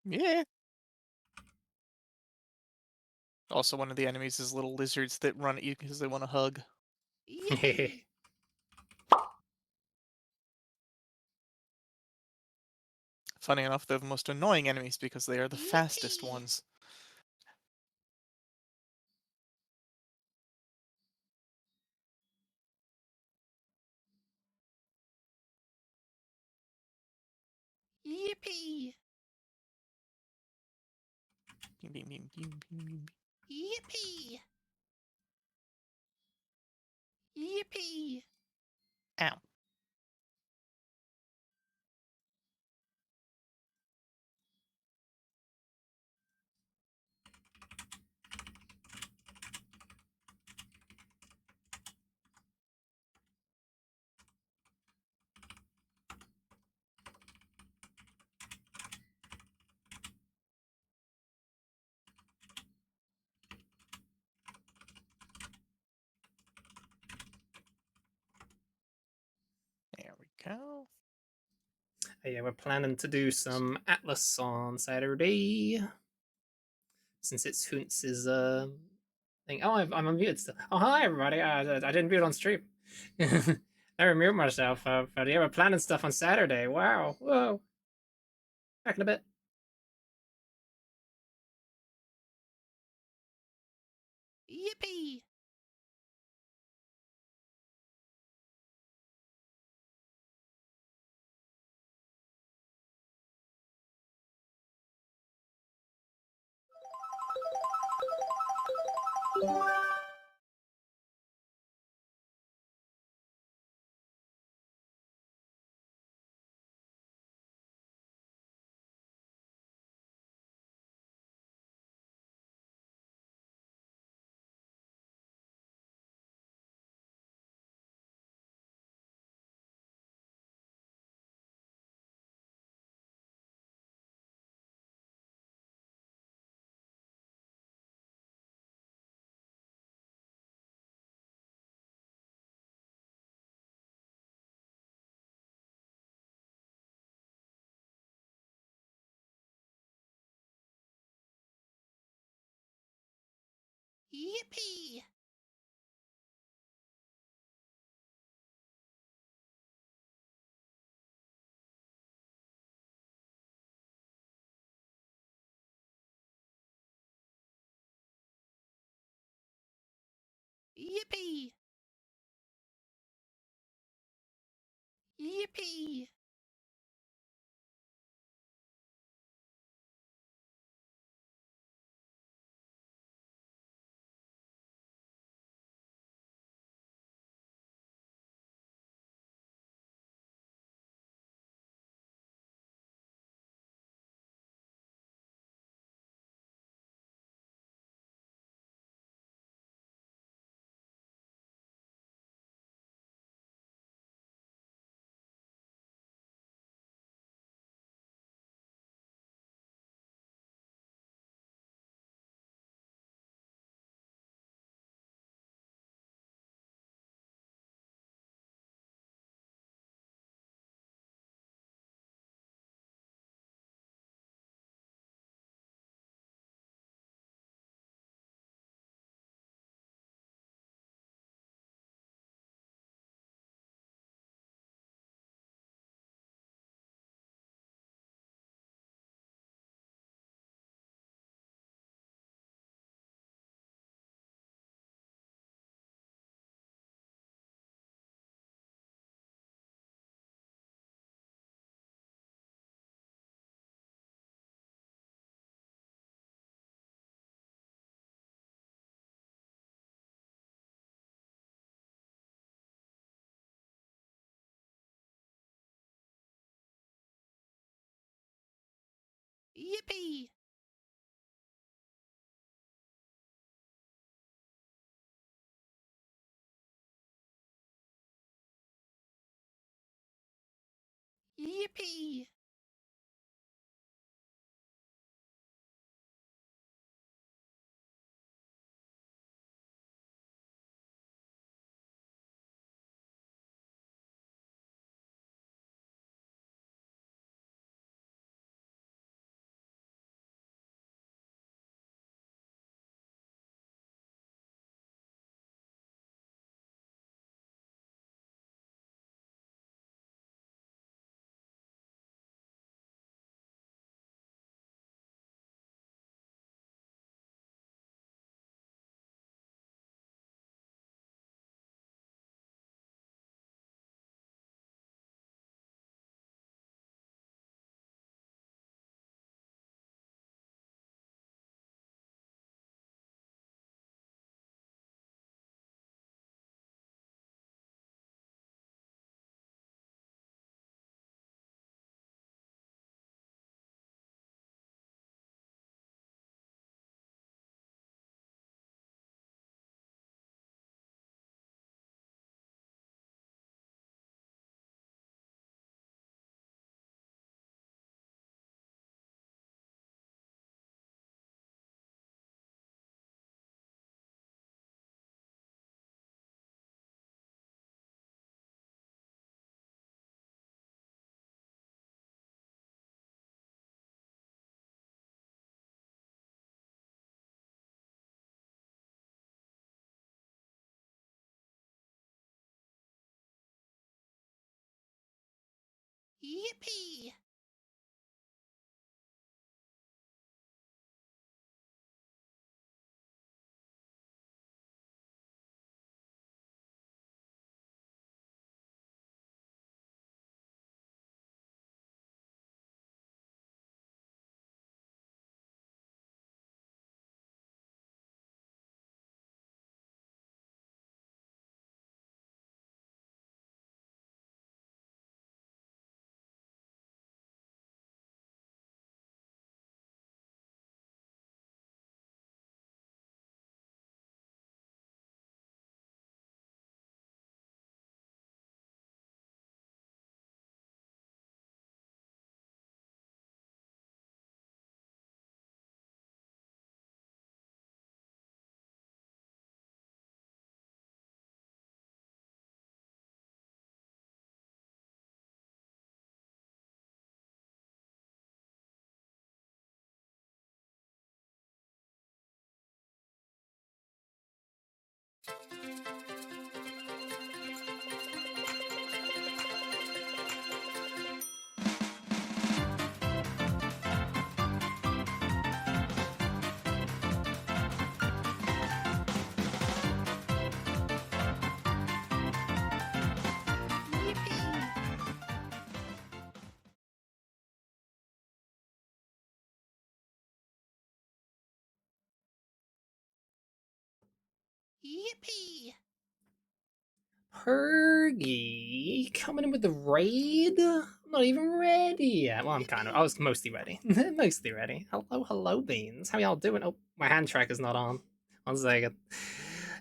Yeah. Also, one of the enemies is little lizards that run at you because they want to hug. Yippee! Funny enough, they're the most annoying enemies because they are the fastest Yippee! ones. Yippee! Beep, beep, beep, beep, beep, beep. Yippee! Yippee! Ow. There we go. Yeah, we're planning to do some Atlas on Saturday since it's Huntz's thing. Oh, I'm unmuted still. Oh, hi everybody. I didn't mute on stream. Never mute myself. But yeah, we're planning stuff on Saturday. Wow. Whoa. Back in a bit. Yippee! Yippee! Yippee! Yippee! Yippee! Yippee! Yippee! Yippee! Pergy coming in with the raid? I'm not even ready yet. Well, I was mostly ready. Mostly ready. Hello, Beans. How y'all doing? Oh, my hand tracker's not on. 1 second.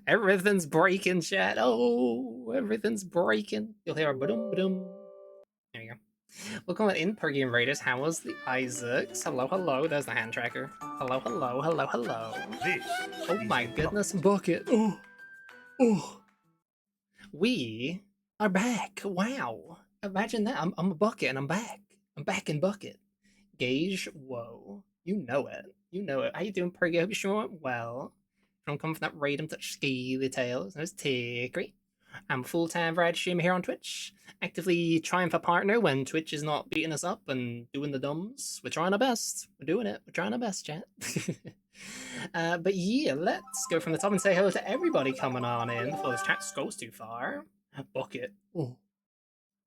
Everything's breaking, chat. Oh, everything's breaking. You'll hear a ba-dum, ba-dum. There you go. Welcome in, Pergy and Raiders. How was the Isaacs? Hello. There's the hand tracker. Hello. This Oh is my a goodness, plot. bucket. Oh. We are back. Wow. Imagine that. I'm a bucket and I'm back. I'm back in bucket. Gage, whoa. You know it. You know it. How you doing, Pergy? I hope you're sure well. From coming from that random touch scaly tails. There's Tickery. I'm a full-time Brad streamer here on Twitch. Actively trying for partner when Twitch is not beating us up and doing the dumbs. We're trying our best. We're doing it. We're trying our best, chat. But yeah, let's go from the top and say hello to everybody coming on in before this chat scrolls too far. Bucket. Ooh.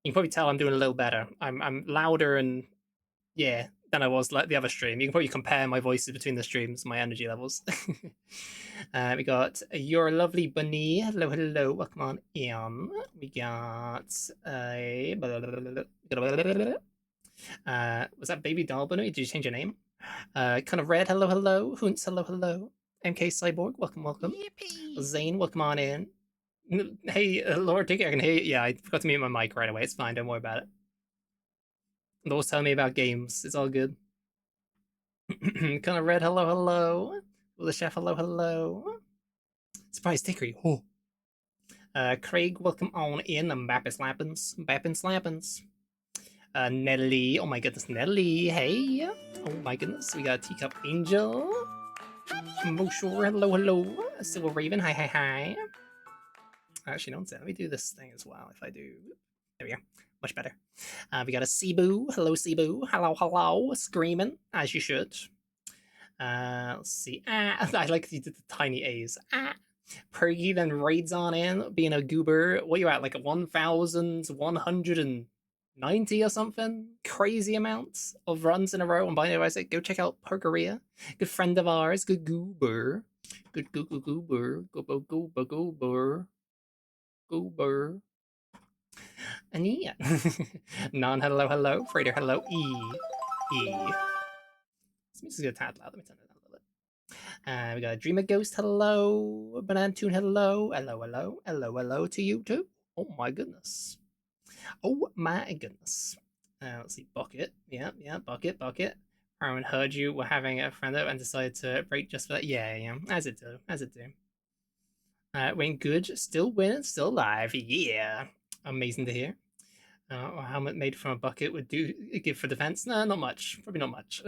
You can probably tell I'm doing a little better. I'm louder and yeah than I was like the other stream. You can probably compare my voices between the streams, my energy levels. We got your lovely bunny. Hello. Welcome on in. We got was that baby doll bunny? Did you change your name? Kind of red. Hello. Hunts. Hello. MK Cyborg. Welcome. Yippee! Zane. Welcome on in. Hey, Lord Digger, I can hear you. Yeah, I forgot to mute my mic right away. It's fine. Don't worry about it. Laura's telling me about games. It's all good. Kind of red. Hello. The chef. Hello. Surprise Dickery. Oh. Craig, welcome on in. Bappin Slappins. Nelly. Oh my goodness, Nelly. Hey. Oh my goodness. We got a Teacup Angel. Moshore. Hello. Silver Raven. Hi. Actually, don't say. Let me do this thing as well. If I do. There we go. Much better. We got a Cebu. Hello, Cebu. Hello. Screaming, as you should. Let's see. I like you did the tiny A's. Pergy then raids on in, being a goober. What are you at? Like 1,190 or something? Crazy amounts of runs in a row. And by the way, I say go check out Pergeria. Good friend of ours. Good goober. Good goober. Goober. And yeah. Non hello. Freighter hello. E. This music's a tad loud. Let me turn it down a little bit. We got a Dreamer Ghost, hello. Banana Tune, hello. Hello to you too. Oh my goodness. Let's see, Bucket. Yeah, Bucket. Aaron heard you were having a friend and decided to break just for that. Yeah, as it do. Went good, still winning, still alive. Yeah, amazing to hear. A helmet made from a bucket would do give for defense. No, not much. Probably not much.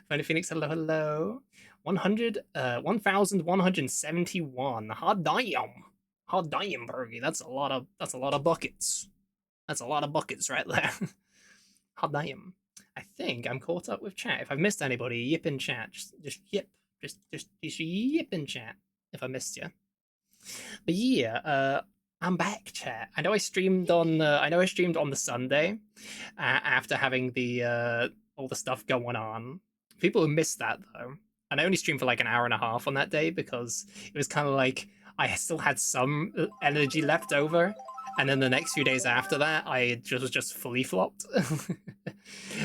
Funny Phoenix, hello. 1,171. Hot damn, Bergie. That's a lot of buckets. That's a lot of buckets right there. Hot damn. I think I'm caught up with chat. If I've missed anybody, yip in chat. Just yip. Just yip in chat if I missed you. But yeah, I'm back, chat. I know I streamed on the Sunday after having the all the stuff going on. People who missed that though, and I only streamed for like an hour and a half on that day because it was kind of like I still had some energy left over, and then the next few days after that, I just fully flopped.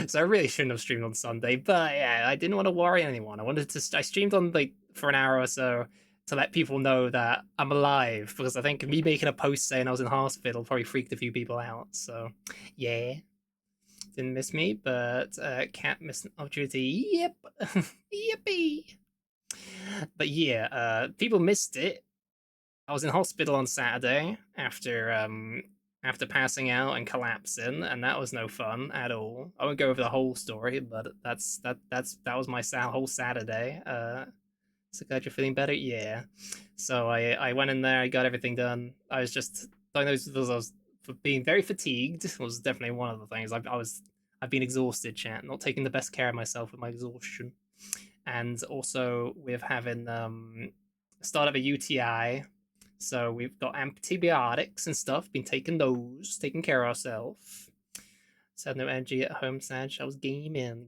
So I really shouldn't have streamed on Sunday, but yeah, I didn't want to worry anyone. I streamed on like for an hour or so to let people know that I'm alive because I think me making a post saying I was in hospital probably freaked a few people out. So yeah, didn't miss me, but can't miss an opportunity. Yep, yippee. But yeah, people missed it. I was in hospital on Saturday after passing out and collapsing, and that was no fun at all. I won't go over the whole story, but that was my whole Saturday. So glad you're feeling better. Yeah. So I went in there. I got everything done. I was just diagnosed with those. For being very fatigued was definitely one of the things. I've been exhausted, chat. Not taking the best care of myself with my exhaustion, and also with having start of a UTI. So we've got antibiotics and stuff. Been taking those, taking care of ourselves. So had no energy at home. Sad. I was gaming.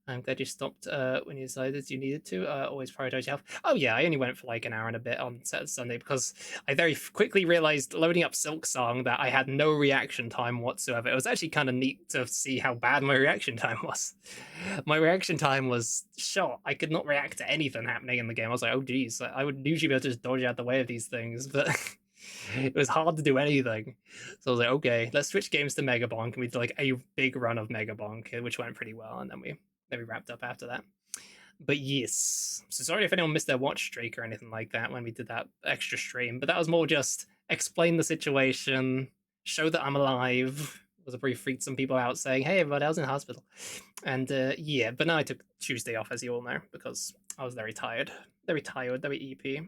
I'm glad you stopped when you decided you needed to. Always prioritize health. Oh yeah, I only went for like an hour and a bit on Sunday because I very quickly realized loading up Silk Song that I had no reaction time whatsoever. It was actually kind of neat to see how bad my reaction time was. My reaction time was shot. I could not react to anything happening in the game. I was like, oh geez, I would usually be able to just dodge out the way of these things, but it was hard to do anything. So I was like, okay, let's switch games to Mega Bonk, and we did like a big run of Mega Bonk, which went pretty well, and then we wrapped up after that. But yes, so sorry if anyone missed their watch streak or anything like that when we did that extra stream. But that was more just explain the situation, show that I'm alive. Was a brief freaked some people out saying, "Hey, everybody, I was in hospital," and yeah. But now I took Tuesday off, as you all know, because I was very tired, very EP.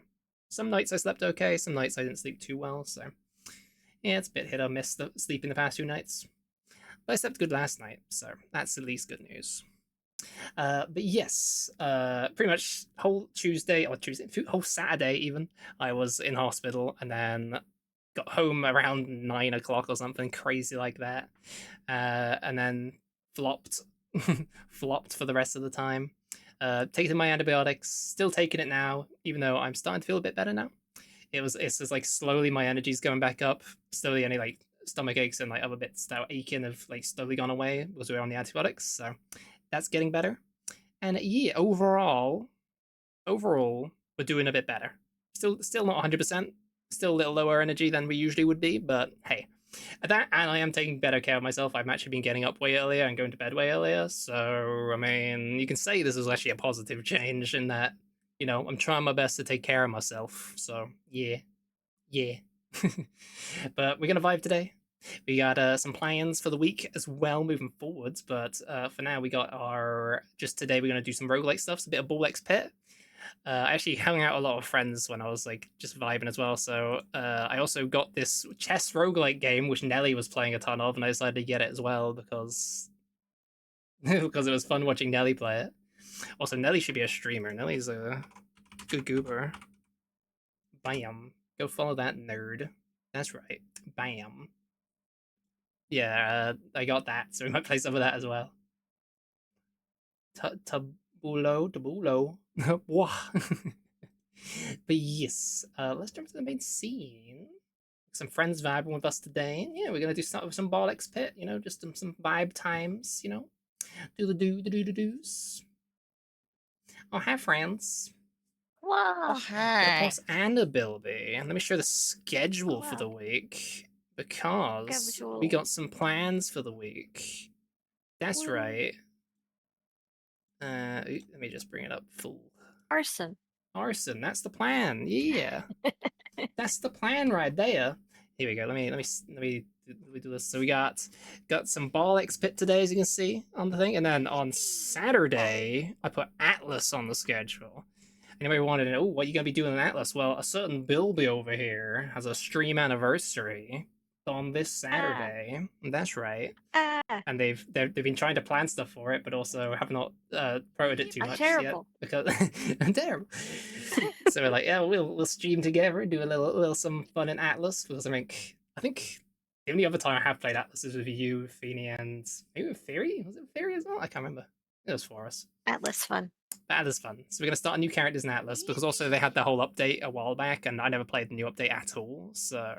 Some nights I slept okay, some nights I didn't sleep too well. So yeah, it's a bit hit or miss the sleeping the past 2 nights. But I slept good last night, so that's at least good news. But yes, pretty much whole whole Saturday even, I was in hospital, and then got home around 9 o'clock or something crazy like that, and then flopped, flopped for the rest of the time. Taking my antibiotics, still taking it now, even though I'm starting to feel a bit better now. It's just like slowly my energy's going back up. Slowly, any like stomach aches and like other bits that were aching have like slowly gone away because we were on the antibiotics. So that's getting better. And yeah, overall, we're doing a bit better. Still not 100%. Still a little lower energy than we usually would be, but hey, that and I am taking better care of myself. I've actually been getting up way earlier and going to bed way earlier. So I mean, you can say this is actually a positive change in that I'm trying my best to take care of myself. So yeah, yeah. But we're gonna vibe today. We got some plans for the week as well moving forwards, but for now we got our just today we're gonna do some roguelike stuff, so a bit of Ball X Pit. I actually hung out with a lot of friends when I was like just vibing as well. So I also got this chess roguelike game which Nelly was playing a ton of, and I decided to get it as well because because it was fun watching Nelly play it. Also, Nelly should be a streamer. Nelly's a good goober. Bam. Go follow that nerd. That's right. Bam. Yeah, I got that, so we might play some of that as well. Tabulo. Wah. But yes, let's jump to the main scene. Some friends vibing with us today. Yeah, we're gonna do start with some Ball X Pit, just some vibe times, do the do's. Oh, hi friends. Oh, Oh, hi. Got hey. Boss and a Bilby. And let me show the schedule for the Wow. week because we Schedule. got some plans for the week. That's Woo. right. Let me just bring it up full. Arson. Arson, that's the plan. Yeah. That's the plan right there. Here we go. Let me do this. So we got some Ball X Pit today, as you can see on the thing, and then on Saturday I put Atlas on the schedule. Anybody wanted to know, what are you gonna be doing in Atlas? Well, a certain Bilby over here has a stream anniversary, on this Saturday. That's right. Ah, And they've been trying to plan stuff for it, but also have not promoted it too I'm much yet terrible. because I'm terrible. So we're like, yeah, we'll stream together and do a little some fun in Atlas because I think the only other time I have played Atlas is with you, Feeny, and maybe with Theory. Was it Theory as well? I can't remember. It was for us. Atlas fun. But Atlas fun. So we're gonna start new characters in Atlas because also they had the whole update a while back, and I never played the new update at all. So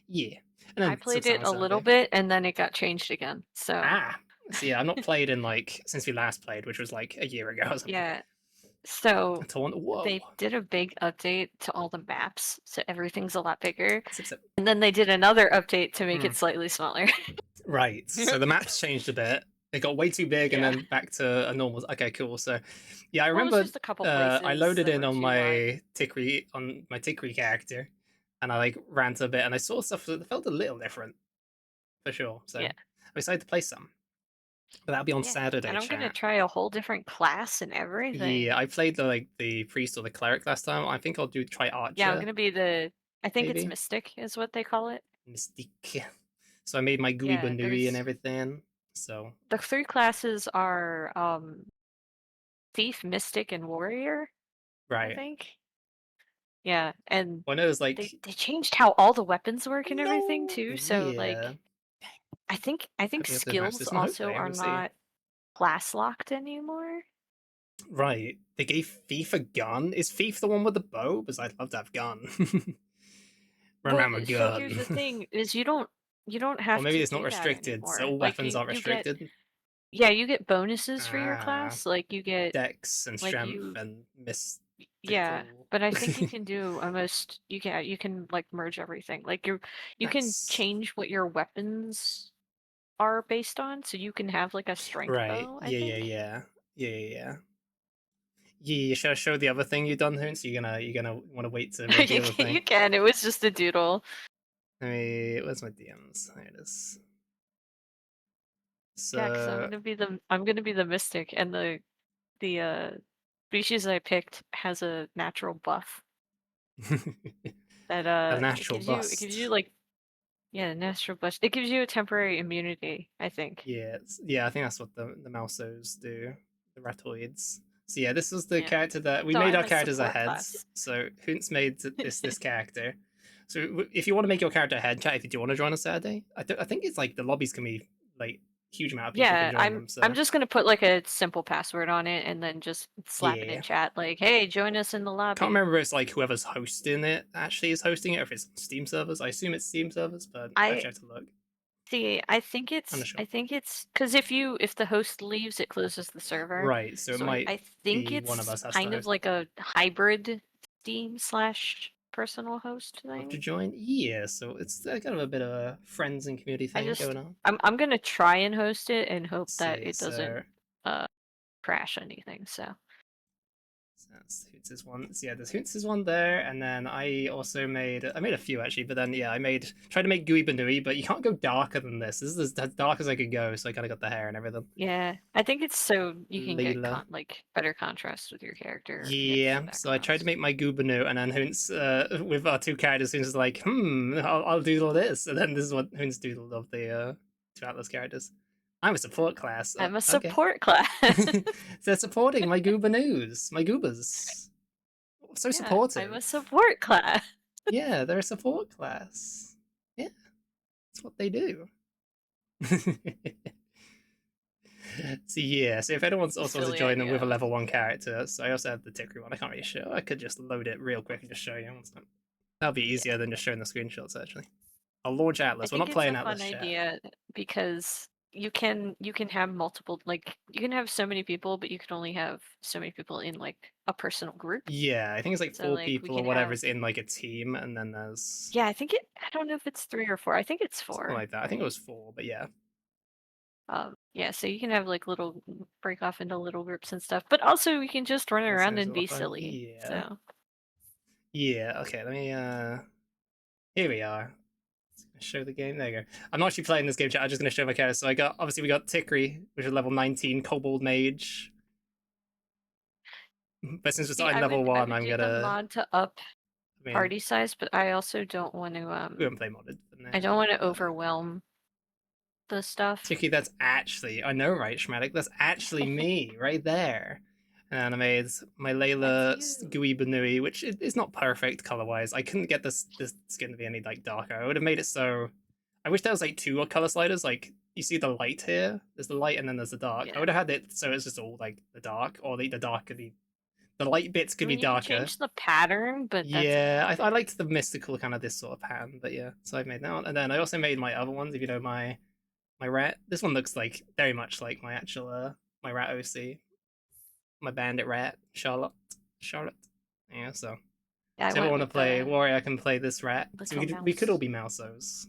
yeah, and I then played it Subsama a little Saturday. bit and then it got changed again. So Ah, so yeah, I've not played in like since we last played, which was like a year ago or something. yeah. So Whoa. they did a big update to all the maps, so everything's a lot bigger. Sip. And then they did another update to make Hmm. it slightly smaller. Right. So the maps changed a bit. It got way too big and Yeah. then back to a normal. Okay, cool. So yeah, I Well, it's remember just a couple places I loaded that in were on too wide. my Tikri character, and I like ran to a bit, and I saw stuff that felt a little different for sure. So Yeah. I decided to play some. But that'll be on Yeah. Saturday, And I'm gonna chat. try a whole different class and everything. Yeah, I played the priest or the cleric last time. I think I'll try Yeah, I'm archer, gonna be I think it's maybe. Mystic is what they call it. Mystique. So I made my Gooey Yeah, Banui and everything. So the 3 classes are Thief, Mystic, and Warrior, I right. think. Yeah, and Well, I know there's they like changed how all the weapons work and everything no, too. So yeah. like I think Hope you have to match skills this. No, also hopefully are we'll see. not class locked anymore. Right, they gave Thief a gun. Is Thief the one with the bow? Because I'd love to have gun. Well, Remember so here's gun. the thing is you don't Or have maybe to it's not do that restricted, so anymore. all Like weapons aren't you get restricted. yeah, you get bonuses for your Ah, class. Like you get dex and like strength you and yeah, mystical. but I think you can do almost you can like merge everything. Like you can Nice. change what your weapons are based on, so you can have like a strength Right. bow, I Yeah, yeah, think. yeah. Yeah, yeah, yeah. Yeah, should I show the other thing you've done, Hoons? You're gonna want to wait to reveal the thing. You can. It was just a doodle. Where's my DMs? There it is. Yeah, because So I'm gonna be the mystic, and the species I picked has a natural buff that a natural it gives you bust. like yeah, natural buff. It gives you a temporary immunity, I think. Yeah, yeah, I think that's what the Mousos do, the Ratoids. So yeah, this was the Yeah. character that we So made I'm our a characters support ahead. class. So Hoonts made this character. So if you want to make your character ahead, chat if you do want to join us Saturday. I think it's like the lobbies can be like huge amount of people can Yeah, join them. So I'm just gonna put like a simple password on it and then just slap it yeah, in chat like, "Hey, join us in the can't lobby." remember if it's like whoever's hosting it actually is hosting it, or if it's Steam servers. I assume it's Steam servers, but I I actually have to look. see. I'm not sure. I think it's because if the host leaves, it closes the server. Right, so it So might I think be one of it's us has to kind of host it. like a hybrid Steam slash personal host Love to thing. join? Yeah, so it's kind of a bit of a friends and community thing going on. I'm gonna try and host it and hope Let's that see, it so, doesn't crash anything. So that's Hoots' one. So yeah, there's Hoots' one there, and then I also made a few actually, but then yeah, tried to make Gooey Banui, but you can't go darker than this. This is as dark as I could go, so I kind of got the hair and everything. yeah, I think it's so you can get Layla. like better contrast with your character against the Yeah, so I tried to backgrounds. make my Goobanu, and then Hoons, with our two characters, Hoons is like, I'll doodle this, and then this is what Hoons doodled of the two Atlas characters. I'm a support class. I'm a Okay. support class. They're supporting my Goobanus, my Goobas. So Yeah, I'm supportive. a support class. Yeah, they're a support class. Yeah, that's what they do. So yeah, so if anyone also wants to Silly join them with a idea. level 1 character, so I also have the Tikri one. I can't really show. I could just load it real quick and just show you. That'll be easier than just showing the screenshots actually. I'll launch I Atlas. We're think not it's a playing fun Atlas yet. idea because you can have multiple like you can have so many people, but you can only have so many people in like a personal group. Yeah, I think it's like So 4 like we people or can whatever have is in like a team, and then there's yeah, I don't know if it's 3 or 4. I think it's something 4, like that. I think it right? was 4, but yeah. Yeah, so you can have like little break off into little groups and stuff, but also we can just run around and be silly. Yeah. So Yeah, okay, let me here we are. Show the game. There you go. I'm not actually playing this game chat. I'm just going to show my character. So we got Tikri, which is level 19, Kobold Mage. But since we're see, starting level I 1, would I'm do the gonna mod to up I mean, party size, but I also don't want to we won't play modded for now. I don't want to overwhelm the stuff. Tiki, that's actually, I know, right, Schmatic? That's actually me right there. And I made my Layla That's you. Gooey Banui, which is not perfect color wise. I couldn't get this skin to be any like darker. I would have made it so. I wish there was like two color sliders. Like you see the light here. There's the light and then there's the dark. I Yeah. would have had it so it's just all like the dark, or the dark could be the light bits could I mean, be you can darker. change the pattern, but that's Yeah, I liked the mystical kind of this sort of pattern. But yeah, so I made that one, and then I also made my other ones. If you know my rat. This one looks like very much like my actual my rat OC, my bandit rat, Charlotte. Yeah, so yeah, I if you ever went want to with play the warrior, I can play this rat. So little we could all mouse. be mousos,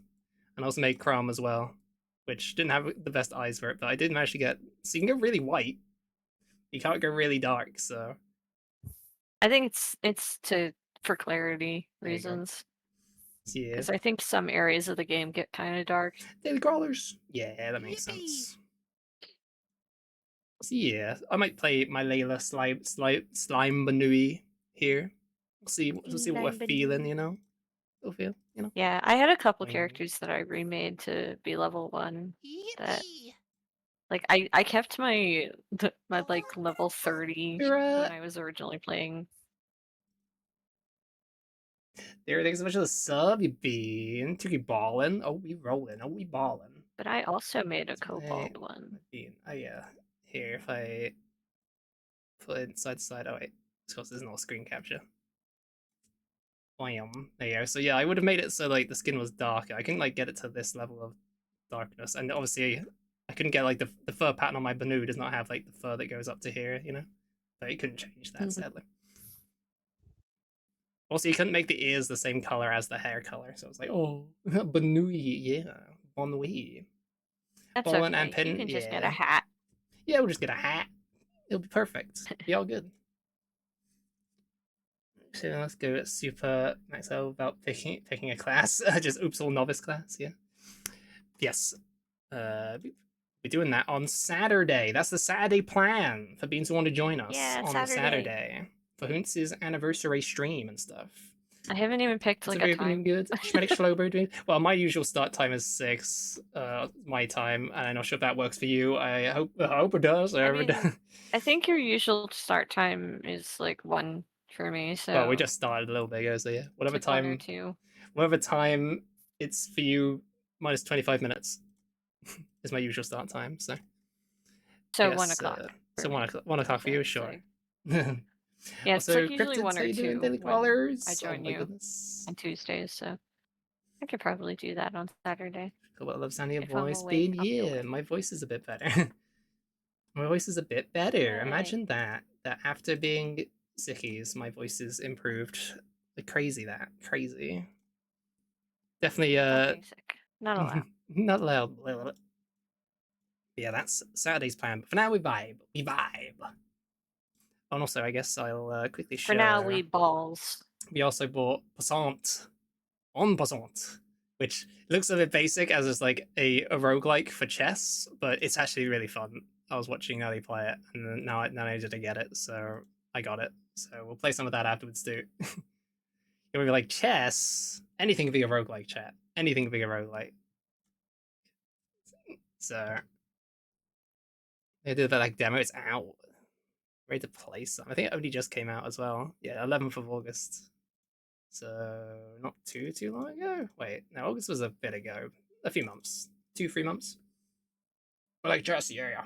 and I also made Chrome as well, which didn't have the best eyes for it, but I did manage to get. So you can go really white, you can't go really dark. So I think it's for clarity there you go. reasons. So, yeah, Because I think some areas of the game get kind of dark. daily crawlers. Yeah, that makes sense. So yeah, I might play my Layla slime Banui here. We'll see what we're feeling, you know. Still feel, you know. Yeah, I had a couple Yeah. characters that I remade to be level 1 that like I kept my like level 30 when I was originally playing. There, thanks so much for the sub, you bean. Took you ballin'. Oh, we rolling. Oh, we ballin'. But I also made a That's right. kobold one. Bean. Oh yeah. Here, if I put it side to side. Oh wait, it's because there's no screen capture. Bam. There you go. So yeah, I would have made it so like the skin was darker. I couldn't like get it to this level of darkness, and obviously I couldn't get like the fur pattern on my Banu does not have like the fur that goes up to here, you know. So you couldn't change that sadly. Also, you couldn't make the ears the same color as the hair color, so it's like, oh, Banui, yeah, Bonui. That's Ballin' okay. and Pin, You can just get a yeah. hat. Yeah, we'll just get a hat. It'll be perfect. Be all good. So let's go at Super Max L about picking a class. Just oops, all novice class, yeah. Yes. We're doing that on Saturday. That's the Saturday plan for beans who want to join us Yeah, on Saturday. Saturday for Huntz's anniversary stream and stuff. I haven't even picked like a time. Good. Schmedic Schlober doing well. My usual start time is 6, my time, and I'm not sure if that works for you. I hope it does. I mean, I think your usual start time is like 1 for me. So well, we just started a little bit ago, so yeah. Whatever like 1 or time, 2. whatever time it's for you, minus 25 minutes is my usual start time. So So yes, 1 o'clock. So 1 o'clock for you, sure. Yeah, it's like usually Cryptids, 1 how or you doing, 2 Daily when Crawlers? I join Oh my you goodness. on Tuesdays. So I could probably do that on Saturday. Cool, I love sounding your If I'm voice, awake, Bean. I'll be Yeah, awake. my voice is a bit better. My voice is a bit better. Yay. Imagine that. That after being sickies, my voice is improved. Like crazy that. Crazy. Definitely Not being sick. Not allowed. not loud. Yeah, that's Saturday's plan. But for now we vibe. We vibe. And also I guess I'll quickly show. For now we balls. We also bought Passant. En Passant. Which looks a bit basic as it's like a roguelike for chess, but it's actually really fun. I was watching how they play it, and now I needed to get it, so I got it. So we'll play some of that afterwards too. You'll be like, chess? Anything can be a roguelike, chat. Anything can be a roguelike. So they did that like demo, it's out. Ready to play some. I think it only just came out as well. Yeah, 11th of August. So not too long ago. Wait, no, August was a bit ago. A few months. 2-3 months. Or like just yeah.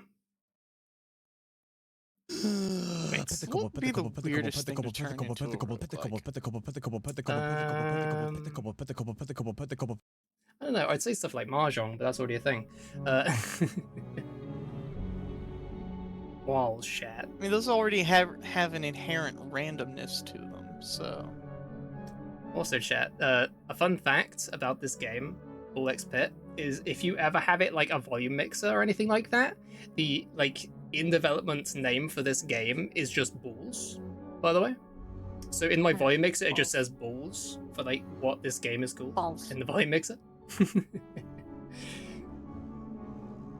What would be the weirdest thing to turn into a roguelike? I don't know. I'd say stuff like mahjong, but that's already a thing. Walls, chat. I mean, those already have an inherent randomness to them, so. Also, chat. A fun fact about this game, All X Pit, is if you ever have it like a volume mixer or anything like that, the like in development name for this game is just balls. By the way, so in my volume mixer, it just says balls for like what this game is called. Balls. In the volume mixer.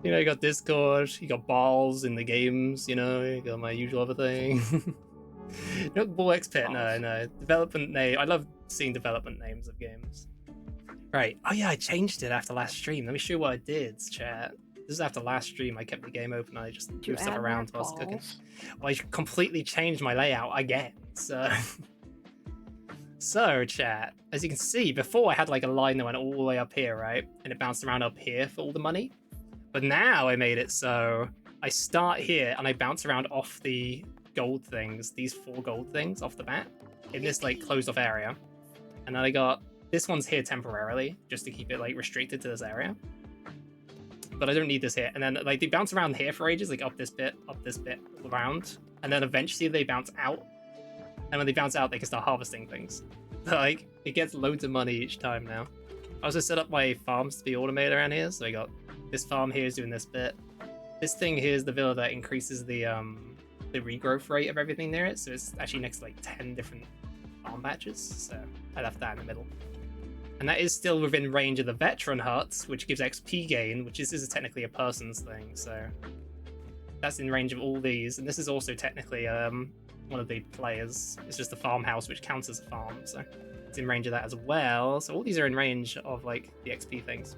You know, you got Discord, you got balls in the games, you know, you got my usual other thing. Not Bulwark's Pit, no. Development name. I love seeing development names of games. Right. Oh yeah, I changed it after last stream. Let me show you what I did, chat. This is after last stream. I kept the game open. I just moved stuff around while I was cooking. Well, I completely changed my layout again. So, chat, as you can see, before I had like a line that went all the way up here, right? And it bounced around up here for all the money. But now I made it so I start here and I bounce around off the gold things, these 4 gold things off the bat, in this like closed off area. And then I got this one's here temporarily, just to keep it like restricted to this area. But I don't need this here. And then like they bounce around here for ages, like up this bit, around. And then eventually they bounce out. And when they bounce out, they can start harvesting things. Like, it gets loads of money each time now. I also set up my farms to be automated around here. So I got this farm here is doing this bit. This thing here is the villa that increases the regrowth rate of everything near it. So it's actually next to like 10 different farm batches. So I left that in the middle. And that is still within range of the veteran huts, which gives XP gain, which is technically a person's thing. So that's in range of all these. And this is also technically one of the players. It's just a farmhouse, which counts as a farm, so it's in range of that as well. So all these are in range of like the XP things.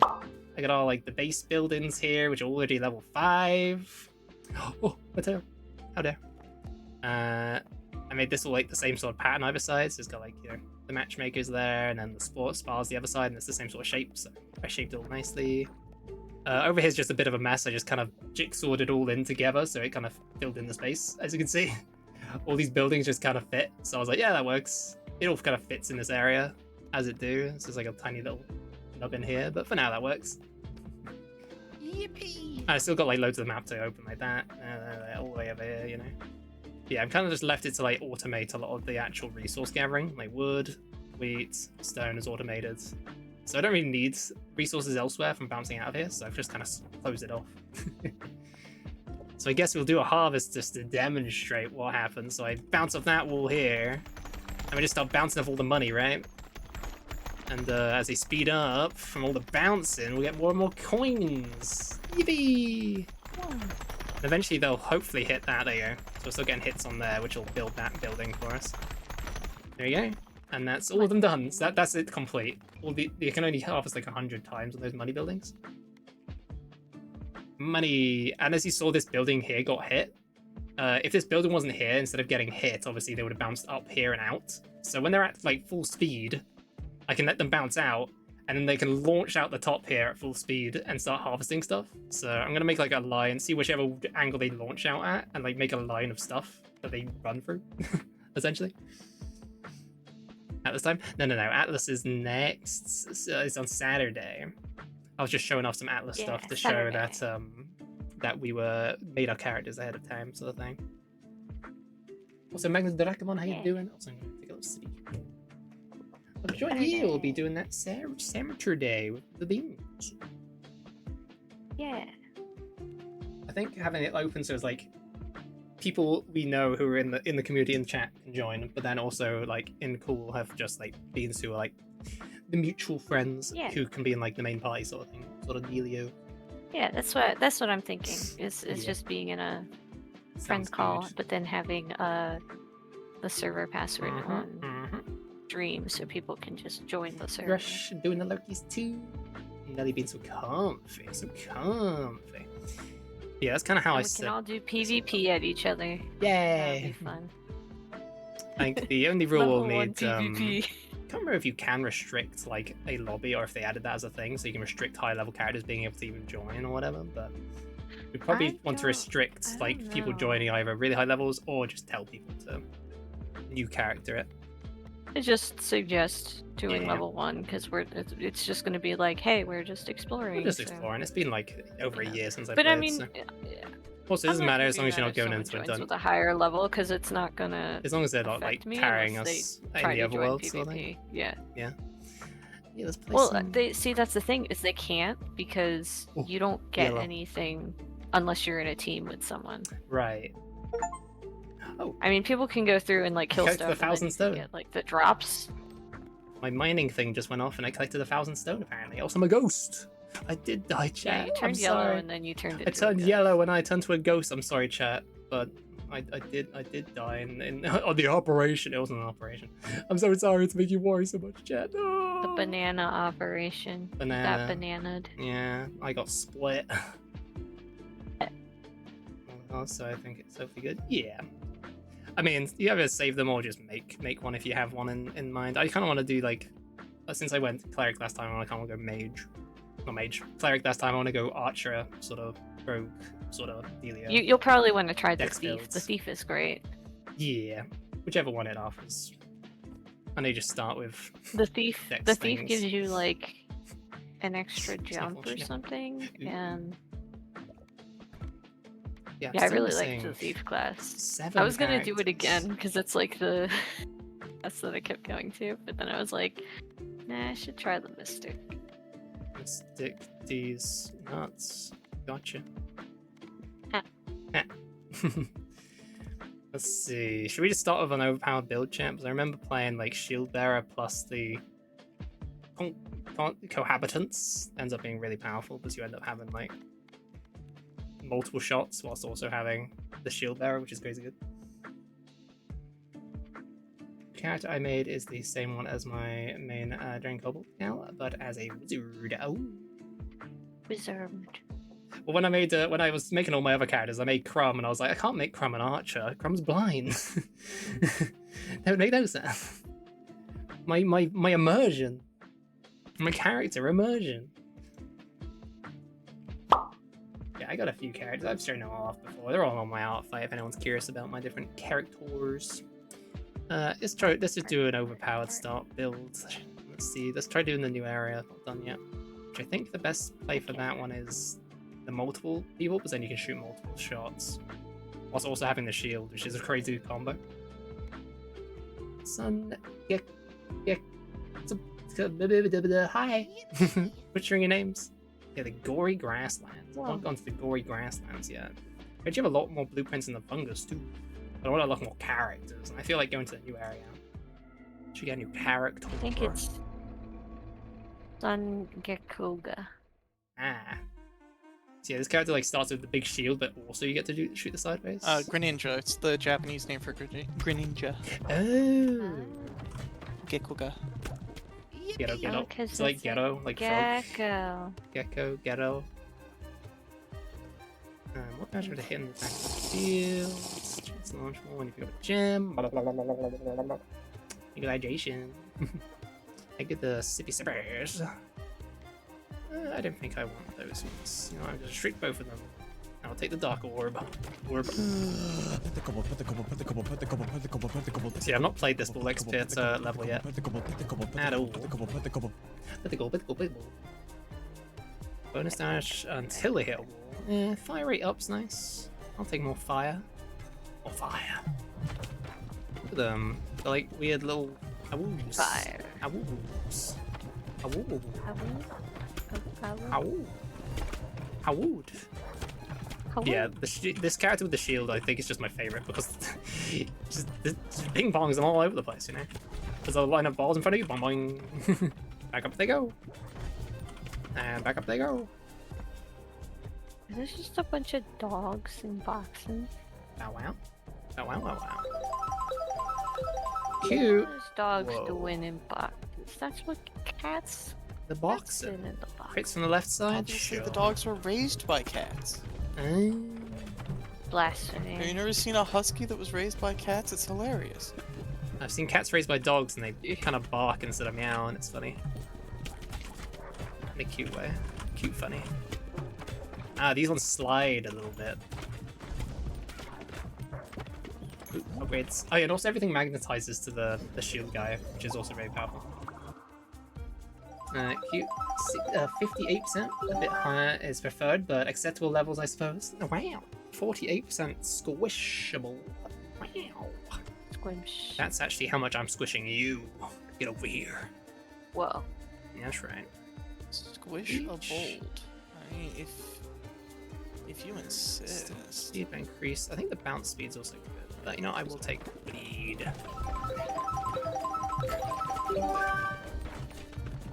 I got all like the base buildings here, which are already level 5. Oh, Mateo, how dare! I made this all like the same sort of pattern either side. So it's got like, you know, the matchmakers there, and then the sports bars the other side, and it's the same sort of shape. So I shaped it all nicely. Over here's just a bit of a mess. I just kind of jigsawed it all in together, so it kind of filled in the space, as you can see. All these buildings just kind of fit, so I was like, yeah, that works. It all kind of fits in this area, as it do. This is like a tiny little nub in here, but for now that works. Yippee! And I still got like loads of the map to open like that, all the way over here, you know. Yeah, I've kind of just left it to like automate a lot of the actual resource gathering, like wood, wheat, stone is automated. So I don't really need resources elsewhere from bouncing out of here, so I've just kind of closed it off. So I guess we'll do a harvest just to demonstrate what happens. So I bounce off that wall here, and we just start bouncing off all the money, right? And as they speed up from all the bouncing, we'll get more and more coins. Yippee! And eventually they'll hopefully hit that. There you go. So we're still getting hits on there, which will build that building for us. There you go. And that's all of them done. So that's it complete. You can only harvest like 100 times on those money buildings. Money, and as you saw, this building here got hit. If this building wasn't here, instead of getting hit, obviously they would have bounced up here and out. So when they're at like full speed, I can let them bounce out, and then they can launch out the top here at full speed and start harvesting stuff. So I'm gonna make like a line, see whichever angle they launch out at, and like make a line of stuff that they run through, essentially. Atlas time? No. Atlas is next. So it's on Saturday. I was just showing off some Atlas stuff to show that that we made our characters ahead of time, sort of thing. Also, Magnus Drakamon, how you doing? Also, I'm gonna take a little city. But join you. We'll be doing that Saturday with the beans. Yeah. I think having it open so it's like people we know who are in the community in the chat can join, but then also like in cool have just like beans who are like the mutual friends who can be in like the main party sort of thing, sort of dealio. Yeah, that's what I'm thinking. Is just being in a friend call, but then having the server password on Dream so people can just join the server. Rush doing the Lokis too. Nelly being so comfy, so comfy. Yeah, that's kind of how we can all do PvP at each other. Yay! That'd be fun. I think the only rule we'll need. PvP. I can't remember if you can restrict like a lobby or if they added that as a thing, so you can restrict high level characters being able to even join or whatever. But we probably want to restrict like people joining either really high levels or just tell people to new character it. I just suggest doing level 1 because it's just going to be like, hey, we're just exploring. We're just exploring. It's been like over a year since I played. But I mean, so. Also, it doesn't matter as long as you're not going into it done. With a higher level, because it's not gonna. As long as they're not like carrying us in the other world, sort of thing. Yeah. Yeah. Yeah, let's play well, that's the thing is they can't because you don't get anything unless you're in a team with someone. Right. Oh. I mean, people can go through and like kill stuff. The 1,000 stone. Get, like the drops. My mining thing just went off, and I collected 1,000 stone. Apparently, also I'm a ghost. I did die, Yeah, chat. you I'm turned yellow sorry. and then you turned I into turned a yellow and I turned to a ghost. I'm sorry, chat, but I did die in on the operation. It wasn't an operation. I'm so sorry to make you worry so much, chat. No. the banana operation. You got bananaed. Yeah, I got split. So I think it's hopefully good. Yeah. I mean, you either save them or just make one if you have one in mind. I kind of want to do like, since I went cleric last time, I kind of want to go mage. Not mage. Cleric last time, I want to go archer, sort of rogue, sort of dealio. You'll probably want to try the Dex thief. builds. The thief is great. Yeah, whichever one it offers. I know you just start with The thief. Dex The thief things. gives you like an extra jump or Sniffle. something, Ooh. and yeah, yeah, I really liked the thief class. 7 I was gonna do it characters. again because it's like the that's what I kept going to, but then I was like, nah, I should try the mystic. Stick these nuts. Gotcha. Ah. Ah. Let's see. Should we just start with an overpowered build, champs? I remember playing like Shield Bearer plus the cohabitants. Ends up being really powerful because you end up having like multiple shots whilst also having the Shield Bearer, which is crazy good. The character I made is the same one as my main Dragon Kobold now, but as a wizard. Oh. Wizard. Well, when I was making all my other characters, I made Crumb, and I was like, I can't make Crumb an archer. Crumb's blind. That would make no sense. My immersion, my character immersion. Yeah, I got a few characters. I've shown them all off before. They're all on my outfit. If anyone's curious about my different characters, let's just do an overpowered start build. Let's see. Let's try doing the new area. Not done yet. Which I think the best play for that one is the multiple people, because then you can shoot multiple shots, whilst also having the shield, which is a crazy combo. Sun, yeah, hi, butchering your names. Yeah, the gory grasslands. I've not gone to the gory grasslands yet. But you have a lot more blueprints in the fungus too. But I want a lot more characters, and I feel like going to the new area. Should get a new character. I think it's Sun Gekuga. Ah. So yeah, this character like starts with the big shield, but also you get to shoot the sideways. Greninja. It's the Japanese name for Greninja. Oh. Gekuga. Ghetto. Oh, It's like ghetto, like frog. Gecko. Gecko, ghetto. What guys are to hit in the back of the field? Chance to launch more when you pick up a gem. Utilization. I get the sippy sippers. I don't think I want those ones. You know, I'm just shrink both of them. I'll take the dark orb. See, I've not played this BullX Pit level yet. At all. Bonus damage until they hit a wall. Fire rate up's nice. I'll take more fire. More fire. Look at them. They're like weird little awoos. Fire. Awoos. Awoo. Awoo. Awood. Yeah, this character with the shield, I think, is just my favorite because just ping pongs them all over the place, you know? There's a line of balls in front of you, boing boing. Back up they go. And back up they go. Is this just a bunch of dogs in boxes? Bow wow. Bow wow wow wow. Cute. What is dogs Whoa. doing in boxes? That's what cats The doing boxer. in the box. Crits from the left side. Obviously, Sure. the dogs were raised by cats. Blasphemy. Have you never seen a husky that was raised by cats? It's hilarious. I've seen cats raised by dogs and they kind of bark instead of meow, and it's funny. In a cute way. Cute funny. These ones slide a little bit. Ooh, upgrades. Oh yeah, and also everything magnetizes to the shield guy, which is also very powerful. Cute. 58%, a bit higher is preferred, but acceptable levels, I suppose. Oh, wow. 48% squishable. Wow. Squimsh. That's actually how much I'm squishing you. Get over here. Whoa. Yeah, that's right. Squish a bold. I mean, if you insist. Speed increase. I think the bounce speed's also good. But you know, I will take bleed.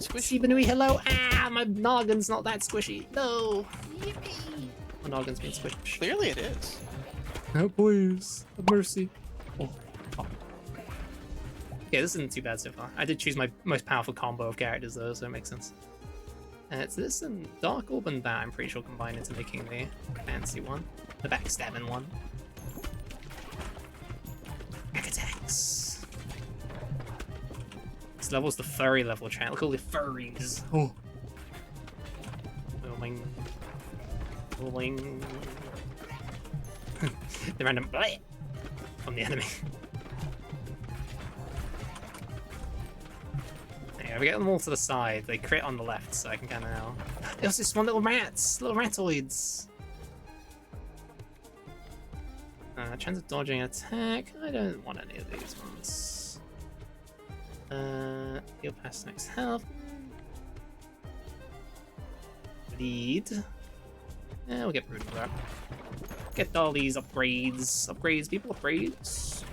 Squishy. Sibanui, hello. Ah, my noggin's not that squishy. No. Yippee. My noggin's been squished. Clearly it is. Oh, please. Have mercy. Oh. Yeah, this isn't too bad so far. I did choose my most powerful combo of characters though, so it makes sense. It's this and Dark Orb and that, I'm pretty sure, combined into making the fancy one. The backstabbing one. Back attacks. This level's the furry level, chat. Look at all the furries. Oh. Boing. Boing. The random bleh from the enemy. Yeah, we get them all to the side. They crit on the left, so I can kind of now. There's just one little ratoids. Chance of dodging attack. I don't want any of these ones. Heal past next health. Bleed. Yeah, we'll get Brood for that. Get all these upgrades. Upgrades, people, upgrades.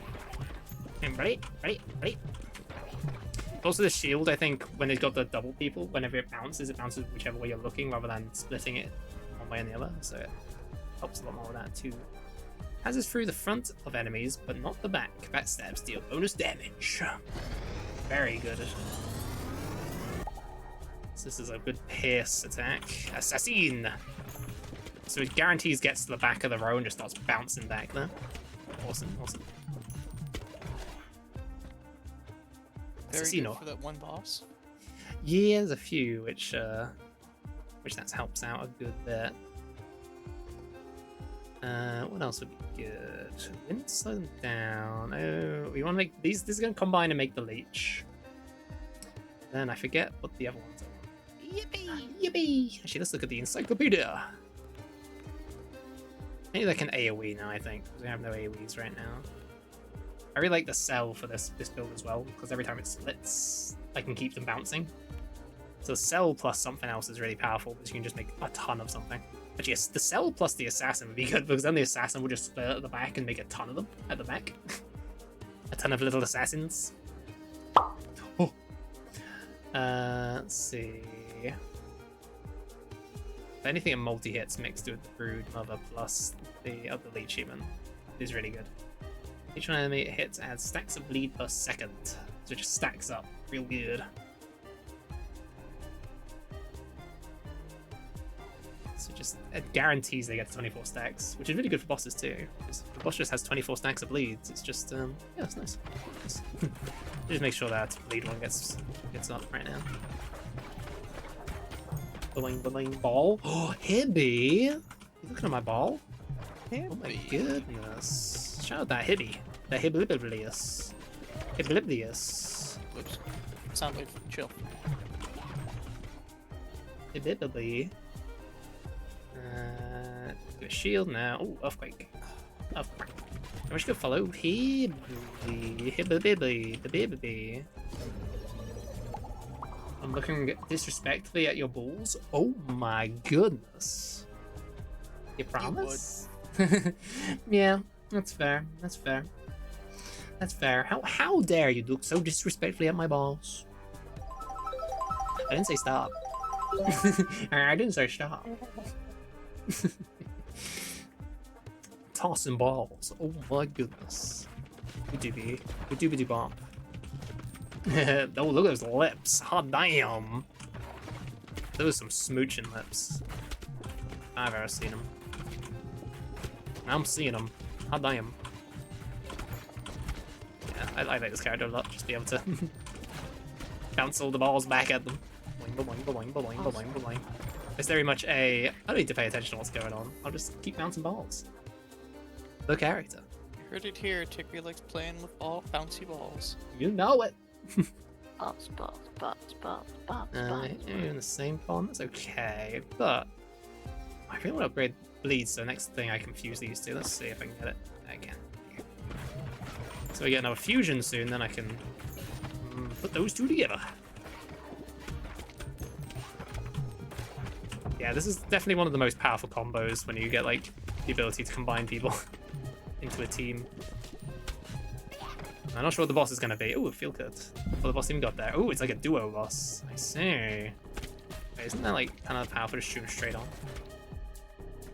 And right. Also, the shield, I think, when it's got the double people, whenever it bounces whichever way you're looking rather than splitting it one way and the other. So it helps a lot more with that too. Passes through the front of enemies, but not the back. Backstabs deal bonus damage. Very good. So this is a good pierce attack. Assassin! So it guarantees gets to the back of the row and just starts bouncing back there. Awesome. Very good for that one boss. Yeah, there's a few which that helps out a good bit. What else would be good? We need to slow them down. Oh, we want to make these. This is going to combine and make the leech. Then I forget what the other ones are. Yippee! Actually, let's look at the encyclopedia. Maybe like an AoE now, I think, because we have no AoEs right now. I really like the cell for this build as well, because every time it splits, I can keep them bouncing. So cell plus something else is really powerful, because you can just make a ton of something. But yes, the cell plus the assassin would be good, because then the assassin will just split at the back and make a ton of them at the back. A ton of little assassins. Oh. Let's see. If anything in multi-hits mixed with Brood Mother plus the other leech human is really good. Each one enemy it hits adds stacks of bleed per second. So it just stacks up real good. So just it guarantees they get 24 stacks, which is really good for bosses too. Because the boss just has 24 stacks of bleeds. It's just yeah, it's nice. Just make sure that bleed one gets up right now. Boing ball. Oh, Hibby! You looking at my ball? Hibby. Oh my goodness! Shout out that Hibby. That Hibbliblius. Hibbliblius. Whoops. Sound wave. Chill. Hibbibly. Do a shield now. Oh, earthquake. Earthquake. I'm just gonna follow Hibbly. Hibbly. The baby. I'm looking disrespectfully at your balls. Oh my goodness. You promise? Yeah, that's fair. That's fair. That's fair. How dare you look so disrespectfully at my balls? I didn't say stop. I didn't say stop. Tossing balls. Oh my goodness. Doobie bomb. Oh, look at those lips. Hot damn. Those are some smooching lips. I've ever seen them. I'm seeing them. Hot damn. Yeah, I like this character a lot. Just be able to bounce all the balls back at them. Boing, boing, boing, boing, boing, boing, boing. It's very much a, I don't need to pay attention to what's going on. I'll just keep bouncing balls. The character. You heard it here. Tigray likes playing with bouncy balls. You know it. Balls. You're in the same pond. That's okay, but I really want to upgrade bleed. So next thing I can fuse these two. Let's see if I can get it. I can. So we get another fusion soon. Then I can put those two together. Yeah, this is definitely one of the most powerful combos when you get like the ability to combine people into a team. I'm not sure what the boss is going to be. Ooh, feel good. Before the boss even got there. Ooh, it's like a duo boss. I see. Wait, isn't that like kind of powerful to shoot him straight on?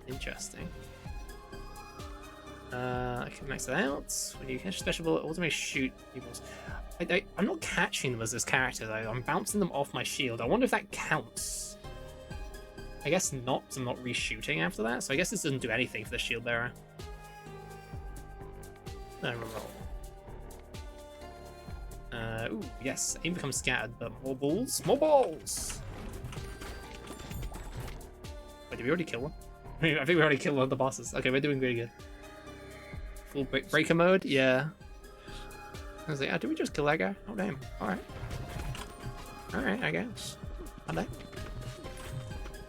Interesting. I can max it out. When you catch a special bullet, automatically shoot people's. I'm not catching them as this character though. I'm bouncing them off my shield. I wonder if that counts. I guess not, because I'm not reshooting after that. So I guess this doesn't do anything for the shield bearer. No, roll. Ooh, yes. Aim becomes scattered, but more balls? More balls! Wait, did we already kill one? I think we already killed one of the bosses. Okay, we're doing really good. Full breaker mode? Yeah. I was like, oh, did we just kill that guy? Oh, damn. Alright. Alright, I guess. I know.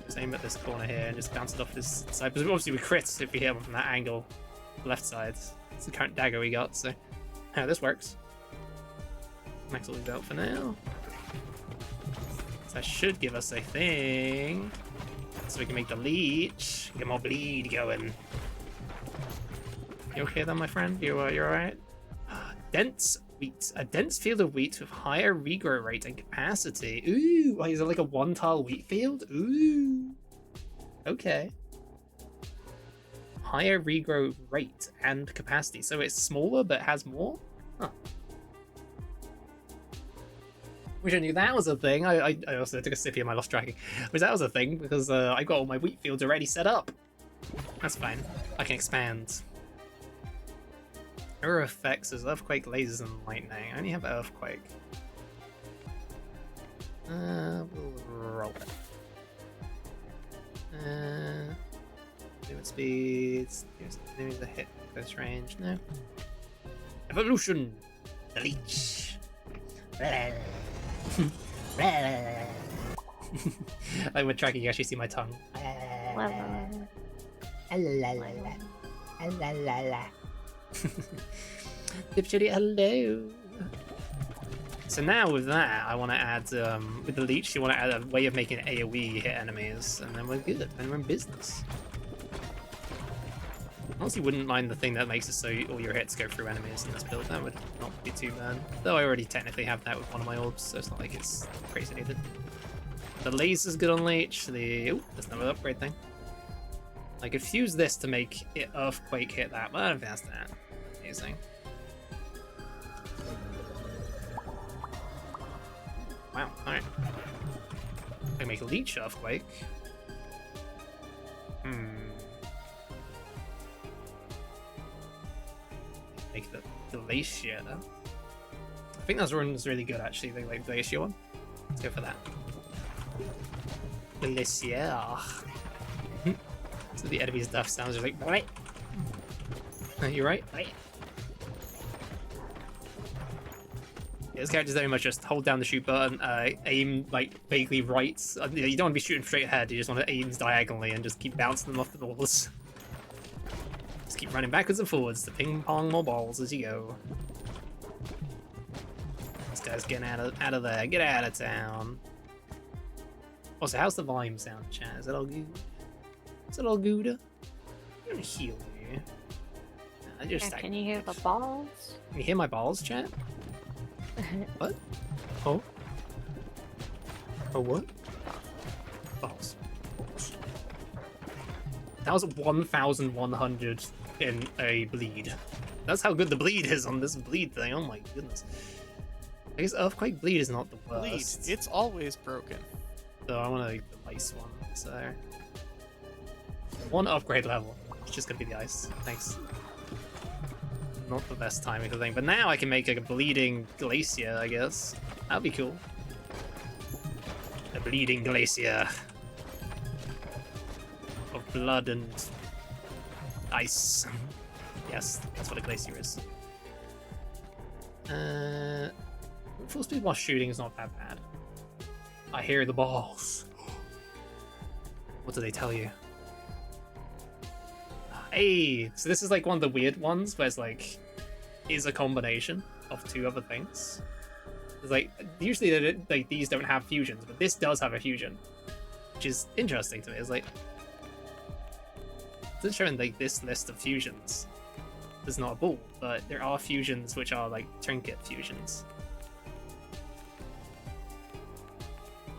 Just aim at this corner here and just bounce it off this side. Because obviously we crit if we hit him from that angle. Left side. It's the current dagger we got, so... Yeah, this works. Max all these out for now. So that should give us a thing. So we can make the leech. Get more bleed going. You okay then, my friend? You're alright? Dense wheat. A dense field of wheat with higher regrow rate and capacity. Ooh, is it like a one-tile wheat field? Ooh. Okay. Higher regrow rate and capacity. So it's smaller but has more? Huh. Wish I knew that was a thing. I also took a sip here, my lost tracking. Wish that was a thing because I got all my wheat fields already set up. That's fine. I can expand. Error effects is earthquake, lasers, and lightning. I only have earthquake. We'll roll it. Movement speeds. Maybe the hit close range. No. Evolution. The leech. Like when tracking, you actually see my tongue. Dipshitty, hello. So now with that, I want to add, with the leech, you want to add a way of making AoE hit enemies, and then we're good, and we're in business. Honestly, wouldn't mind the thing that makes it so all your hits go through enemies in this build. That would not be too bad. Though I already technically have that with one of my orbs, so it's not like it's crazy needed. The laser's good on leech. Ooh, there's another upgrade thing. I could fuse this to make it earthquake hit that, but I don't think that's that amazing. Wow, alright. I can make a leech earthquake. Make the glacier. I think that one's really good actually, the like glacier one. Let's go for that. Glacier. So the enemy's death sounds just like right. You're right. Right. Yeah, this character's very much just hold down the shoot button, aim like vaguely right. You don't want to be shooting straight ahead. You just want to aim diagonally and just keep bouncing them off the walls. Just keep running backwards and forwards to ping pong more balls as you go. This guy's getting out of there. Get out of town. Also, how's the volume sound, chat? Is that all good? Is that all good? I'm gonna heal you. Can you hear the balls? Can you hear my balls, chat? What? Oh? Oh, what? Balls. That was 1,100 in a bleed. That's how good the bleed is on this bleed thing. Oh my goodness. I guess Earthquake bleed is not the worst. Bleed. It's always broken. So I want to like, the ice one. So one upgrade level. It's just gonna be the ice. Thanks. Not the best timing for the thing, but now I can make like a bleeding glacier, I guess. That'd be cool. A bleeding glacier of blood and ice. Yes, that's what a glacier is. Full speed while shooting is not that bad. I hear the balls. What do they tell you? Hey, so this is like one of the weird ones where it's like, is a combination of two other things. It's like, usually like these don't have fusions, but this does have a fusion, which is interesting to me. It's like, it's showing like this list of fusions. there's not a ball, but there are fusions which are like trinket fusions.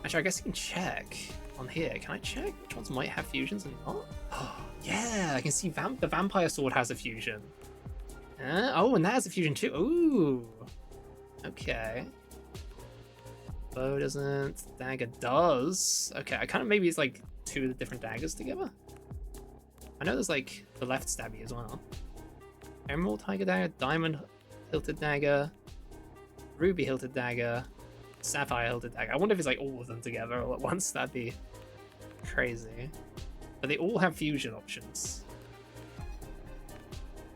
Actually, I guess you can check on here. Can I check which ones might have fusions and not? Oh, yeah, I can see the vampire sword has a fusion. Oh, and that has a fusion too. Ooh. Okay. Bow doesn't. Dagger does. Okay, I kind of maybe it's like two of the different daggers together. I know there's like the left stabby as well. Emerald tiger dagger, diamond hilted dagger, ruby hilted dagger, sapphire hilted dagger. I wonder if it's like all of them together all at once. That'd be crazy. But they all have fusion options.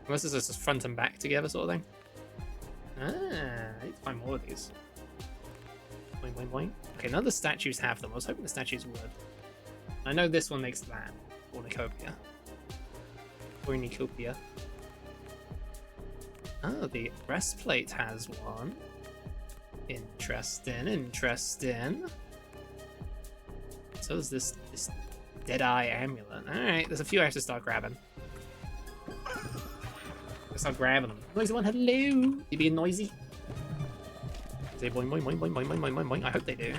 Unless it's just front and back together sort of thing. I need to find more of these. Boing, boing, boing. Okay, none of the statues have them. I was hoping the statues would. I know this one makes that. Cornucopia. Cornucopia. Oh, the breastplate has one. Interesting, interesting. So is this Deadeye amulet. Alright, there's a few I have to start grabbing. Let's start grabbing them. Noisy one, hello! You being noisy? Say boing boing boing boing boing boing boing boing boing. I hope they do.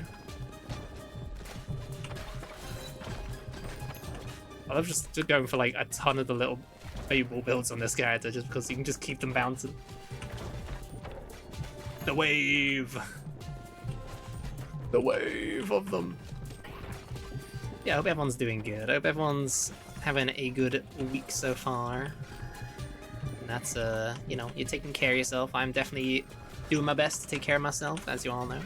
I love just going for like a ton of the little Fable builds on this character just because you can just keep them bouncing. The wave! The wave of them! Yeah, I hope everyone's doing good. I hope everyone's having a good week so far. And that's, you know, you're taking care of yourself. I'm definitely doing my best to take care of myself, as you all know.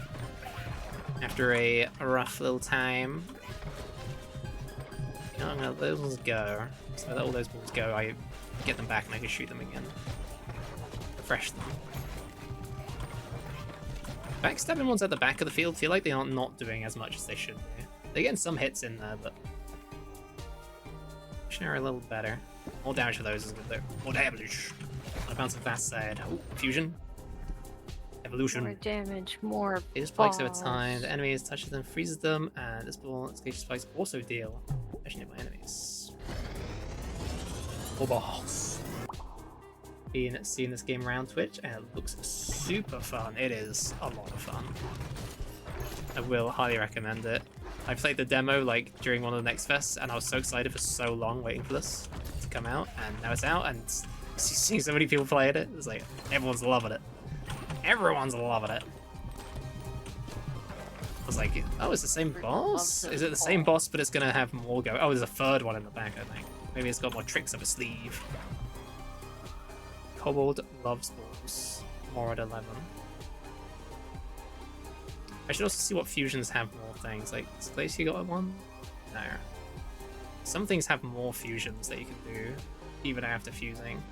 After a rough little time. You know, I'm gonna let those go. So let all those balls go, I get them back and I can shoot them again. Refresh them. Backstabbing ones at the back of the field feel like they are not doing as much as they should be. They're getting some hits in there, but are a little better. More damage for those is good though. More damage. I found some fast side. Oh, fusion. Evolution. More damage, more It spikes over time. The enemy touches them, freezes them, and this ball escape spikes also deal damage by enemies. More balls. Been seeing this game around Twitch, and it looks super fun. It is a lot of fun. I will highly recommend it. I played the demo like during one of the next fests, and I was so excited for so long waiting for this to come out, and now it's out, and seeing so many people playing it, it's like everyone's loving it. Everyone's loving it. I was like, oh, it's the same boss? Is it the same boss, but it's gonna have more go? Oh, there's a third one in the back, I think. Maybe it's got more tricks up its sleeve. Kobold loves balls. More at 11. I should also see what fusions have more things. Like, has Glacier got one? No. Some things have more fusions that you can do, even after fusing.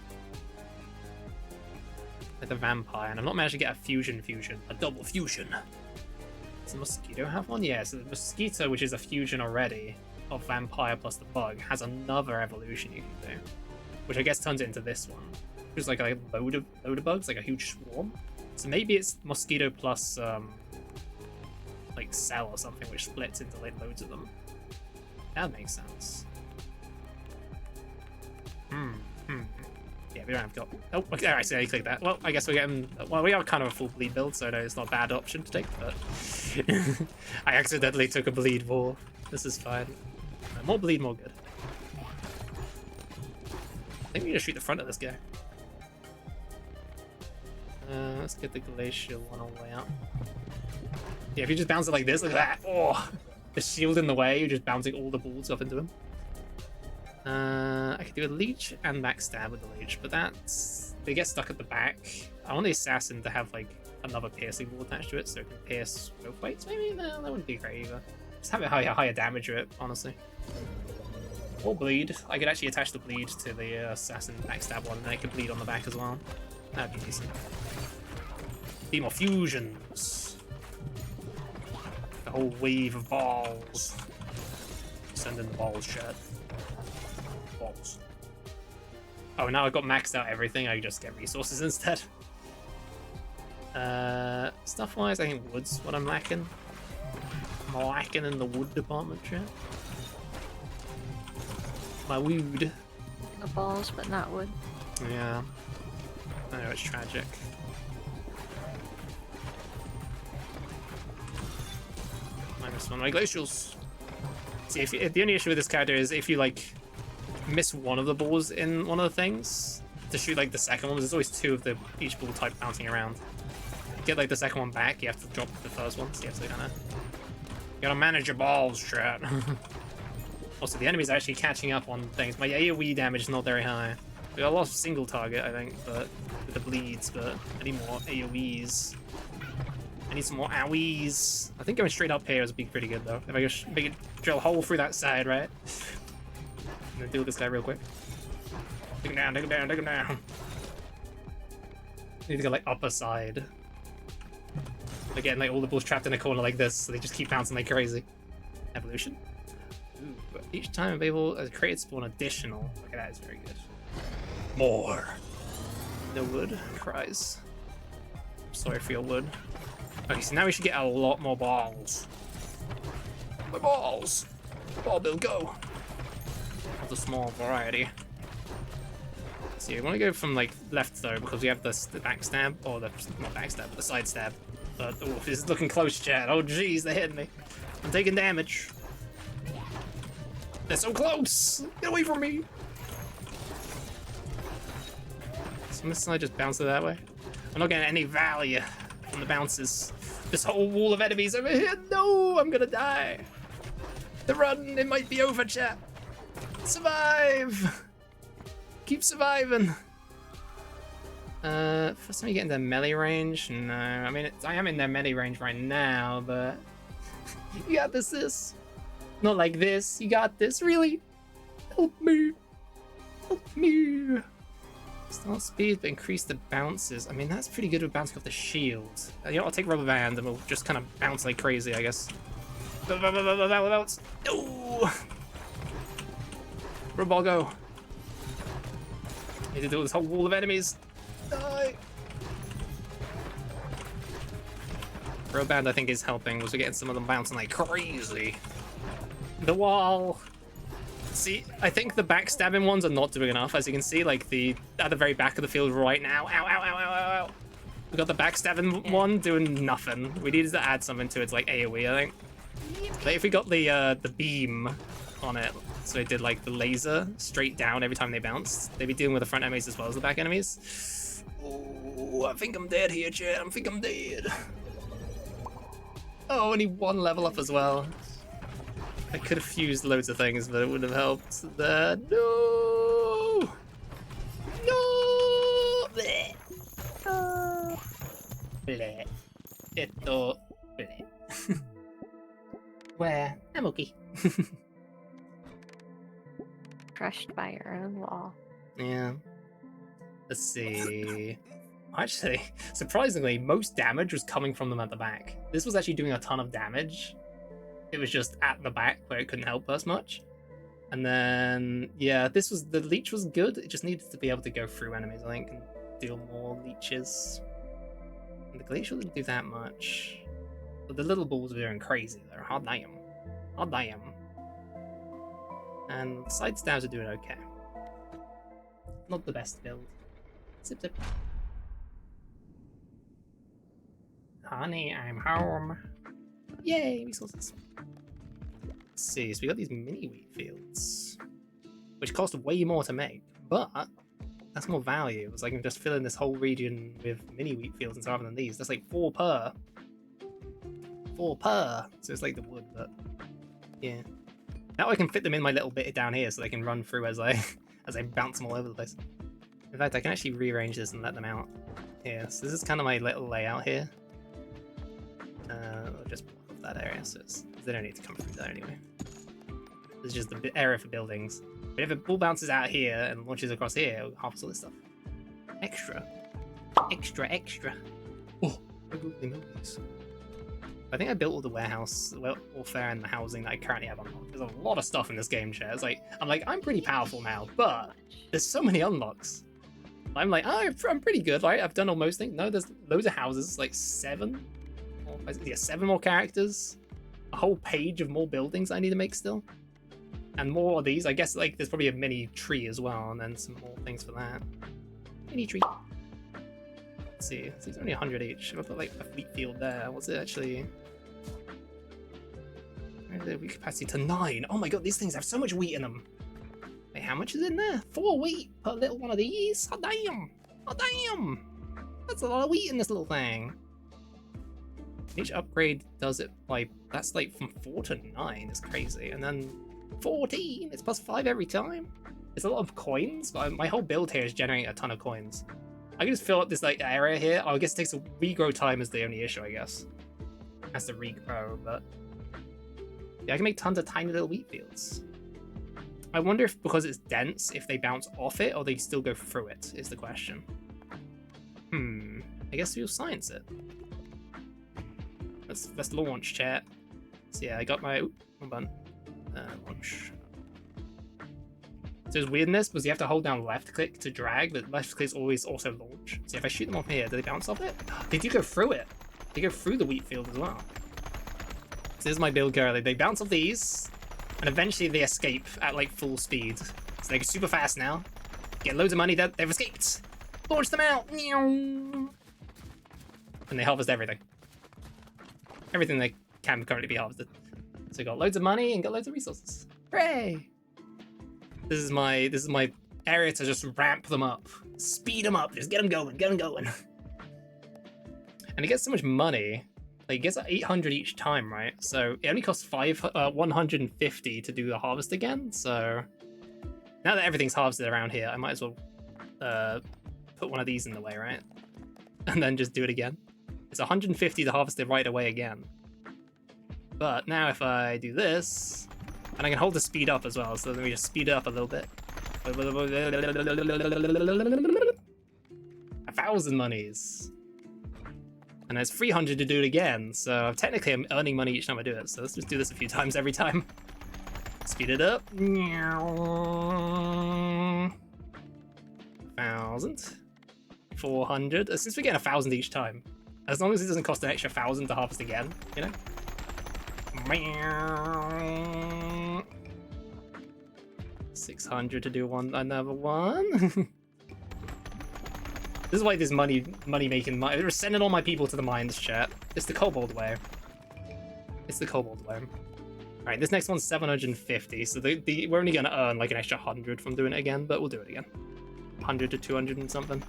Like the vampire, and I've not managed to get a fusion, a double fusion. Does the mosquito have one? Yeah, so the mosquito, which is a fusion already of vampire plus the bug, has another evolution you can do, which I guess turns it into this one. It's like a load of bugs, like a huge swarm. So maybe it's mosquito plus like cell or something, which splits into like loads of them. That makes sense. Yeah, we don't have got. Oh, okay, I see how you click that. Well, I guess we're getting. Well, we are kind of a full bleed build, so no, it's not a bad option to take. But I accidentally took a bleed war. This is fine. More bleed, more good. I think we need to shoot the front of this guy. Let's get the glacial one all the way up. Yeah, if you just bounce it like this, look at that. Oh, the shield in the way, you're just bouncing all the balls up into him. I could do a leech and backstab with the leech, but they get stuck at the back. I want the assassin to have like another piercing ball attached to it, so it can pierce both weights. Maybe no, that wouldn't be great either. Just have it higher damage to it, honestly. Or bleed. I could actually attach the bleed to the assassin backstab one, and I could bleed on the back as well. That'd be decent. Be more fusions. The whole wave of balls. Send in the balls, chat. Balls. Oh, now I've got maxed out everything, I just get resources instead. Stuff-wise, I think wood's what I'm lacking. I'm lacking in the wood department, chat. My wood. The balls, but not wood. Yeah. I know it's tragic. Minus one of my glacials. See, if the only issue with this character is if you like miss one of the balls in one of the things to shoot like the second one, there's always two of each ball type bouncing around. Get like the second one back, you have to drop the first one. So you have to kind of gotta manage your balls, chat. Also, the enemy's actually catching up on things. My AoE damage is not very high. We got a lot of single target, I think, but with the bleeds. But I need more AoEs. I need some more owies. I think going straight up here is be pretty good though. If I just make it drill a hole through that side, right? I'm gonna deal with this guy real quick. Take him down, take him down, take him down. Need to go like upper side. Again, like all the balls trapped in a corner like this, so they just keep bouncing like crazy. Evolution. Ooh, but each time I'm able to create spawn additional. Okay, that is very good. More. No wood. Cries. I'm sorry for your wood. Okay, so now we should get a lot more balls. My balls! Ball bill, go! Of the small variety. So you want to go from like left though, because we have the backstab, or the not backstab, but the side stab. But oh, this is looking close, chat. Oh jeez, they're hitting me. I'm taking damage. They're so close! Get away from me! So on this side, just bounce it that way. I'm not getting any value from the bounces. This whole wall of enemies over here. No, I'm gonna die. The run, it might be over, chat. Survive! Keep surviving. First time you get into melee range? No, I mean, I am in their melee range right now, but you got this. Not like this. You got this, really? Help me. Help me. Start speed, but increase the bounces. I mean, that's pretty good with bouncing off the shield. You know, I'll take rubber band and we'll just kind of bounce like crazy, I guess. Bounce. No! Rubber ball, go. Need to deal with this whole wall of enemies. Die! Rubber band, I think, is helping. We're getting some of them bouncing like crazy. The wall. See, I think the backstabbing ones are not doing enough. As you can see, like at the very back of the field right now. Ow, ow, ow, ow, ow, ow. We got the backstabbing one doing nothing. We needed to add something to its like AoE, I think. But if we got the beam on it, so it did like the laser straight down every time they bounced, they'd be dealing with the front enemies as well as the back enemies. Oh, I think I'm dead here, chat. I think I'm dead. Oh, only one level up as well. I could have fused loads of things, but it wouldn't have helped. No! No! Bleh. Bleh. Esto. Bleh. Where? I'm okay. Crushed by your own wall. Yeah. Let's see. Actually, surprisingly, most damage was coming from them at the back. This was actually doing a ton of damage. It was just at the back where it couldn't help us much. And then, yeah, the leech was good. It just needed to be able to go through enemies, I think, and deal more leeches. And the glacial didn't do that much. But the little balls were doing crazy. They're hard damn. Hard damn. And side stabs are doing okay. Not the best build. Zip zip. Honey, I'm home. Yay, resources. Let's see, so we got these mini wheat fields, which cost way more to make, but that's more value. It's like I can just fill in this whole region with mini wheat fields instead rather than these. That's like 4 per. 4 per. So it's like the wood, but yeah. Now I can fit them in my little bit down here so they can run through as I bounce them all over the place. In fact, I can actually rearrange this and let them out here. So this is kind of my little layout here. I'll just block off that area, so they don't need to come through there anyway. This is just the area for buildings. But if a ball bounces out here and launches across here, it'll half all this stuff. Extra. Extra, extra. Oh, holy molies. I think I built all the warehouse, warfare, and the housing that I currently have unlocked. There's a lot of stuff in this game, chat. It's like, I'm pretty powerful now, but there's so many unlocks. I'm like, oh, I'm pretty good, right? I've done almost things. No, there's loads of houses, like 7. Yeah, 7 more characters. A whole page of more buildings I need to make still. And more of these. I guess like there's probably a mini tree as well, and then some more things for that. Mini tree. Let's see. So it's only 100 each. If I put like a wheat field there, what's it actually? The wheat capacity to 9. Oh my god, these things have so much wheat in them. Wait, how much is in there? 4 wheat per little one of these? Oh damn! Oh damn! That's a lot of wheat in this little thing. Each upgrade does it like, that's like from 4 to 9. It's crazy. And then 14, it's plus 5 every time. It's a lot of coins, but my whole build here is generating a ton of coins. I can just fill up this like area here. Oh, I guess it takes a regrow time is the only issue, I guess. It has to regrow, but yeah, I can make tons of tiny little wheat fields. I wonder if because it's dense, if they bounce off it or they still go through it, is the question. I guess we'll science it. Let's launch, chat. So yeah, I got my one button. Launch. So there's weirdness because you have to hold down left click to drag, but left click is always also launch. So if I shoot them off here, do they bounce off it? They do go through it. They go through the wheat field as well. So this is my build currently. They bounce off these, and eventually they escape at like full speed. So they go super fast now. Get loads of money that they've escaped. Launch them out. And they harvest everything. Everything they can currently be harvested. So we got loads of money and got loads of resources. Hooray! This is my area to just ramp them up, speed them up, just get them going, get them going. And it gets so much money. Like it gets 800 each time, right? So it only costs 150 to do the harvest again. So now that everything's harvested around here, I might as well put one of these in the way, right? And then just do it again. It's 150 to harvest it right away again. But now if I do this, and I can hold the speed up as well, so let me just speed it up a little bit. 1,000 monies. And there's 300 to do it again, so technically I'm earning money each time I do it, so let's just do this a few times every time. Speed it up. 1,000. 400. Since we're getting 1,000 each time, as long as it doesn't cost an extra 1,000 to harvest again, you know? 600 to do another one. This is why this money making. They're sending all my people to the mines, chat. It's the kobold way. It's the kobold way. All right, this next one's 750. So we're only gonna earn like an extra 100 from doing it again, but we'll do it again. 100 to 200 and something.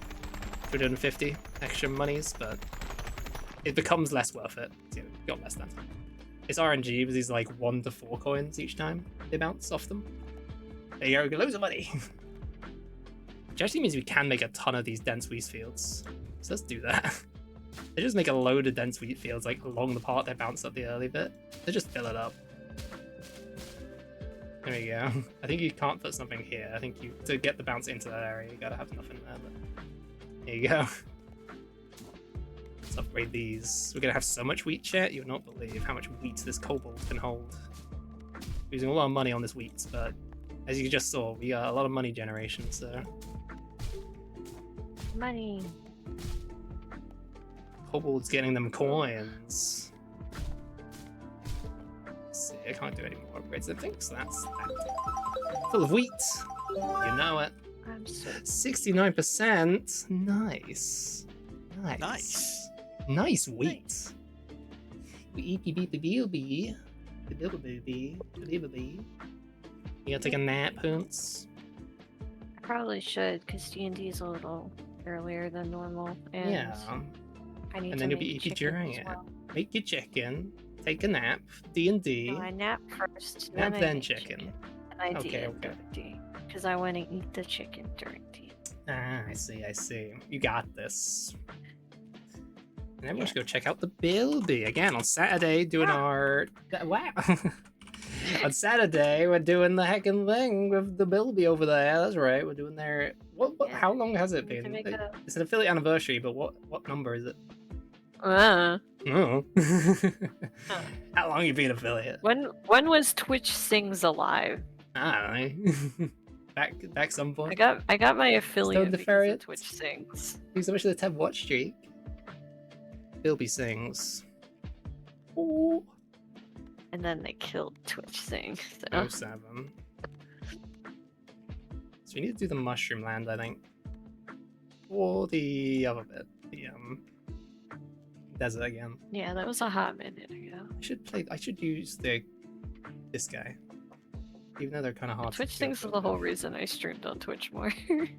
250 extra monies, but it becomes less worth it. So, got less than. It's RNG because these like 1 to 4 coins each time they bounce off them. There you go, loads of money. Which actually means we can make a ton of these dense wheat fields. So let's do that. They just make a load of dense wheat fields like along the part that bounce up the early bit. They just fill it up. There we go. I think you can't put something here. I think to get the bounce into that area, you gotta have nothing there. But there you go. Let's upgrade these. We're gonna have so much wheat, chat. You would not believe how much wheat this kobold can hold. We're using a lot of money on this wheat, but as you just saw, we got a lot of money generation, so. Money. Kobold's getting them coins. Let's see, I can't do any more upgrades, I think, so that's that. Full of wheat. You know it. I'm so 69%. Nice. Nice. Nice wheat. You gotta take a nap, Hoons? I probably should, because D&D is a little earlier than normal, and Yeah. I need And to then you'll be make eating chicken during as it. well. Make your chicken, take a nap, D&D. No, I nap first, Nap, I then make chicken. and I Okay, do D, because I want to eat the chicken during D. Ah, I see. You got this. And then we're Yeah. just go check out the Bilby again on Saturday, doing our wow. On Saturday, we're doing the heckin' thing with the Bilby over there. That's right. We're doing their what? Yeah. How long has it We need to been? make a- It's an affiliate anniversary, but what number is it? Uh, Oh. How long you been affiliate? when was Twitch Sings alive? I don't know. back some point. I got my affiliate because Nefarious? of Twitch Sings. Thank you so much for the 10 watch streak. Bilby sings. Ooh. And then they killed Twitch Sings. So. 07. So we need to do the mushroom land, I think. Or the other bit. the desert again. Yeah, that was a hot minute ago. I should use this guy. Even though they're kind of hard Twitch to things is the whole reason I streamed on Twitch more. Should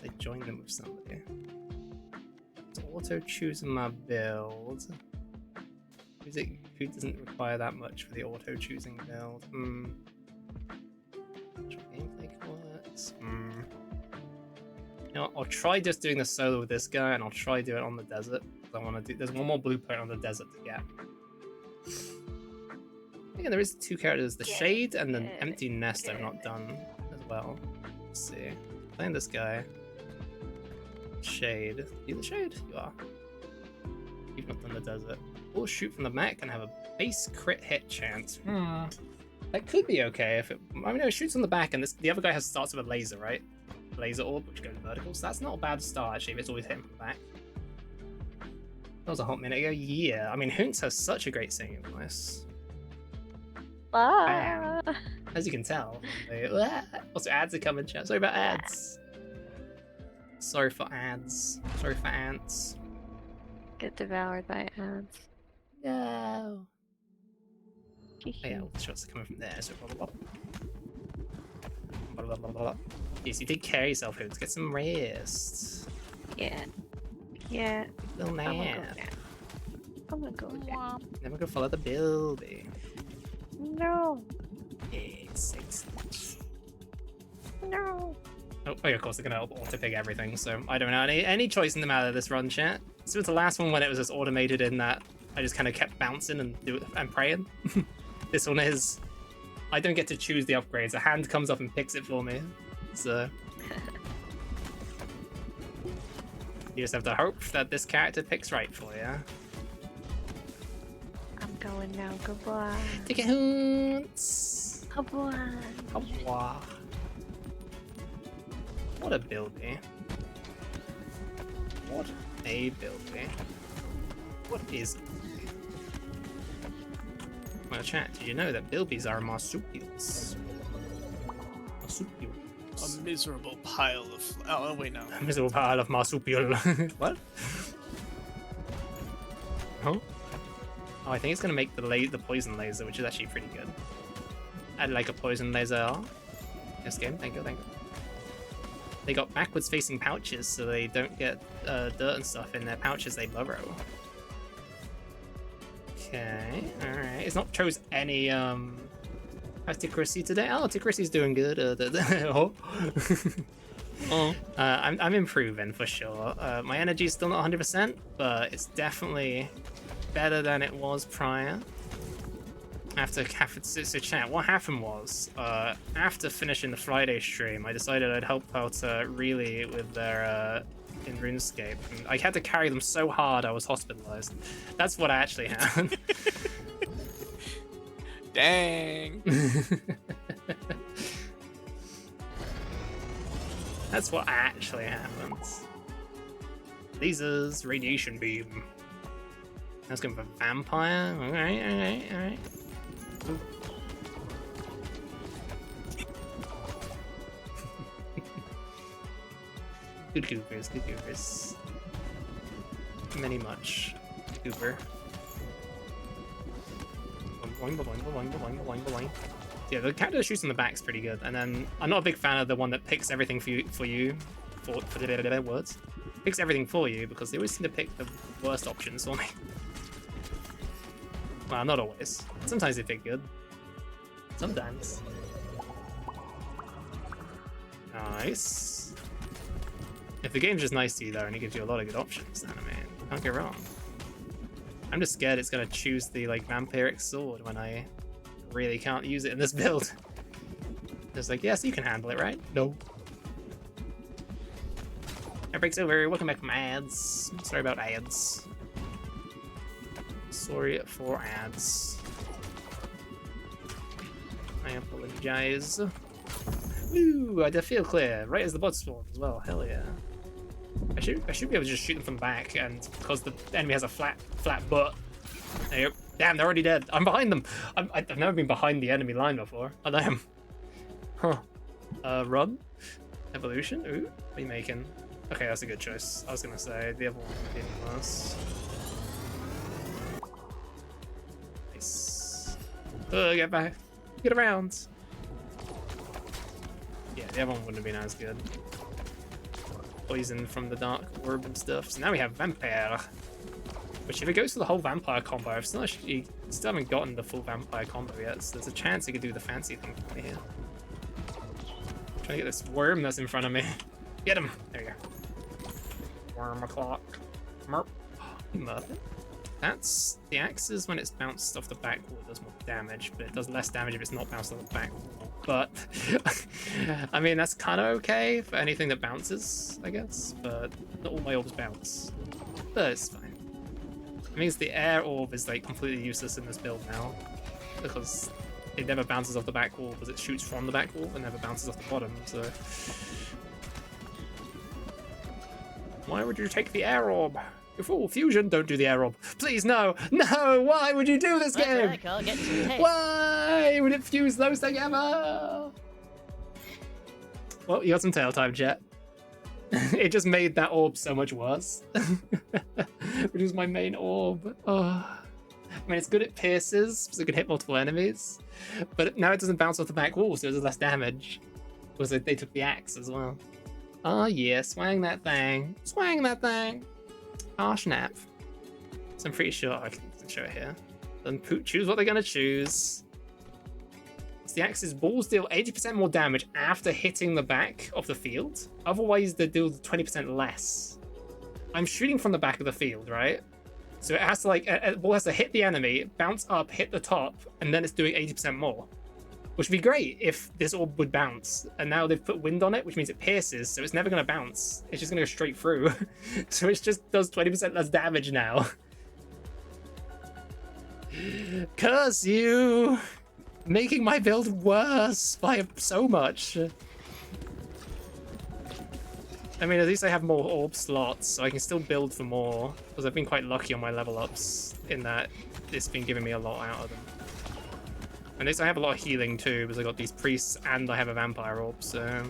I join them with somebody? So auto choose my build. Who doesn't require that much for the auto choosing build? Gameplay works. You know what, I'll try just doing the solo with this guy, and I'll try do it on the desert. I want to do. There's one more blueprint on the desert to get. Again, there is 2 characters: the Shade and the Empty Nest. I've not done as well. Let's see. Playing this guy. Shade. You the Shade? You are. You've not done the desert. We'll shoot from the back and have a base crit hit chance. That could be okay if it. I mean, it shoots on the back, and the other guy starts with a laser, right? Laser orb, which goes vertical. So that's not a bad start actually. If it's always hitting from the back. That was a hot minute ago. Yeah, I mean, Hoonts has such a great singing voice. Bam. As you can tell. Also, ads are coming, chat. Sorry about ads. Sorry for ads. Sorry for ants. Get devoured by ads. No. Oh, yeah, all the shots are coming from there, so blah, blah, blah. Yes, you take care of yourself, Hoons. Get some rest. Yeah. Yeah. Little nap. I'm gonna go now. Then we're gonna follow the building. No. It's No. Oh, yeah, of course they're gonna auto-pick everything, so I don't know any choice in the matter of this run, chat. So it's the last one when it was just automated in that I just kind of kept bouncing and praying. This one is, I don't get to choose the upgrades. A hand comes up and picks it for me. So you just have to hope that this character picks right for you. I'm going now. Goodbye. Take it, Hoons. Goodbye. Goodbye. What a buildie. What a buildie. What is it? Well, chat, did you know that bilbies are marsupials? Marsupials. A miserable pile of. Oh wait, no. A miserable pile of marsupial. What? Oh? Oh, I think it's gonna make the poison laser, which is actually pretty good. I'd like a poison laser. Yes, game. Thank you, thank you. They got backwards facing pouches, so they don't get dirt and stuff in their pouches. They burrow. Okay, alright. It's not chose any how's Tickrissy today? Oh, Tickrissy's doing good. Oh. I'm improving for sure. My energy's still not 100%, but it's definitely better than it was prior. So chat, what happened was, after finishing the Friday stream, I decided I'd help out really with their in RuneScape. And I had to carry them so hard I was hospitalized. That's what I actually had. Dang. That's what actually happens. Lasers, radiation beam. That's going for vampire. Alright. Good goobers. Many much goober. Yeah, the character that shoots in the back's pretty good, and then I'm not a big fan of the one that picks everything for the words. Picks everything for you because they always seem to pick the worst options for me. Well, not always. Sometimes they pick good. Sometimes. Nice. If the game's just nice to you though, and it gives you a lot of good options, then I mean, can't go wrong. I'm just scared it's gonna choose the like vampiric sword when I really can't use it in this build. It's like, yes, you can handle it, right? No. That breaks over. Welcome back from ads. Sorry about ads. Sorry for ads. I apologize. Woo! I feel clear. Right as the bot spawns as well. Hell yeah. I should be able to just shoot them from the back, and because the enemy has a flat butt. There you go. Damn, they're already dead. I'm behind them. I've never been behind the enemy line before. I am. Huh. Run. Evolution. Ooh. What are you making? Okay, that's a good choice. I was gonna say the other one would be worse. Nice. Get back. Get around. Yeah, the other one wouldn't have been as good. Poison from the dark orb and stuff. So now we have vampire. Which if it goes for the whole vampire combo, I've still haven't gotten the full vampire combo yet, so there's a chance it could do the fancy thing for me here. Trying to get this worm that's in front of me. Get him! There you go. Worm o'clock. Merp. Merp. That's the axes when it's bounced off the back wall, it does more damage, but it does less damage if it's not bounced off the back wall. But I mean that's kinda okay for anything that bounces, I guess. But not all my orbs bounce. But it's fine. It means the air orb is like completely useless in this build now. Because it never bounces off the back wall because it shoots from the back wall and never bounces off the bottom, so. Why would you take the air orb? You're full fusion, don't do the air orb. Please, no! No! Why would you do this game? I'll get to it. Why would it fuse those together? Well, you got some tail time, Jet. It just made that orb so much worse. Which is my main orb. Oh. I mean, it's good at pierces, so it can hit multiple enemies. But now it doesn't bounce off the back wall, so it does less damage. Because they took the axe as well. Oh yeah, swang that thing. Swang that thing. Oh snap. So I'm pretty sure I can show it here. Then choose what they're gonna choose. So the axe's balls deal 80% more damage after hitting the back of the field. Otherwise, they deal 20% less. I'm shooting from the back of the field, right? So it has to like, a ball has to hit the enemy, bounce up, hit the top, and then it's doing 80% more. Which would be great if this orb would bounce. And now they've put wind on it, which means it pierces, so it's never gonna bounce. It's just gonna go straight through. So it just does 20% less damage now. Curse you! Making my build worse by so much. I mean, at least I have more orb slots, so I can still build for more. Because I've been quite lucky on my level ups in that it's been giving me a lot out of them. And at least I have a lot of healing too, because I got these priests and I have a vampire orb, so...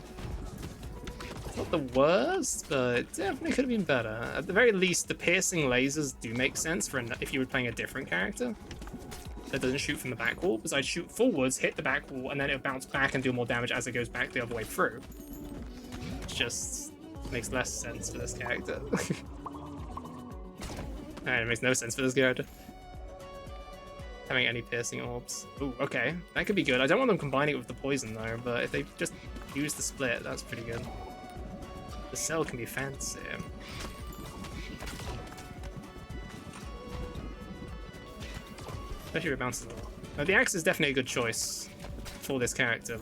It's not the worst, but it definitely could have been better. At the very least, the piercing lasers do make sense for if you were playing a different character that doesn't shoot from the back wall, because I'd shoot forwards, hit the back wall, and then it'll bounce back and do more damage as it goes back the other way through. It just makes less sense for this character. It makes no sense for this character. Having any piercing orbs. Ooh, okay. That could be good. I don't want them combining it with the poison though, but if they just use the split, that's pretty good. The cell can be fancy. Especially if it bounces a lot. Now, the axe is definitely a good choice for this character.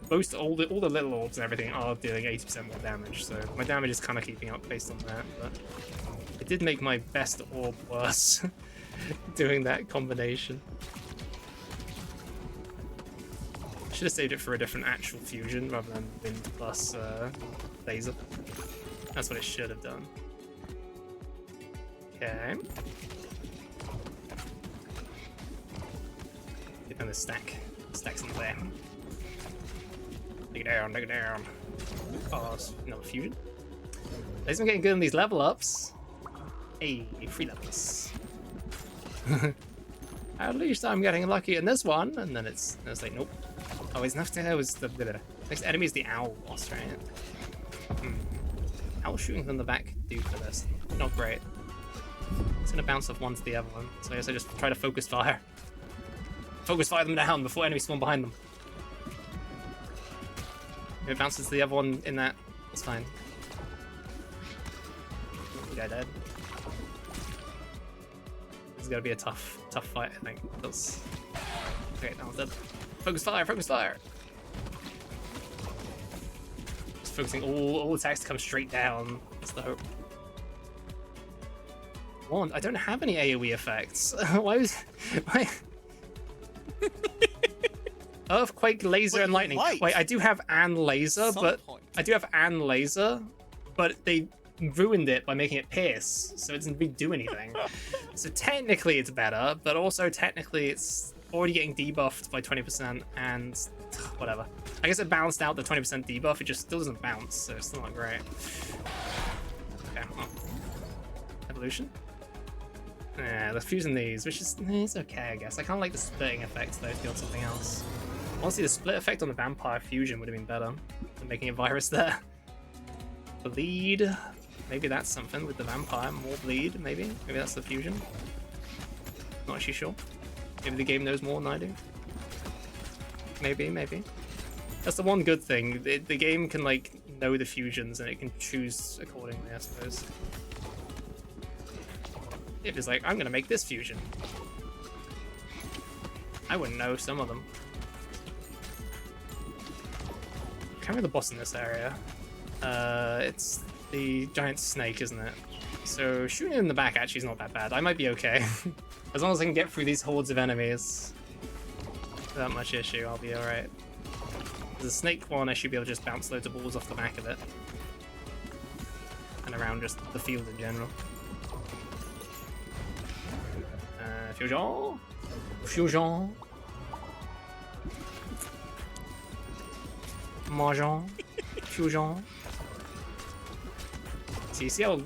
Most all the little orbs and everything are dealing 80% more damage, so my damage is kind of keeping up based on that, but it did make my best orb worse doing that combination. Should have saved it for a different actual fusion rather than wind plus laser. That's what it should have done. Okay. Get down this stack. Stack's in there. Dig it down, dig it down. Oh, it's another fusion. At least I'm getting good on these level ups. Hey, 3 levels. At least I'm getting lucky in this one, and then it's like, nope. Oh, it's next next enemy is the owl boss, right? Owl shooting from the back do for this. Not great. It's gonna bounce off one to the other one, so I guess I just try to focus fire. Focus fire them down before enemies spawn behind them. If it bounces to the other one in that, it's fine. Guy dead. This is gonna be a tough fight, I think. That's... Okay, that one's dead. Focus fire, focus fire! Just focusing all attacks to come straight down. That's the hope. One, I don't have any AoE effects. Why? Earthquake, laser, and lightning. Wait, I do have an laser, but they ruined it by making it pierce, so it doesn't really do anything. So technically it's better, but also technically it's already getting debuffed by 20%, and whatever. I guess it balanced out the 20% debuff. It just still doesn't bounce, so it's still not great. Okay, well. Evolution. Yeah, they're fusing these, which is it's okay, I guess. I kind of like the splitting effect though. If you want something else. Honestly, the split effect on the vampire fusion would have been better than making a virus there. Bleed. Maybe that's something with the vampire. More bleed, maybe. Maybe that's the fusion. Not actually sure. Maybe the game knows more than I do. Maybe, maybe. That's the one good thing. The game can like know the fusions and it can choose accordingly, I suppose. If it's like, I'm gonna make this fusion. I wouldn't know some of them. I can't remember the boss in this area. It's the giant snake, isn't it? So shooting it in the back actually is not that bad. I might be okay. As long as I can get through these hordes of enemies without much issue, I'll be alright. There's a snake one, I should be able to just bounce loads of balls off the back of it. And around just the field in general. Fusion. Fusion. Mahjong. Fusion. So you see how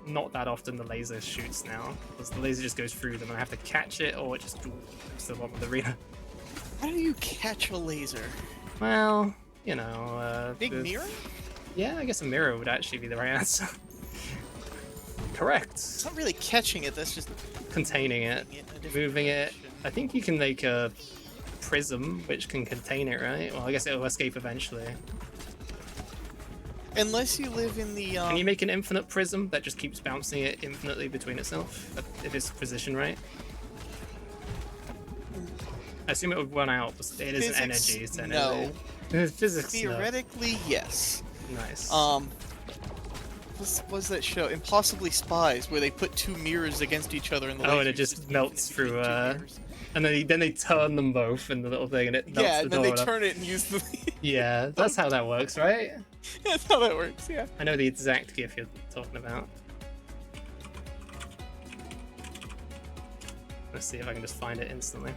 not that often the laser shoots now. Because the laser just goes through them and I have to catch it or it just goes to the bottom of the arena. How do you catch a laser? Well, you know, big mirror? Yeah, I guess a mirror would actually be the right answer. Correct. It's not really catching it, that's just containing it, moving it. I think you can make a prism which can contain it, right? Well, I guess it'll escape eventually. Unless you live in the Can you make an infinite prism that just keeps bouncing it infinitely between itself if it's positioned right? I assume it would run out, but it is an energy. It's an no. Physics, theoretically, no. Yes. Nice. What was that show? Impossibly Spies, where they put two mirrors against each other and the and it just melts through. And then they turn them both in the little thing, and it melts yeah, the and then door they up. turn it and use the. Yeah, that's how that works, right? That's how that works. Yeah. I know the exact GIF you're talking about. Let's see if I can just find it instantly.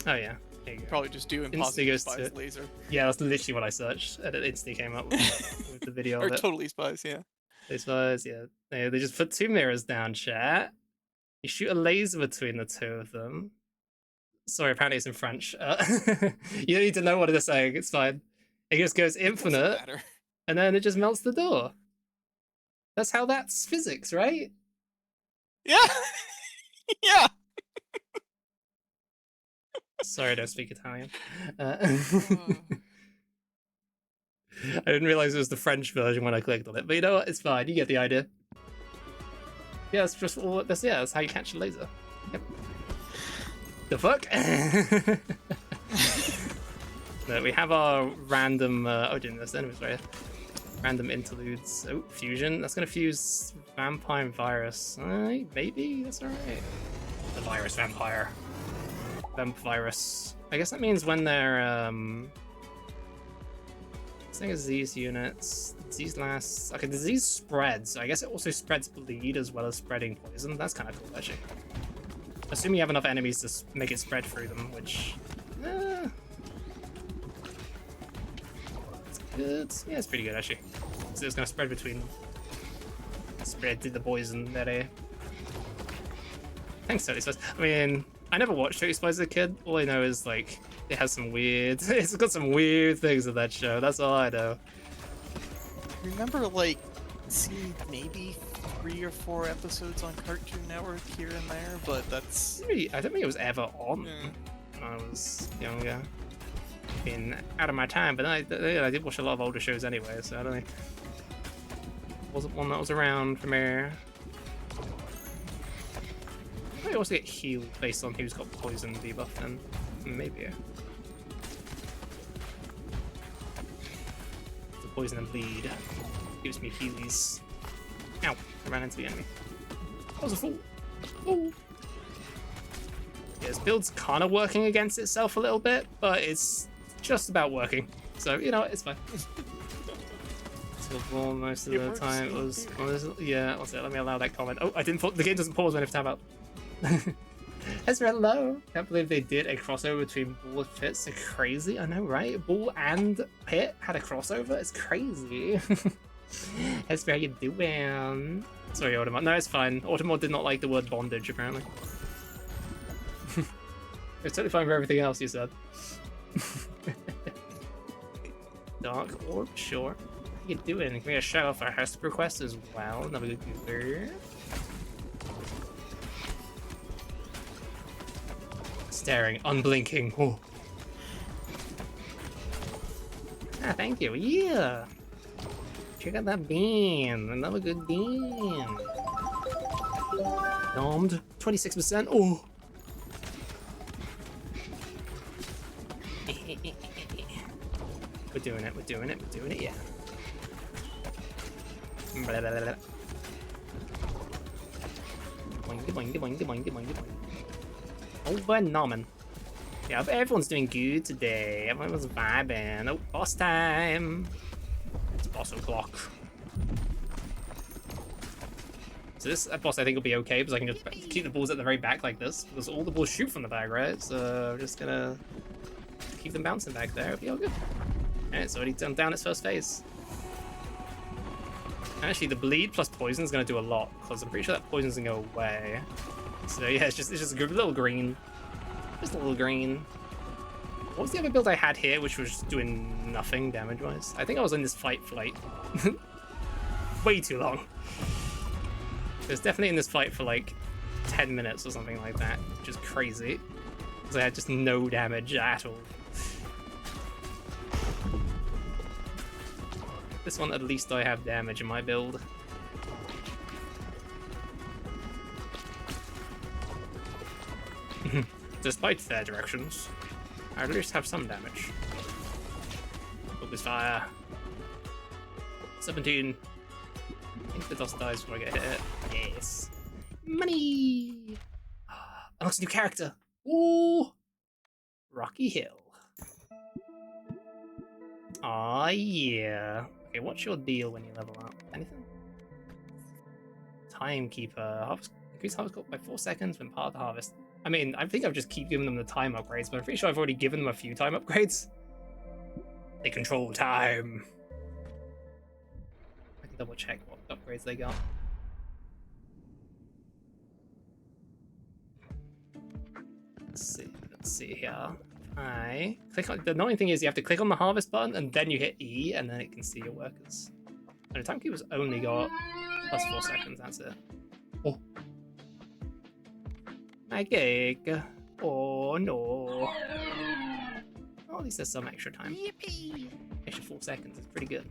Oh yeah. Probably just do Impossible Spies laser. Yeah, that's literally what I searched, and it instantly came up with the video or of it. Totally Spies, yeah. Totally Spies, yeah. They just put two mirrors down, chat. You shoot a laser between the two of them. Sorry, apparently it's in French. You don't need to know what they're saying, it's fine. It just goes infinite, and then it just melts the door. That's how that's physics, right? Yeah! Yeah! Sorry, I don't speak Italian. I didn't realize it was the French version when I clicked on it, but you know what? It's fine. You get the idea. Yeah, it's just all this. Yeah, that's how you catch a laser. Yep. The fuck? No, we have our random. This enemy's right. Random interludes. Oh, fusion. That's gonna fuse vampire and virus. Maybe that's alright. The virus vampire. Virus. I guess that means when they're thing is these units. Disease lasts. Okay, disease spreads. I guess it also spreads bleed as well as spreading poison. That's kind of cool, actually. Assuming you have enough enemies to make it spread through them, which it's good. Yeah, it's pretty good actually. So it's gonna spread between spread through the poison there. Thanks, Totally Spies. I mean, I never watched Totally Spies as a kid. All I know is like it has some weird. It's got some weird things in that show. That's all I know. I remember like seeing maybe 3 or 4 episodes on Cartoon Network here and there, but that's. I don't think it was ever on when I was younger. Been out of my time, but I did watch a lot of older shows anyway, so I don't think wasn't one that was around for me. I also get healed based on who's got poison debuff, then maybe. The poison and bleed gives me healies. Ow! I ran into the enemy. That was a fool. Oh. Yeah, this build's kind of working against itself a little bit, but it's just about working. So, you know, it's fine. It's ball most of It the works time. It in was, theory. yeah, what's it? Let me allow that comment. Oh, I didn't. The game doesn't pause when I have to tab out. Ezra, hello. Can't believe they did a crossover between Ball and Pit. So crazy. I know, right? Ball and Pit had a crossover. It's crazy. Ezra, how you doing? Sorry, Automod. No, it's fine. Automod did not like the word bondage, apparently. It's totally fine for everything else you said. Dark Orb, sure. How you doing? Can we get a shout out for Hesp request as well? Another good goober. Staring, unblinking. Oh. Ah, thank you. Yeah. Check out that beam. Another good beam. Domed. 26%. Oh. We're doing it, we're doing it, we're doing it, yeah. Blah, blah, blah, blah. Boingy, boingy, boingy, boingy, boingy, boingy. Over Norman. Yeah, everyone's doing good today. Everyone was vibing. Oh, boss time. It's boss o'clock. So this boss I think will be okay because I can just keep the balls at the very back like this. Because all the balls shoot from the back, right? So I'm just gonna keep them bouncing back there. It'll be all good. And it's already done down its first phase. Actually, the bleed plus poison is going to do a lot because I'm pretty sure that poison's going to go away. So yeah, it's just a little green. Just a little green. What was the other build I had here which was doing nothing damage-wise? I think I was in this fight for like way too long. I was definitely in this fight for like 10 minutes or something like that, which is crazy. Because I had just no damage at all. This one, at least I have damage in my build. Despite their directions, I at least have some damage. Focus fire. 17. I think the dust dies before I get hit. Yes. Money! Unlocks a new character. Ooh! Rocky Hill. Aw, yeah. Okay, what's your deal when you level up? Anything? Timekeeper. Harvest, increase harvest clock by 4 seconds when part of the harvest. I mean, I think I've just keep giving them the time upgrades, but I'm pretty sure I've already given them a few time upgrades. They control time. I can double check what upgrades they got. Let's see here. I click on the annoying thing is you have to click on the harvest button and then you hit E and then it can see your workers. And the timekeeper's only got plus 4 seconds, that's it. Oh. My cake. Oh no. Oh, at least there's some extra time. Yippee! Extra 4 seconds is pretty good.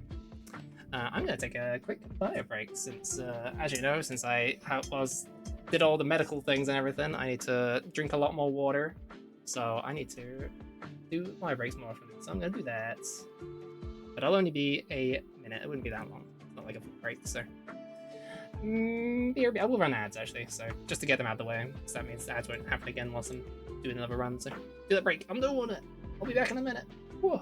I'm gonna take a quick bio break since, as you know, since I did all the medical things and everything, I need to drink a lot more water. So I need to do bio breaks more often. So I'm gonna do that. But I'll only be a minute. It wouldn't be that long. It's not like a full break, so. I will run ads actually, so just to get them out of the way. So that means the ads won't happen again whilst I'm doing another run. So do that break. I'm doing it. I'll be back in a minute. Whoa.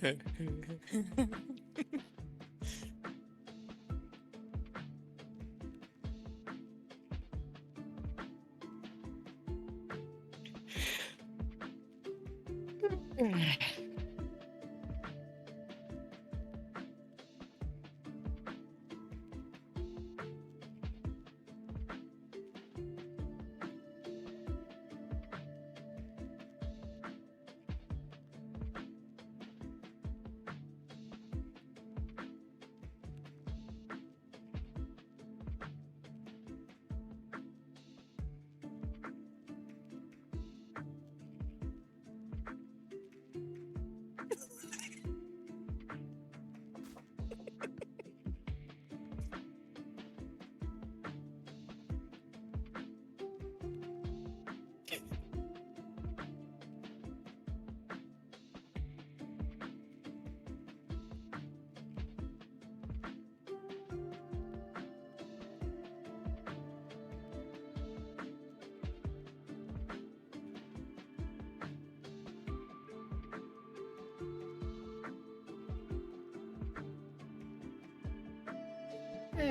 Hey,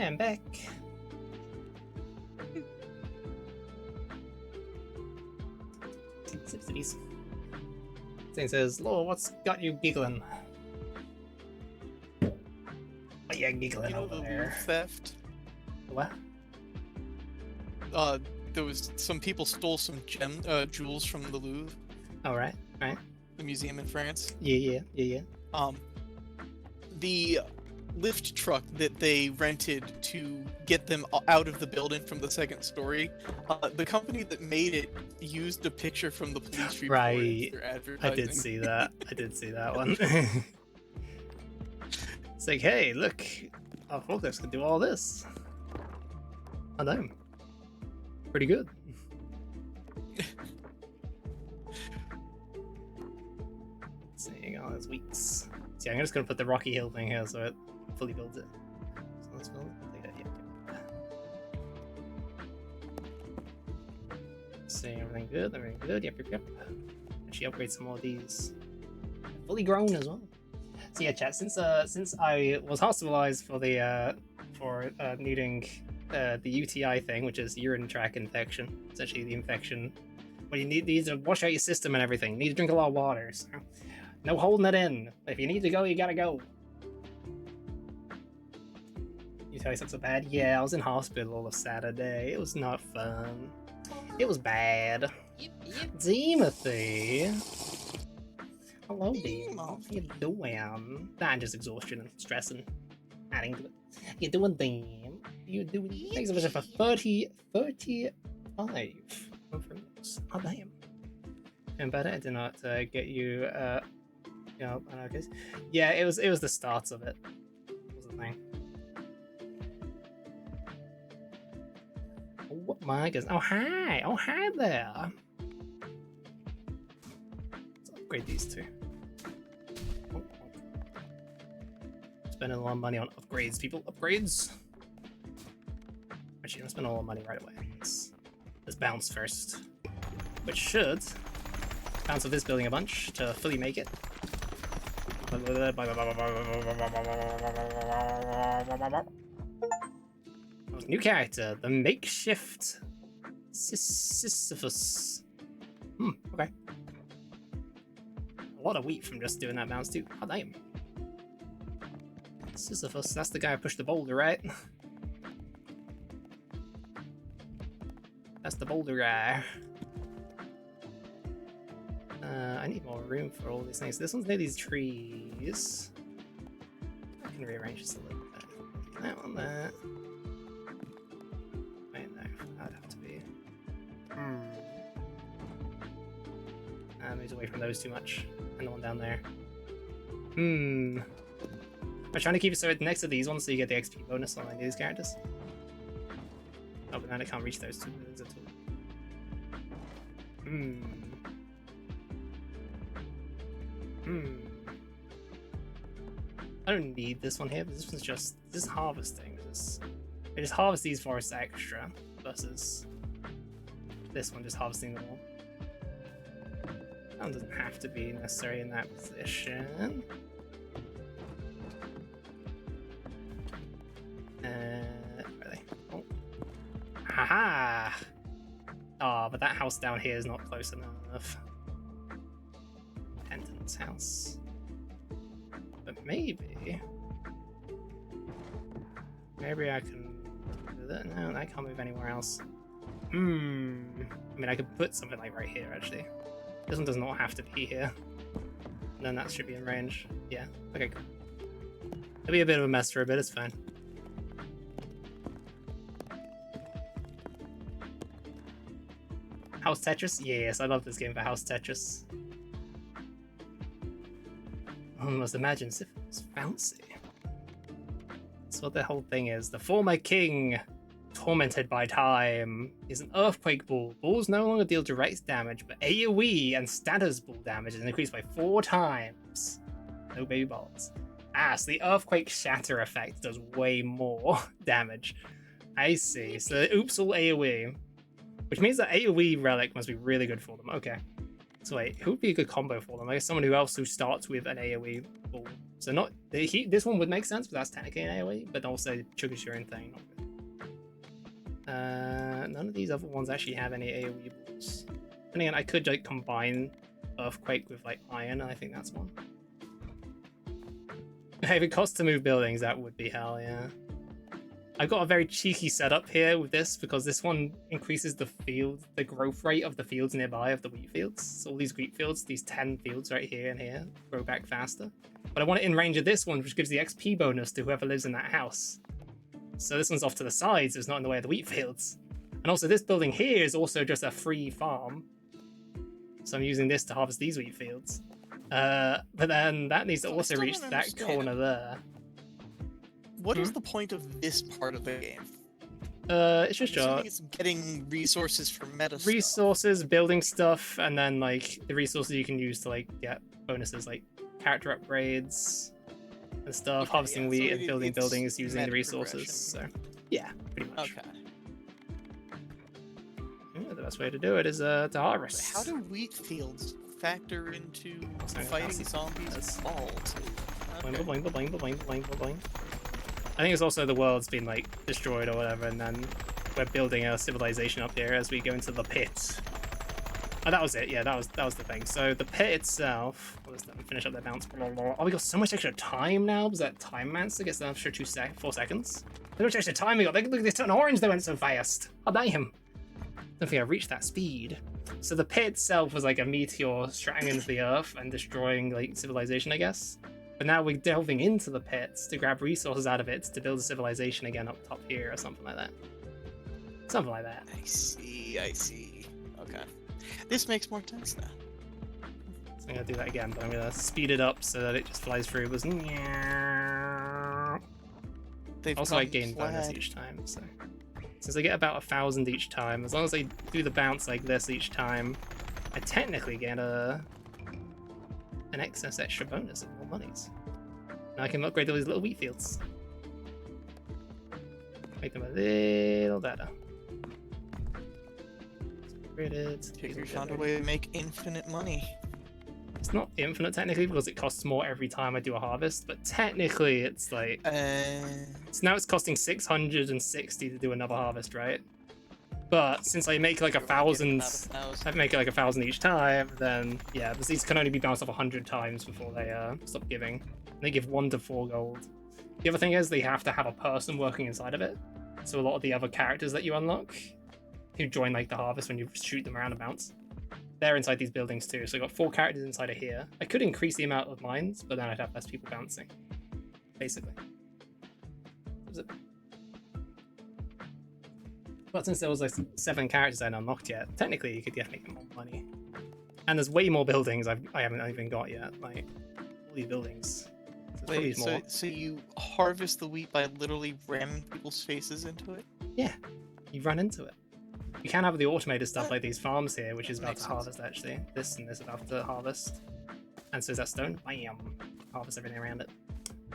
I'm back. Subsidies. Thing says, "Lord, what's got you giggling? What you giggling You know over the there?" Louvre theft? What? There was some people stole some jewels from the Louvre, Oh, right. the museum in France. Yeah. The lift truck that they rented to get them out of the building from the second story, the company that made it used a picture from the police report Right. as their I advertising. did see that. I did see that one. It's like, hey, look, our forklifts can do all this. I know. Pretty good. Seeing all those weeks. See, I'm just gonna put the Rocky Hill thing here so it fully builds it. So let's build it. Take that, See, everything good, everything good, yep. Actually upgrade some more of these. Fully grown as well. So yeah, chat, since I was hospitalized for the needing the UTI thing, which is urine tract infection, essentially the infection where you need to wash out your system and everything. You need to drink a lot of water. So no holding it in. If you need to go, you gotta go. UTI sucks so bad. Yeah, I was in hospital all of Saturday. It was not fun. It was bad. Timothy. Hello, Dean. How you doing? Nah, just exhaustion and stress and adding to it. You doing, Dean? You doing? Thanks so much for 35. Oh, damn. And better, I did not get you. Yeah, it was the start of it. Was the thing. Oh my goodness! Oh hi there. Let's upgrade these two. Spending a lot of money on upgrades, people. Upgrades. Actually, I'm spending a lot of money right away. Let's bounce first, which should bounce with this building a bunch to fully make it. New character, the makeshift Sisyphus. Okay. A lot of wheat from just doing that bounce too. Oh damn. Sisyphus, that's the guy who pushed the boulder, right? That's the boulder guy. I need more room for all these things. This one's near these trees. I can rearrange this a little bit. That one there. Wait, no, that'd have to be. Moves away from those too much. And the one down there. I'm trying to keep it so it's next to these ones so you get the XP bonus on any of these characters. Oh, but now I can't reach those two buildings at all. I don't need this one here, but this one's just harvesting. I just harvest these forests extra versus this one just harvesting them all. That one doesn't have to be necessary in that position. that house down here is not close enough. Pendant's house. But maybe I can do that. No, I can't move anywhere else. I mean, I could put something like right here, actually. This one does not have to be here. And then that should be in range. Yeah, okay, cool. It'll be a bit of a mess for a bit, it's fine. House Tetris? Yes, I love this game for House Tetris. One must imagine if it was bouncy. That's what the whole thing is. The former king, tormented by time, is an earthquake ball. Balls no longer deal direct damage, but AoE and status ball damage is increased by 4 times. No baby balls. So the earthquake shatter effect does way more damage. I see. So oops all AoE. Which means that AoE relic must be really good for them. Okay. So wait, who would be a good combo for them? I guess someone who starts with an AoE ball. So not this one would make sense, but that's technically an AoE, but also Chugashurin thing. None of these other ones actually have any AoE balls. And again, I could like combine Earthquake with like Iron, and I think that's one. If it costs to move buildings, that would be hell, yeah. I've got a very cheeky setup here with this because this one increases the growth rate of the fields nearby of the wheat fields. So all these wheat fields, these 10 fields right here and here, grow back faster. But I want it in range of this one, which gives the XP bonus to whoever lives in that house. So this one's off to the sides, it's not in the way of the wheat fields. And also this building here is also just a free farm. So I'm using this to harvest these wheat fields. But then that needs to also reach that corner there. What is the point of this part of the game? It's just it's getting resources for meta resources, building stuff, and then like the resources you can use to like get bonuses like character upgrades and stuff, harvesting wheat and building buildings using the resources. So yeah, pretty much. Okay. Yeah, the best way to do it is to harvest. How do wheat fields factor into fighting zombies at all? Okay. Bling, bling, bling, bling, bling, bling. I think it's also the world's been like destroyed or whatever, and then we're building a civilization up here as we go into the pit. Oh, that was it. Yeah, that was the thing. So the pit itself. Let's finish up that bounce. Oh, we got so much extra time now. Was that time mancer gets an extra 4 seconds? How much extra time we got? Look, they turned orange. They went so fast. Oh damn! Don't think I reached that speed. So the pit itself was like a meteor striking into the earth and destroying like civilization, I guess. But now we're delving into the pits to grab resources out of it to build a civilization again up top here or something like that. Something like that. I see. Okay. This makes more sense now. So I'm going to do that again, but I'm going to speed it up so that it just flies through. Also, I gain bonus each time, so... Since I get about 1,000 each time, as long as I do the bounce like this each time, I technically get an excess extra bonus of more monies. Now I can upgrade all these little wheat fields. Make them a little better. You found a way to make infinite money. It's not infinite technically because it costs more every time I do a harvest, but technically it's like... So now it's costing 660 to do another harvest, right? But since I make like 1,000, I make like 1,000 each time, then yeah, these can only be bounced off 100 times before they stop giving. And they give 1 to 4 gold. The other thing is they have to have a person working inside of it. So a lot of the other characters that you unlock, who join like the harvest when you shoot them around and bounce, they're inside these buildings too. So I got 4 characters inside of here. I could increase the amount of mines, but then I'd have less people bouncing, basically. But since there was like 7 characters I hadn't unlocked yet, technically you could definitely get more money. And there's way more buildings I haven't even got yet. Like all these buildings. So wait, so you harvest the wheat by literally ramming people's faces into it? Yeah, you run into it. You can have the automated stuff like these farms here, which is about to harvest actually. This and this about to harvest. And so is that stone. Bam! Harvest everything around it.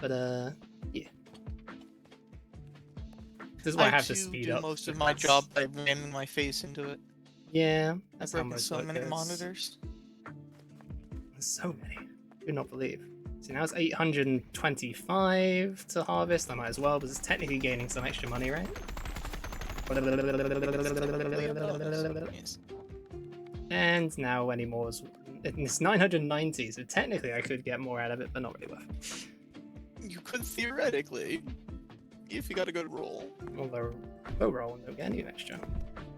But yeah. This is why I have to speed up. Most of my job by ramming my face into it. Yeah, that's how most so many monitors. There's so many. I do not believe. So now it's 825 to harvest. I might as well, because it's technically gaining some extra money, right? Yes. And now any more is... It's 990, so technically I could get more out of it, but not really worth it. You could theoretically, if you got a good roll. Although, low roll and don't get any extra.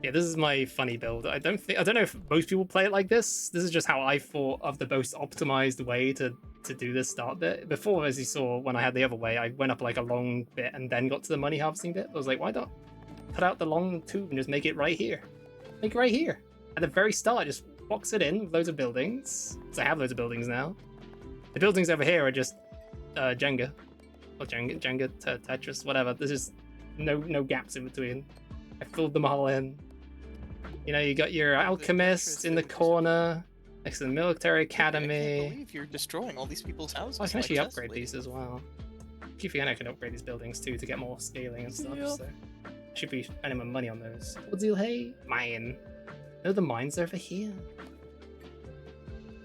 Yeah, this is my funny build. I don't know if most people play it like this. This is just how I thought of the most optimized way to do this start bit. Before, as you saw, when I had the other way, I went up like a long bit and then got to the money harvesting bit. I was like, why not cut out the long tube and just make it right here? Make it right here. At the very start, just box it in with loads of buildings. So I have loads of buildings now. The buildings over here are just Jenga. Or Jenga, Tetris, whatever. There's just no gaps in between. I filled them all in. You know, you got your alchemist in the corner next to the military academy. I can't believe you're destroying all these people's houses. Oh, I can actually like upgrade Chesley. these as well. Keep forgetting I can upgrade these buildings too to get more scaling and stuff. Yep. So should be spending my money on those. What deal? Hey, mine. No, the mines are over here.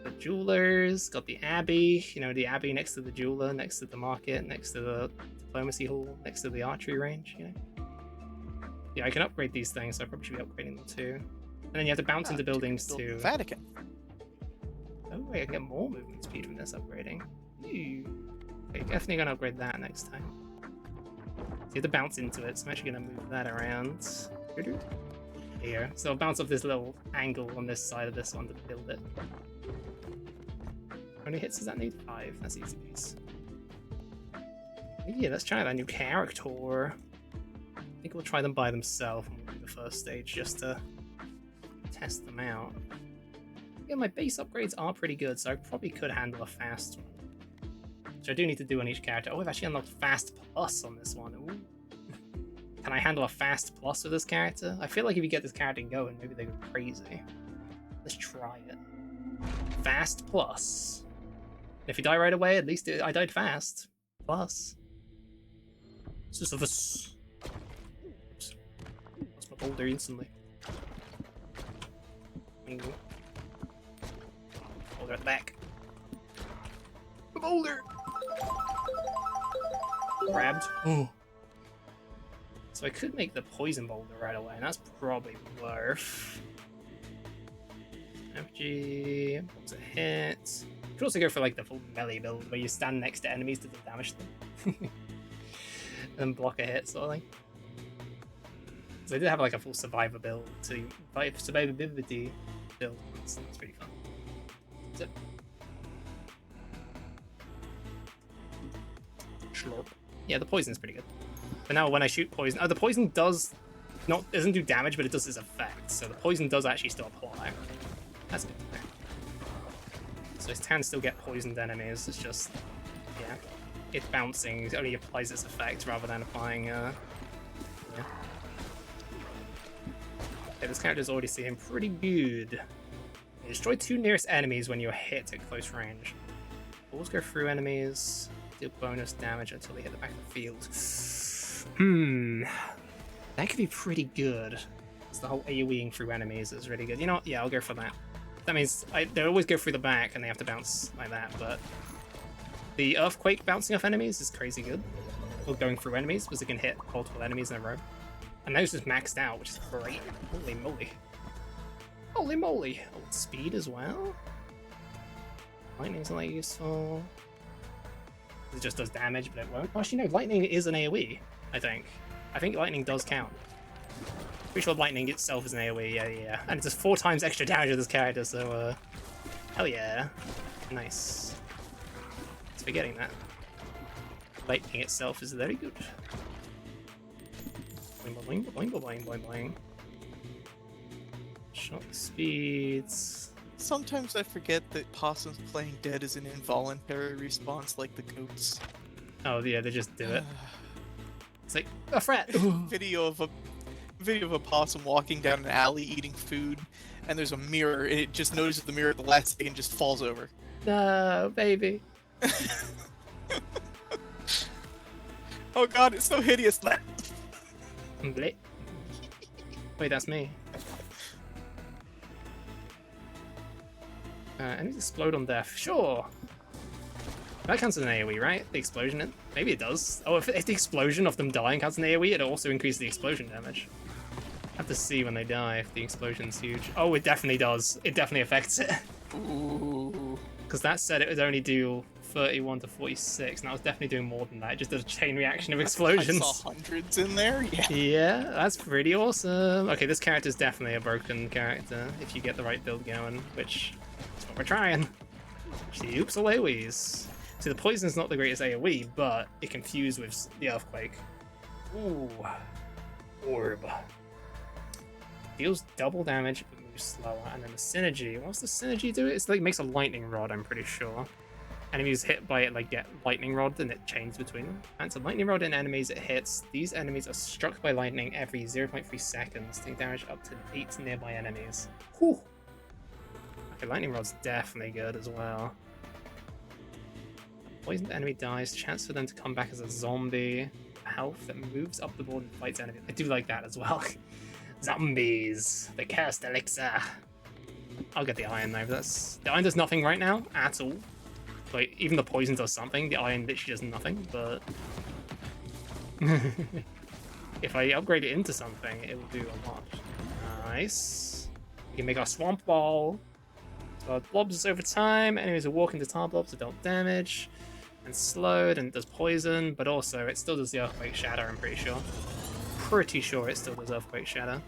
The jewelers got the abbey. You know, the abbey next to the jeweler, next to the market, next to the diplomacy hall, next to the archery range. You know. Yeah, I can upgrade these things, so I probably should be upgrading them too. And then you have to bounce into buildings build too. the Vatican. Oh, wait, I can get more movement speed from this upgrading. Ooh. Okay, definitely gonna upgrade that next time. So you have to bounce into it, so I'm actually gonna move that around. Here. So I'll bounce off this little angle on this side of this one to build it. How many hits does that need? 5. That's easy piece. Yeah, let's try that new character. I think we'll try them by themselves and we'll do the first stage just to test them out. Yeah, my base upgrades are pretty good, so I probably could handle a fast one. Which I do need to do on each character. Oh, I've actually unlocked Fast Plus on this one. Ooh. Can I handle a Fast Plus with this character? I feel like if you get this character going, maybe they go crazy. Let's try it. Fast Plus. If you die right away, at least I died fast. Plus. Sisyphus. Oops. Lost my boulder instantly. Boulder at the back. The boulder! Grabbed. Oh. So I could make the poison boulder right away, and that's probably worth. FG, was a hit. You could also go for like the full melee build where you stand next to enemies to damage them. And block a hit sort of thing. So I did have like a full survivor build to survivability build. That's pretty fun. So, Schlorp. Yeah, the poison's pretty good. But now when I shoot poison, the poison doesn't do damage, but it does its effect. So the poison does actually still apply. That's good. So it can still get poisoned enemies. It's just, yeah, it's bouncing. It only applies its effect rather than applying. Yeah, this character's already seeing pretty good. You destroy 2 nearest enemies when you're hit at close range. Balls go through enemies, deal bonus damage until they hit the back of the field. That could be pretty good. It's the whole AoEing through enemies is really good. You know what? Yeah, I'll go for that. That means they always go through the back and they have to bounce like that, but the Earthquake bouncing off enemies is crazy good. Or going through enemies, because it can hit multiple enemies in a row. And those just maxed out, which is great. Holy moly. Holy moly! Oh, speed as well? Lightning's not useful. It just does damage, but it won't. Oh, actually, no, lightning is an AoE, I think. I think lightning does count. Pretty sure lightning itself is an AoE, yeah. And it does 4 times extra damage to this character, so, hell yeah. Nice. It's forgetting that. Lightning itself is very good. Boing, boing, boing, boing, boing, boing. Shot speeds. Sometimes I forget that possums playing dead is an involuntary response like the goats. Oh yeah, they just do it. It's like a frat. video of a possum walking down an alley eating food, and there's a mirror, and it just notices the mirror at the last second and just falls over. No, baby. Oh god, it's so hideous. Wait, that's me. Enemies explode on death. Sure. That counts as an AoE, right? The explosion? Maybe it does. Oh, if the explosion of them dying counts as an AoE, it'll also increase the explosion damage. I have to see when they die if the explosion's huge. Oh, it definitely does. It definitely affects it. Ooh. Because that said it would only do 31 to 46, and that was definitely doing more than that. It just did a chain reaction of explosions. I saw hundreds in there. Yeah. Yeah, that's pretty awesome. Okay, this character's definitely a broken character if you get the right build going, which is what we're trying. She oops AoEs. See, the poison's not the greatest AoE, but it can fuse with the earthquake. Ooh. Orb. Deals double damage but moves slower, and then the synergy. What's the synergy do? It's like makes a lightning rod, I'm pretty sure. Enemies hit by it like get lightning rod and it chains between them. And so lightning rod in enemies it hits. These enemies are struck by lightning every 0.3 seconds, taking damage up to 8 nearby enemies. Whew. Okay, lightning rod's definitely good as well. Poisoned enemy dies, chance for them to come back as a zombie. Health that moves up the board and fights enemies. I do like that as well. Zombies. The cursed elixir. I'll get the iron though. The iron does nothing right now at all. Like even the poison does something. The iron literally does nothing. But if I upgrade it into something, it will do a lot. Nice. We can make our swamp ball. So our blobs over time. Enemies will walk into tar blobs that dealt damage. And slowed, and it does poison, but also it still does the Earthquake Shatter, I'm pretty sure. Pretty sure it still does Earthquake Shatter.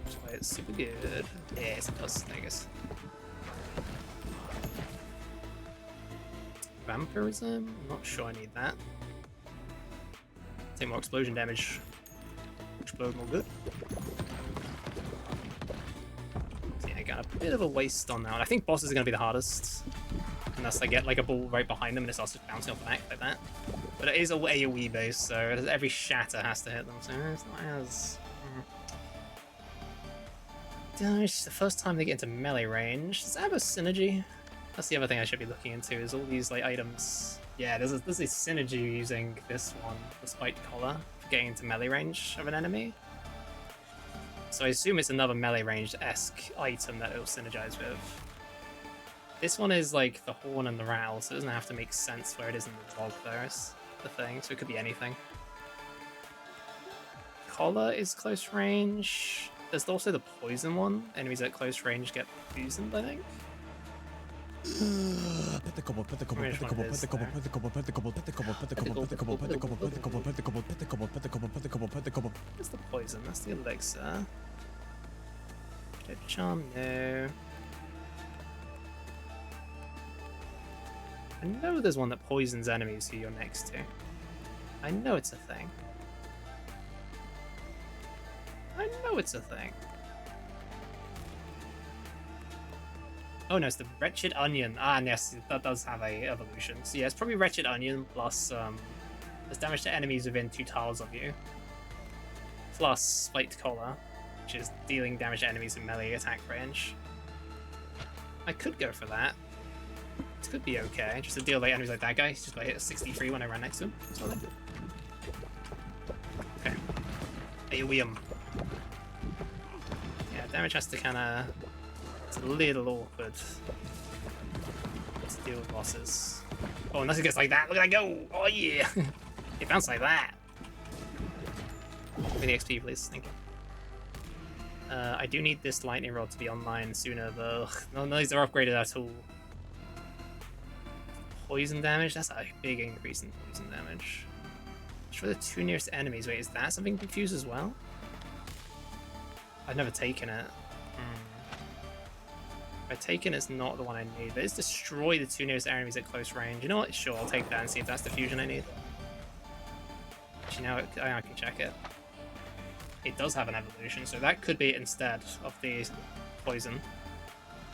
That's why it's super good. Yes, it does, I guess. Vampirism? I'm not sure I need that. Take more explosion damage. Explode more good. So yeah, I got a bit of a waste on that one. I think bosses are going to be the hardest. Unless I get like a ball right behind them and it starts just bouncing off the back like that. But it is all AoE based, so every shatter has to hit them, so it's not as... It's the first time they get into melee range. Does that have a synergy? That's the other thing I should be looking into, is all these like items. Yeah, there's a synergy using this one, the spiked collar, for getting into melee range of an enemy. So I assume it's another melee range-esque item that it'll synergize with. This one is like the horn and the rattle, so it doesn't have to make sense where it is in the log there is the thing, so it could be anything. Collar is close range. There's also the poison one. Enemies at close range get poisoned, I think. What's the poison? That's the elixir. Dead charm, no. I know there's one that poisons enemies who you're next to. I know it's a thing. I know it's a thing. Oh no, it's the Wretched Onion. Ah, yes, that does have a evolution. So yeah, it's probably Wretched Onion plus there's damage to enemies within 2 tiles of you. Plus Spiked Collar, which is dealing damage to enemies in melee attack range. I could go for that. This could be okay, just to deal like enemies like that guy. Just by hit 63 when I ran next to him. Okay. AoE him. Yeah, damage has to kinda... It's a little awkward to deal with bosses. Oh, unless it gets like that, look at that go! Oh yeah! It bounced like that! Give me the XP please, thank you. I do need this lightning rod to be online sooner, though. None of these are upgraded at all. Poison damage? That's a big increase in poison damage. For the 2 nearest enemies. Wait, is that something confused as well? I've never taken it. If I take it, it's not the one I need. But it's destroy the 2 nearest enemies at close range. You know what? Sure, I'll take that and see if that's the fusion I need. Actually, now I can check it. It does have an evolution, so that could be it instead of the poison.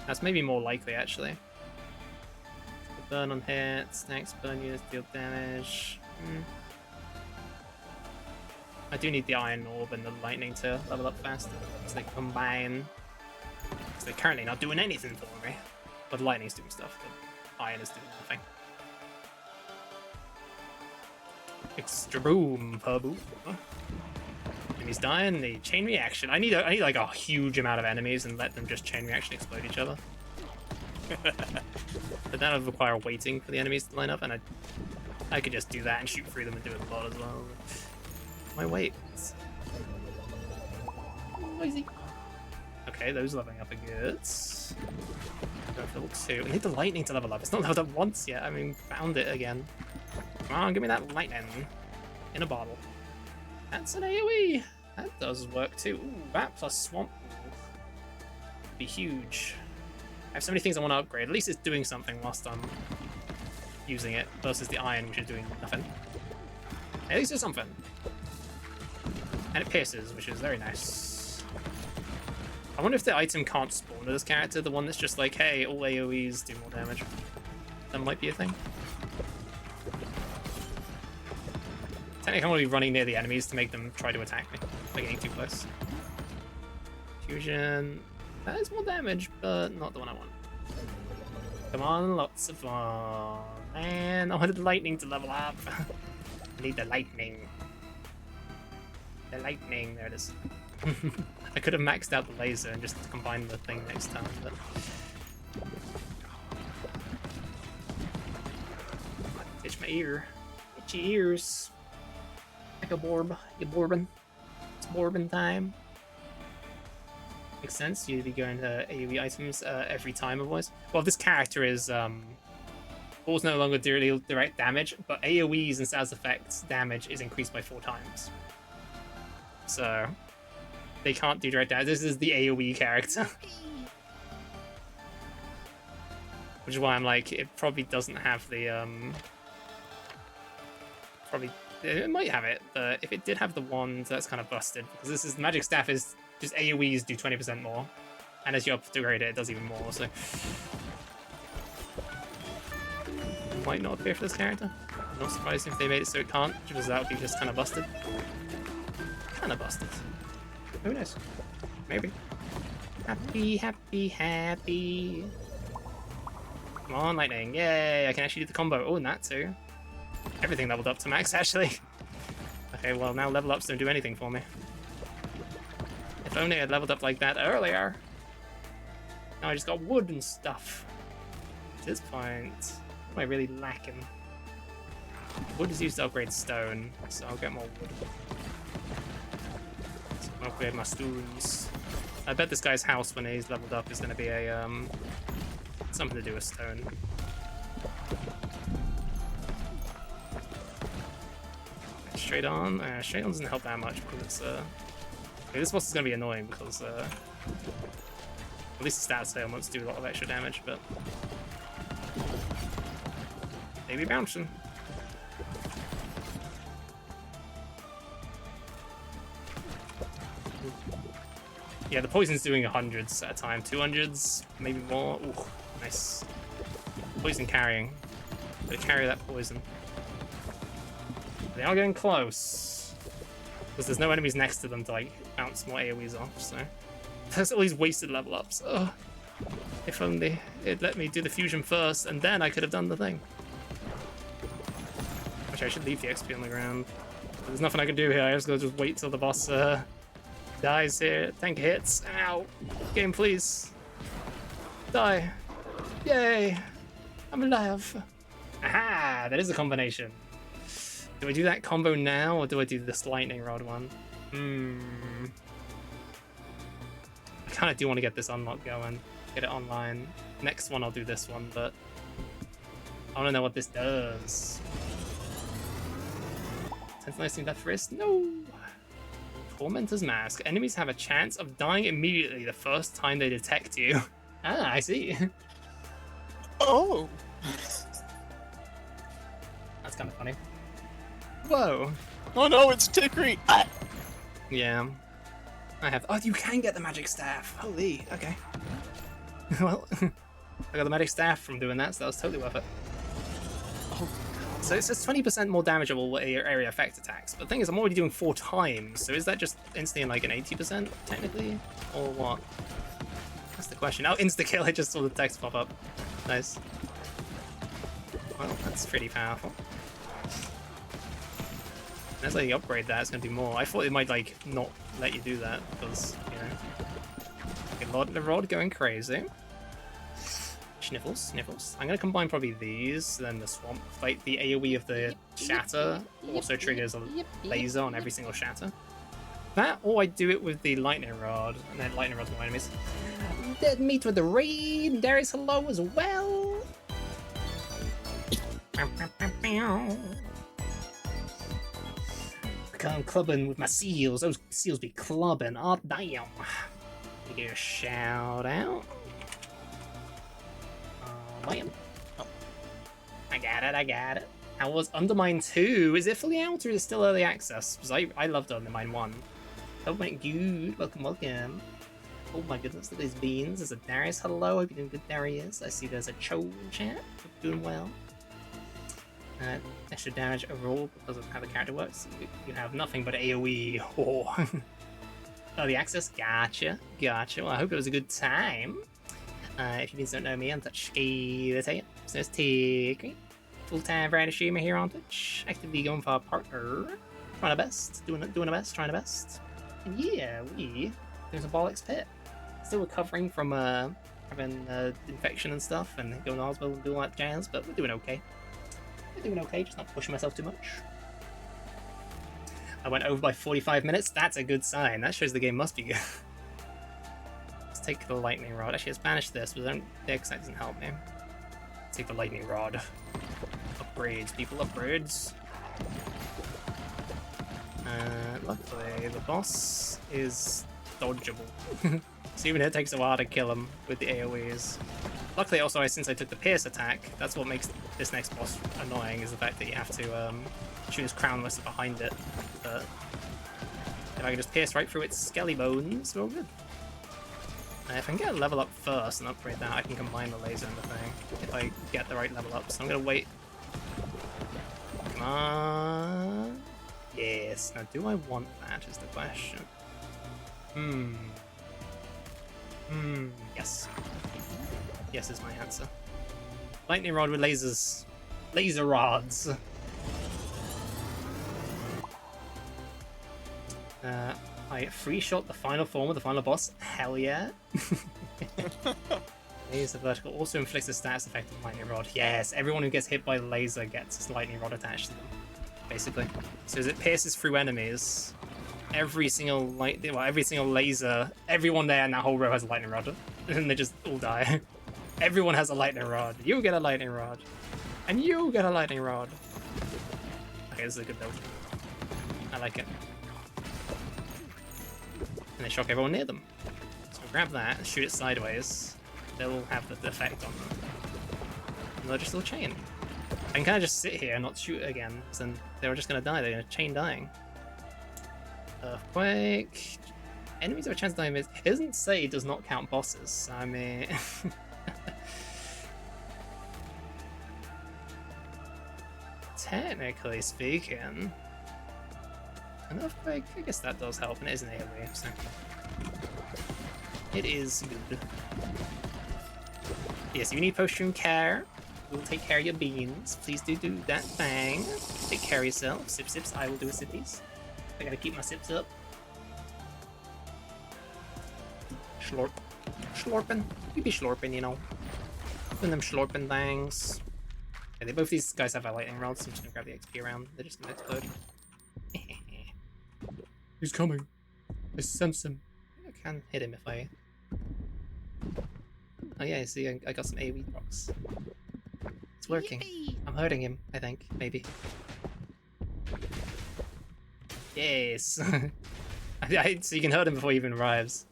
That's maybe more likely, actually. Burn on hits, next burn units deal damage. I do need the iron orb and the lightning to level up faster, so they combine. Because they're currently not doing anything for me. But lightning's doing stuff, but iron is doing nothing. Extra boom, per boom. Enemies dying, the chain reaction. I need like a huge amount of enemies and let them just chain reaction explode each other. But that would require waiting for the enemies to line up, and I could just do that and shoot through them and do it a lot as well. Why wait? noisy. Okay, those leveling up are good. Go for level 2. I need the lightning to level up. It's not leveled up once yet. I mean, found it again. Come on, give me that lightning. In a bottle. That's an AoE. That does work too. Ooh, that plus swamp would be huge. I have so many things I want to upgrade. At least it's doing something whilst I'm using it versus the iron, which is doing nothing. At least it's something. And it pierces, which is very nice. I wonder if the item can't spawn to this character, the one that's just like, hey, all AoEs do more damage. That might be a thing. Technically, I want to be running near the enemies to make them try to attack me by getting too close. Fusion. That is more damage, but not the one I want. Come on, lots of fun. Man, I wanted the lightning to level up. I need the lightning. The lightning, there it is. I could have maxed out the laser and just combined the thing next time, but... Itch my ear. Itchy ears. Like a borb. You borbin. It's borbin time. Makes sense, you'd be going to AoE items every time otherwise. Well, this character is, balls no longer do direct damage, but AoEs and status effects damage is increased by 4 times. So, they can't do direct damage. This is the AoE character. Which is why I'm like, it probably doesn't have the, it might have it, but if it did have the wand, that's kind of busted. Because this is, Magic Staff is just AoEs do 20% more. And as you upgrade it, it does even more, so... It might not appear for this character. I'm not surprised if they made it so it can't, because that would be just kind of busted. Kind of busted. Who knows? Maybe. Happy, happy, happy. Come on, lightning. Yay, I can actually do the combo. Oh, and that too. Everything leveled up to max, actually. Okay, well, now level ups don't do anything for me. If only I had leveled up like that earlier. Now I just got wood and stuff. At this point, what am I really lacking? Wood is used to upgrade stone, so I'll get more wood. So I'll upgrade my stones. I bet this guy's house when he's leveled up is going to be a something to do with stone. Straight on. Straight on doesn't help that much because it's this boss is going to be annoying because at least the stats ailments do a lot of extra damage, but maybe bouncing. Yeah, the poison's doing 100s at a time, 200s, maybe more. Ooh, nice. Poison carrying. They carry that poison. They are getting close. Because there's no enemies next to them to like bounce more AoEs off, so that's all these wasted level ups. Oh, if only it let me do the fusion first, and then I could have done the thing. Actually, I should leave the XP on the ground. There's nothing I can do here. I just gotta just wait till the boss dies here. Tank hits. Ow! Game, please. Die. Yay! I'm alive. Aha! That is a combination. Do I do that combo now, or do I do this lightning rod one? I kind of do want to get this unlock going, get it online. Next one I'll do this one, but I want to know what this does. Tantalizing Death Wrist? No! Tormentor's Mask. Enemies have a chance of dying immediately the first time they detect you. Ah, I see. Oh! That's kind of funny. Whoa! Oh no, it's Tickery! Ah. Yeah. I have. Oh, you can get the magic staff! Holy, okay. Well, I got the magic staff from doing that, so that was totally worth it. Oh, so it says 20% more damage of all area effect attacks, but the thing is, I'm already doing 4 times, so is that just instantly like an 80%, technically? Or what? That's the question. Oh, insta-kill, I just saw the text pop up. Nice. Well, that's pretty powerful. As I upgrade that, it's going to do more. I thought it might, like, not let you do that, because, you know... Okay, the rod going crazy. Sniffles, sniffles. I'm going to combine probably these, then the swamp. Like, the AoE of the shatter also triggers a laser on every single shatter. That, or I do it with the lightning rod, and then lightning rod's my enemies. Dead meat with the rain. Darius, hello as well. I'm clubbing with my seals. Those seals be clubbing. Oh, damn. We get a shout out. Bam. Oh. I got it. How was Undermine 2? Is it fully out or is it still early access? Because I loved Undermine 1. Oh my god. Welcome. Oh my goodness, look at these beans. There's a Darius. Hello, hope you're doing good, Darius. I see there's a Cho in chat. Hope you're doing well. Extra damage overall because of how the character works. You have nothing but AoE. Oh. Early access? Gotcha. Well, I hope it was a good time. If you don't know me, I'm Touchsky the Tail. So it's Tick. Full-time variety streamer here on Twitch. Actively going for a partner. Trying our best. Doing our best. Trying our best. And yeah, there's a Bollocks pit. Still recovering from having infection and stuff and going to hospital and doing all that jazz, but we're doing okay. Just not pushing myself too much. I went over by 45 minutes. That's a good sign. That shows the game must be good. Let's take the lightning rod. Actually, let's banish this, but the X doesn't help me. Let's take the lightning rod. Upgrades, people, upgrades. Luckily, the boss is dodgeable. So even it takes a while to kill him with the AoEs. Luckily, also, since I took the Pierce attack, that's what makes this next boss annoying, is the fact that you have to shoot his crown unless behind it. But if I can just pierce right through its skelly bones, we're all good. If I can get a level up first and upgrade that, I can combine the laser and the thing, if I get the right level up. So I'm going to wait. Come on. Yes. Now, do I want that is the question. Yes. Yes is my answer. Lightning rod with lasers. Laser rods. I free shot the final form of the final boss. Hell yeah. Laser vertical also inflicts a status effect of lightning rod. Yes, everyone who gets hit by the laser gets a lightning rod attached to them. Basically. So as it pierces through enemies, every single laser, everyone there in that whole row has a lightning rod. And they just all die. Everyone has a lightning rod. You get a lightning rod. And you get a lightning rod. Okay, this is a good build. I like it. And they shock everyone near them. So grab that and shoot it sideways. They'll have the effect on them. And they'll just all chain. I can kind of just sit here and not shoot it again, because then they're just going to die. They're going to chain dying. Earthquake. Enemies have a chance of dying. It doesn't say it does not count bosses. I mean... Technically speaking... An earthquake, I guess that does help, and it is an AoE, so... It is good. Yes, you need post-stream care. We'll take care of your beans. Please do that thing. Take care of yourself. Sip sips, I will do a sippies. I gotta keep my sips up. Slurp. Slurping. We be slurping, you know. Doing them slurping things. Okay, both these guys have a lightning rod, so I'm just gonna grab the XP around. They're just gonna explode. He's coming. I sense him. I can hit him if I... Oh yeah, see, I got some AoE rocks. It's working. Yippee! I'm hurting him, I think. Maybe. Yes! So you can hurt him before he even arrives.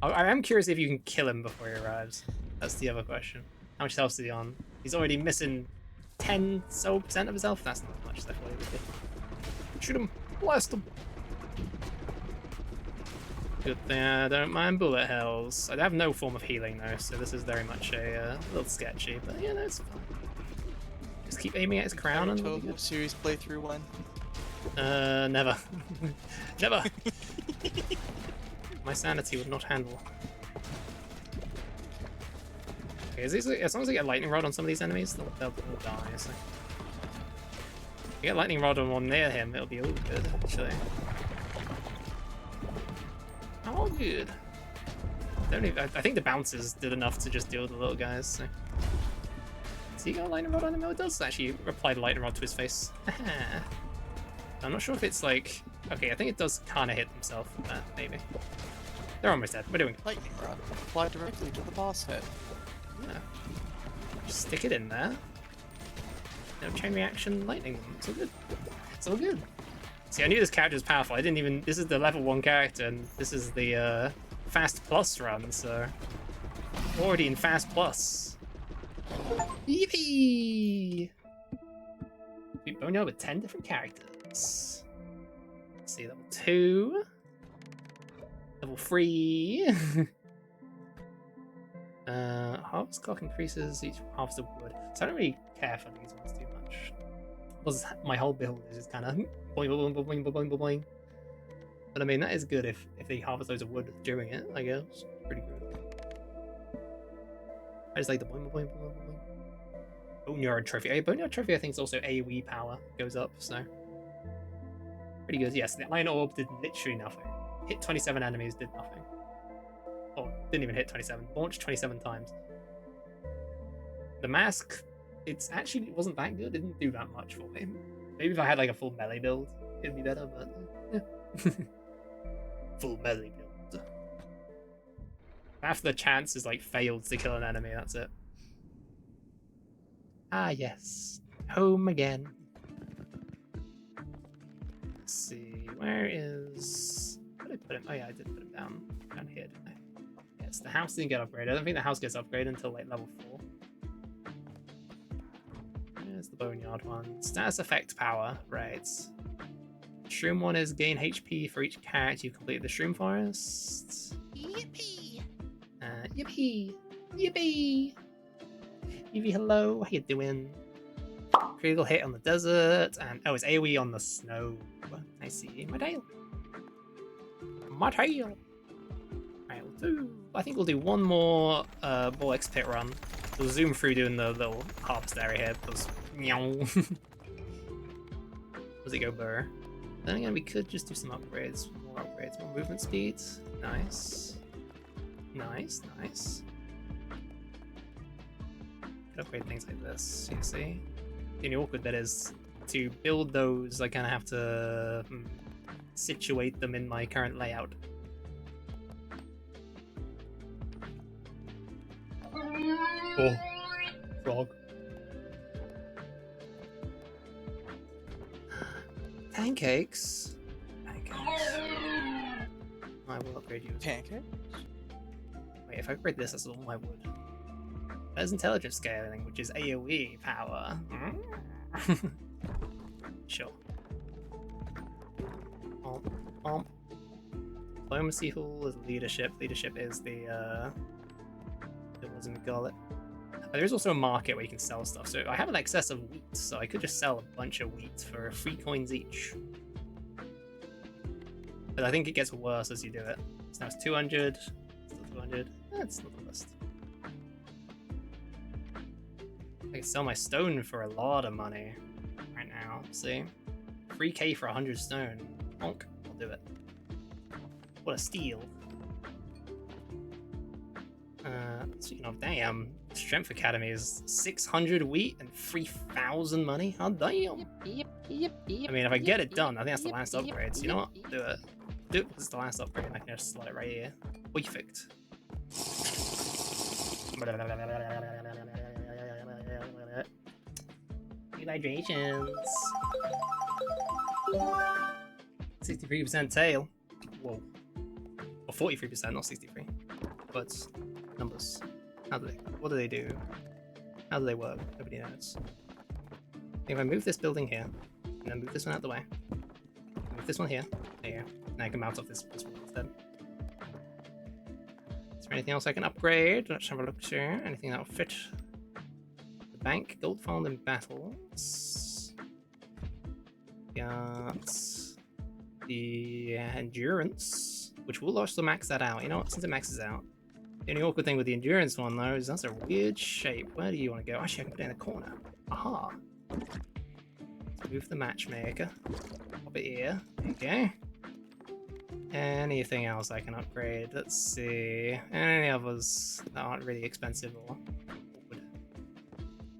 I am curious if you can kill him before he arrives. That's the other question. How much health is he on? He's already missing 10% of his health? That's not much, that's what he would be. Shoot him! Blast him! Good thing I don't mind bullet hells. I have no form of healing though, so this is very much a little sketchy, but yeah, no, it's fine. Just keep aiming at his crown and... Total series playthrough one. Never. Never! My sanity would not handle. Okay, as long as I get a lightning rod on some of these enemies, they'll die, so... If you get a lightning rod on one near him, it'll be all good, actually. All good. I think the bouncers did enough to just deal with the little guys, so... Has he got a lightning rod on him? Oh, it does actually apply the lightning rod to his face. I'm not sure if it's like Okay, I think it does kind of hit themselves with that, maybe. They're almost dead. We're doing good. Lightning rod. Apply directly to the boss head. Yeah. Just stick it in there. No chain reaction lightning. It's all good. It's all good. See, I knew this character was powerful. I didn't even... This is the level 1 character, and this is the Fast Plus run, so... Already in Fast Plus. Yippee! We boned with 10 different characters. Let's see, level 2. Level 3. Harvest clock increases each harvest of wood. So I don't really care for these ones too much. Because my whole build is just kind of boing, boing, boing, boing, boing, boing, boing. But I mean, that is good if they harvest loads of wood during it, I guess. Pretty good. I just like the boing, boing, boing, boing, boing. Boneyard Trophy. Oh, Boneyard Trophy, I think, is also AoE power goes up, so. Pretty good. Yes, the Iron Orb did literally nothing. Hit 27 enemies, did nothing. Oh, didn't even hit 27. Launched 27 times. The mask, it wasn't that good. It didn't do that much for me. Maybe if I had like a full melee build, it'd be better, but yeah. Full melee build. After the chance is like failed to kill an enemy, that's it. Ah, yes. Home again. Let's see, where is... Where did I put him? Oh yeah, I did put him down here, didn't I? Yes, the house didn't get upgraded. I don't think the house gets upgraded until like level 4. There's the Boneyard one. Status effect power, right. Shroom one is gain HP for each character you complete the Shroom Forest. Yippee! Yippee! Yippee! Yippee, hello, how you doing? Critical hit on the desert, and oh, it's AoE on the snow. I see. My tail. My tail. Right, we'll do. I think we'll do one more Bolex pit run. We'll zoom through doing the little harvest area here because meow. Does it go burr? Then again, we could just do some upgrades. More upgrades. More movement speed. Nice. Nice, nice. Could upgrade things like this. You see. The only awkward bit is to build those, I kind of have to situate them in my current layout. Oh, frog. Pancakes. Pancakes. I will upgrade you. Pancake? Wait, if I upgrade this, that's all my wood. There's intelligence scaling, which is AoE power. Sure. Diplomacy hall is leadership. Leadership is the what was it call it? There's also a market where you can sell stuff. So I have an excess of wheat, so I could just sell a bunch of wheat for 3 coins each. But I think it gets worse as you do it. So now it's 200. Still 200. That's not the list. I can sell my stone for a lot of money right now. See? 3k for 100 stone. Bonk. I'll do it. What a steal. Speaking of damn, Strength Academy is 600 wheat and 3,000 money. Oh damn. I mean, if I get it done, I think that's the last upgrade. So you know what? Do it. Do it. This is the last upgrade. I can just slot it right here. Perfect. Hydrations. 63% tail. Whoa. Or 43%, not 63. But numbers. What do they do? How do they work? Nobody knows. If I move this building here, and then move this one out the way, move this one here, there, and I can mount off this one instead. Is there anything else I can upgrade? Let's have a look here. Anything that will fit? The bank, gold found in battles. Got the endurance, which will also max that out. You know what? Since it maxes out. The only awkward thing with the endurance one, though, is that's a weird shape. Where do you want to go? Actually, I can put it in the corner. Aha. Move the matchmaker. Pop it here. There you go. Anything else I can upgrade? Let's see. Any others that aren't really expensive or awkward?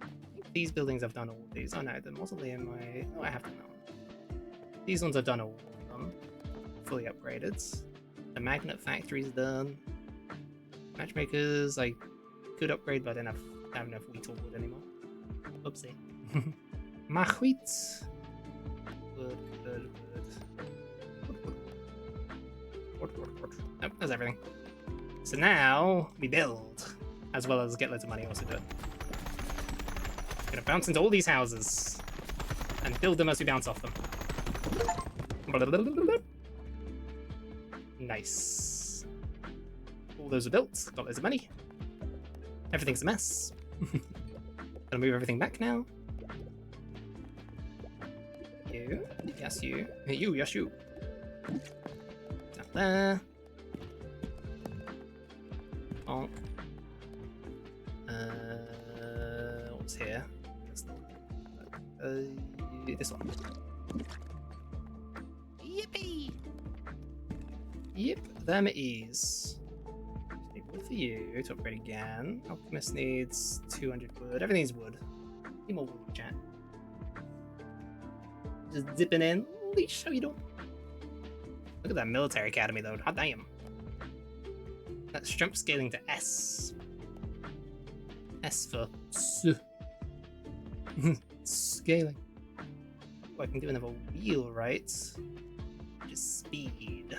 I think these buildings I've done all of these. Oh no, the mausoleum I have to know. These ones I've done all of done. Fully upgraded. The magnet factory's done. Matchmakers, I could upgrade, but I don't have enough wheat or wood anymore. Oopsie. My wheat. Wood. Nope, that's everything. So now we build, as well as get loads of money. Also do it. Gonna bounce into all these houses and build them as we bounce off them. Nice. All those are built. Got loads of money. Everything's a mess. Gonna move everything back now. You. Yes, you. You, yes, you. Down there. Bonk. What's here? This one. Yippee! Yep, them it is. Need wood for you to upgrade again. Alchemist needs 200 wood. Everything needs wood. Need more wood, chat. Just dipping in. Leash, how you doing? Look at that military academy though. Hot damn. That's strength scaling to S. S for scaling. Oh, I can do another wheel, right? Just speed.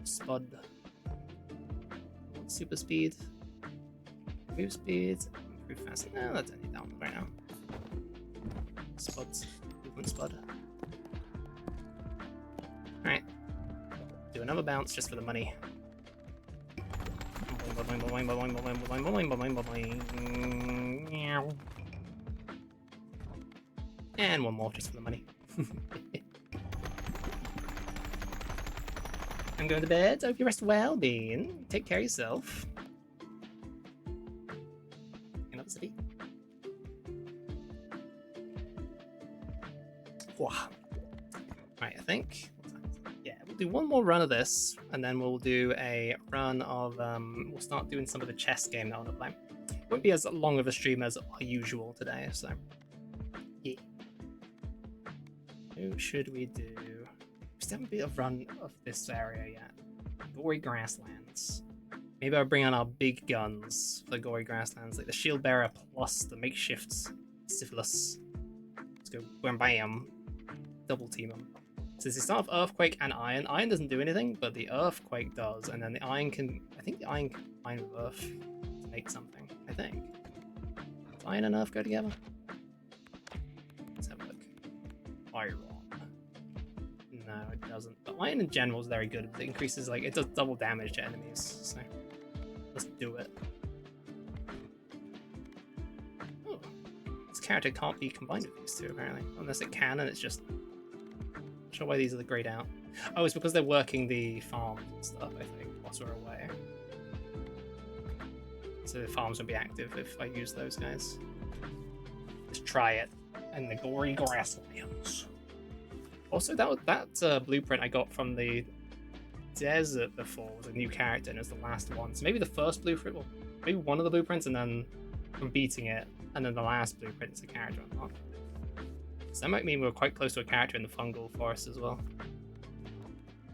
Spud. Super speed. Move speed. Improve fast. No, that's only down right now. Spuds. Movement spud. Alright. Do another bounce just for the money. And one more just for the money. I'm going to bed. I hope you rest well, Bean. Take care of yourself. Another city. Wow. Right, I think. Yeah, we'll do one more run of this, and then we'll do a run of. We'll start doing some of the chess game that I want to play. Won't be as long of a stream as usual today, so. Yeah. Who should we do? We still haven't been a run of this area yet. Gory Grasslands. Maybe I'll bring on our big guns for the Gory Grasslands, like the Shield Bearer plus the makeshift Syphilis. Let's go bam bam. Double team them. So they start with Earthquake and Iron. Iron doesn't do anything, but the Earthquake does, and then the Iron can. I think the Iron can combine with Earth to make something. I think. Does Iron and Earth go together? Let's have a look. Iron. No, it doesn't. But Iron in general is very good. It increases, like, it does double damage to enemies. So let's do it. Oh, this character can't be combined with these two apparently, unless it can, and it's just. Not sure why these are the grayed out. Oh, it's because they're working the farms and stuff. I think whilst we're away. So the farms won't be active if I use those guys. Let's try it. And the Gory Grasslands. Also, that blueprint I got from the desert before was a new character, and it was the last one. So maybe the first blueprint, well, maybe one of the blueprints, and then from beating it, and then the last blueprint is a character unlocked. So that might mean we're quite close to a character in the fungal forest as well.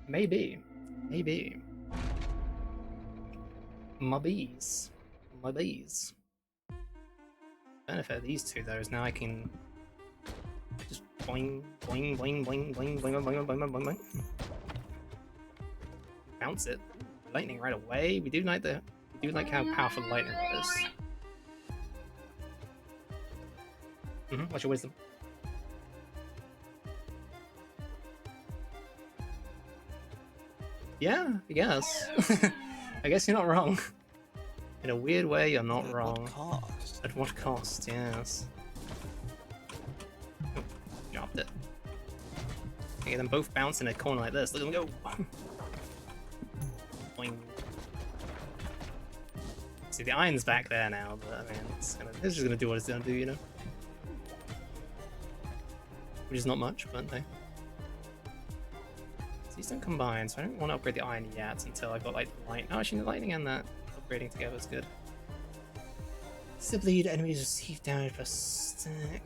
Maybe. Maybe. My bees. My bees. Benefit of these two though is now I can just boing, boing, boing, boing, boing, boing, boing, boing, boing, boing, boing. Bounce it. Lightning right away. We do like how powerful lightning rod is. What's your wisdom? Yeah, I guess. I guess you're not wrong. In a weird way, you're not wrong. At what cost? At what cost, yes. Oh, dropped it. Okay, them both bounce in a corner like this. Look at them go! Boing. See, the iron's back there now, but I mean, it's just gonna do what it's gonna do, you know? Which is not much, but hey. These don't combine, so I don't want to upgrade the iron yet until I've got like the light. Oh, actually, the lightning and that upgrading together is good. Sublead enemies receive damage per stack.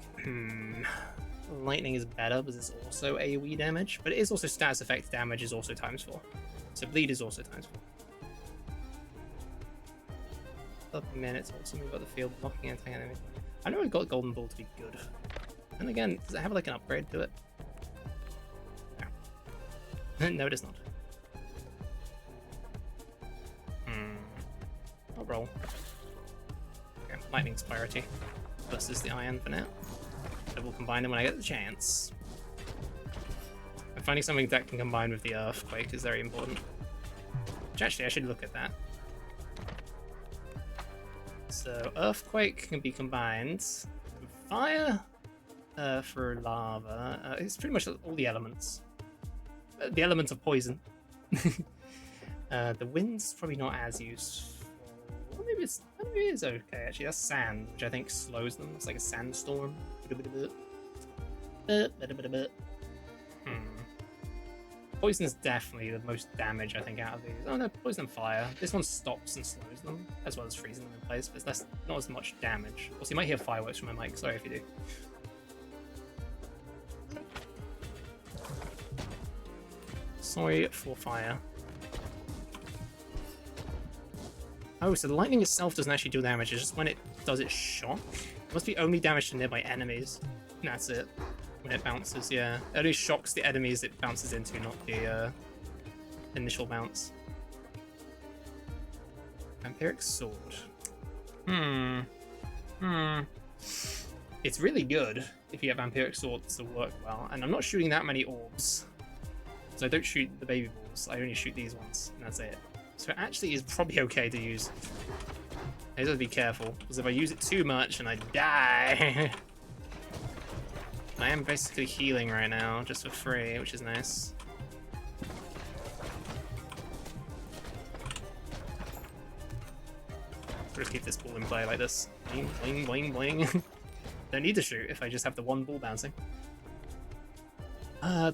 lightning is better because it's also AoE damage, but it is also status effect damage is also ×4. So bleed is also ×4. 30 minutes also move up the field, blocking and attacking enemies. I know I got Golden Ball to be good. And again, does it have like an upgrade to it? No. No, it does not. I'll roll. Okay, lightning's priority versus the iron for now. I will combine them when I get the chance. And finding something that can combine with the earthquake is very important. Which actually, I should look at that. So, earthquake can be combined with fire for lava. It's pretty much all the elements. The elements of poison. The wind's probably not as useful. Well, maybe it is okay actually. That's sand, which I think slows them. It's like a sandstorm. Poison is definitely the most damage I think out of these. Oh no, poison and fire. This one stops and slows them, as well as freezing them in place, but it's not as much damage. Also, you might hear fireworks from my mic. Sorry if you do. Sorry for fire. Oh, so the lightning itself doesn't actually do damage, it's just when it does its shock. It must be only damage to nearby enemies. And that's it. When it bounces, yeah. It only shocks the enemies it bounces into, not the initial bounce. Vampiric Sword. It's really good if you have Vampiric Swords to work well, and I'm not shooting that many orbs. So I don't shoot the baby balls, I only shoot these ones, and that's it. So it actually is probably okay to use. I just have to be careful, because if I use it too much and I die... I am basically healing right now, just for free, which is nice. So just keep this ball in play like this. Bling, bling, bling, bling. Don't need to shoot if I just have the one ball bouncing.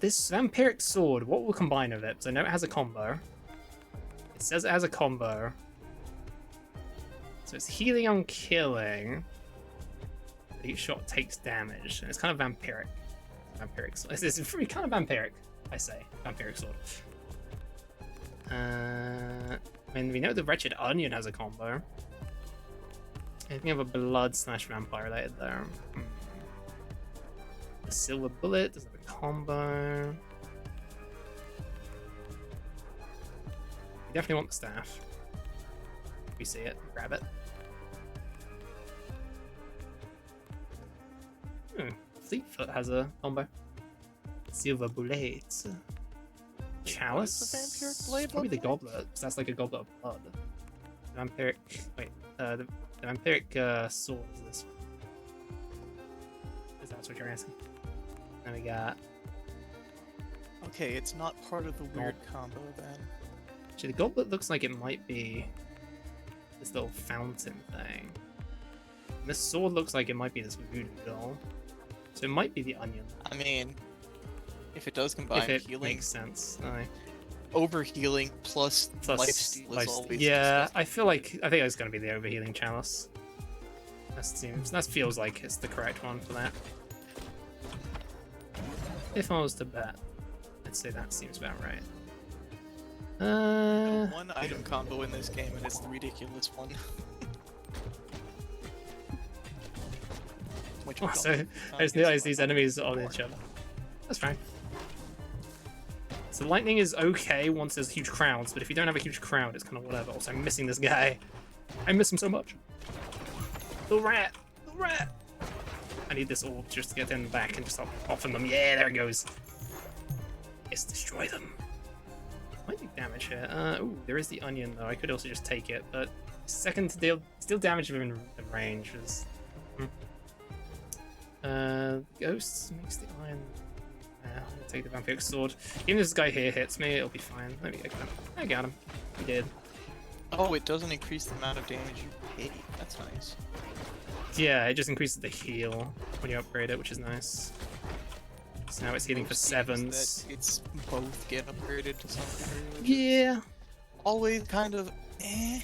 This Vampiric Sword, what will combine with it? So I know it has a combo. It says it has a combo. So it's healing on killing. But each shot takes damage. And it's kind of vampiric. Vampiric sword. It's kind of vampiric, I say. Vampiric sword. I mean, we know the Wretched Onion has a combo. I think we have a blood / vampire related there. The Silver Bullet does have a combo. We definitely want the staff. If we see it, grab it. Fleetfoot has a combo. Silver Bullet. Chalice? What is the vampiric blade Probably the look like? goblet, because that's like a goblet of blood. Vampiric. Wait, the vampiric sword is this one. Is that what you're asking? Then we got. Okay, it's not part of the weird combo then. Actually, the goblet looks like it might be this little fountain thing. And this sword looks like it might be this voodoo doll. So it might be the onion. I mean, if it does combine If it healing, makes sense. Aye. overhealing plus Plus lifesteal is always yeah, disgusting. I think it's going to be the overhealing chalice. That feels like it's the correct one for that. If I was to bet, I'd say that seems about right. One item combo in this game, and it's the ridiculous one. Which we don't So I just realized these enemies are on each other. That's fine. So lightning is okay once there's huge crowds, but if you don't have a huge crowd, it's kind of whatever. Also, I'm missing this guy. I miss him so much. The rat! The rat! I need this orb just to get them back and just start offing them. Yeah, there it goes. Yes, destroy them. Might do damage here. Ooh, there is the onion though. I could also just take it, but second to deal still damage within the range is. Ghosts makes the iron. I'm gonna take the vampiric sword. Even if this guy here hits me, it'll be fine. Let me get him. I got him. He did. Oh, it doesn't increase the amount of damage you take. That's nice. Yeah, it just increases the heal when you upgrade it, which is nice. So now it's healing for Most games 7s. that it's both get upgraded to some degree. Which is Yeah. always kind of eh.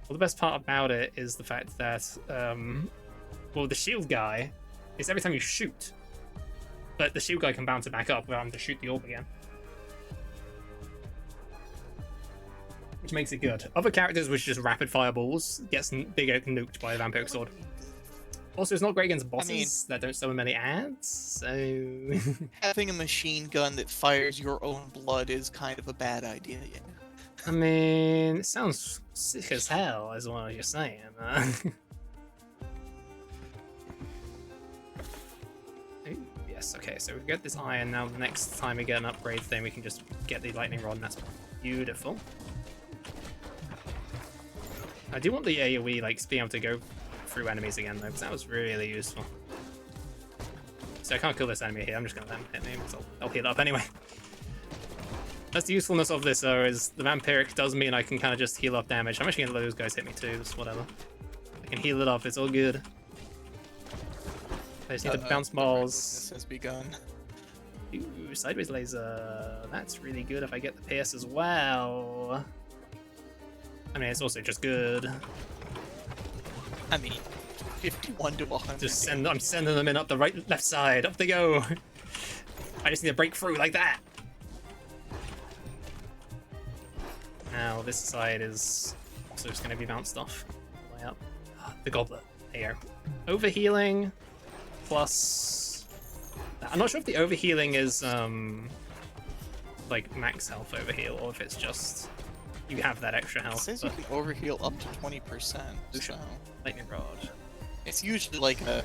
Well, the best part about it is the fact that, well, the shield guy is every time you shoot, but the shield guy can bounce it back up without having to shoot the orb again. Which makes it good. Other characters which just rapid fireballs gets bigger nuked by a vampiric sword. Also, it's not great against bosses that don't summon many ads, so... Having a machine gun that fires your own blood is kind of a bad idea, yeah. I mean, it sounds sick as hell, is what you're saying. Ooh, yes, okay, so we get this iron. Now the next time we get an upgrade thing, we can just get the lightning rod, and that's beautiful. I do want the AoE, like, being able to go through enemies again, though, because that was really useful. So I can't kill this enemy here, I'm just gonna let him hit me, because I'll heal up anyway. That's the usefulness of this, though, is the vampiric does mean I can kind of just heal up damage. I'm actually gonna let those guys hit me too, just whatever. I can heal it up, it's all good. I just need to bounce balls. This has begun. Ooh, sideways laser. That's really good if I get the pierce as well. I mean, it's also just good. I mean, 51 to 100. Just I'm sending them in up the left side. Up they go. I just need to break through like that. Now this side is also just going to be bounced off. Way up. The goblet. There you go. Overhealing plus. I'm not sure if the overhealing is like max health overheal or if it's just you have that extra health. It says you can overheal up to 20%. So Lightning rod. it's usually like a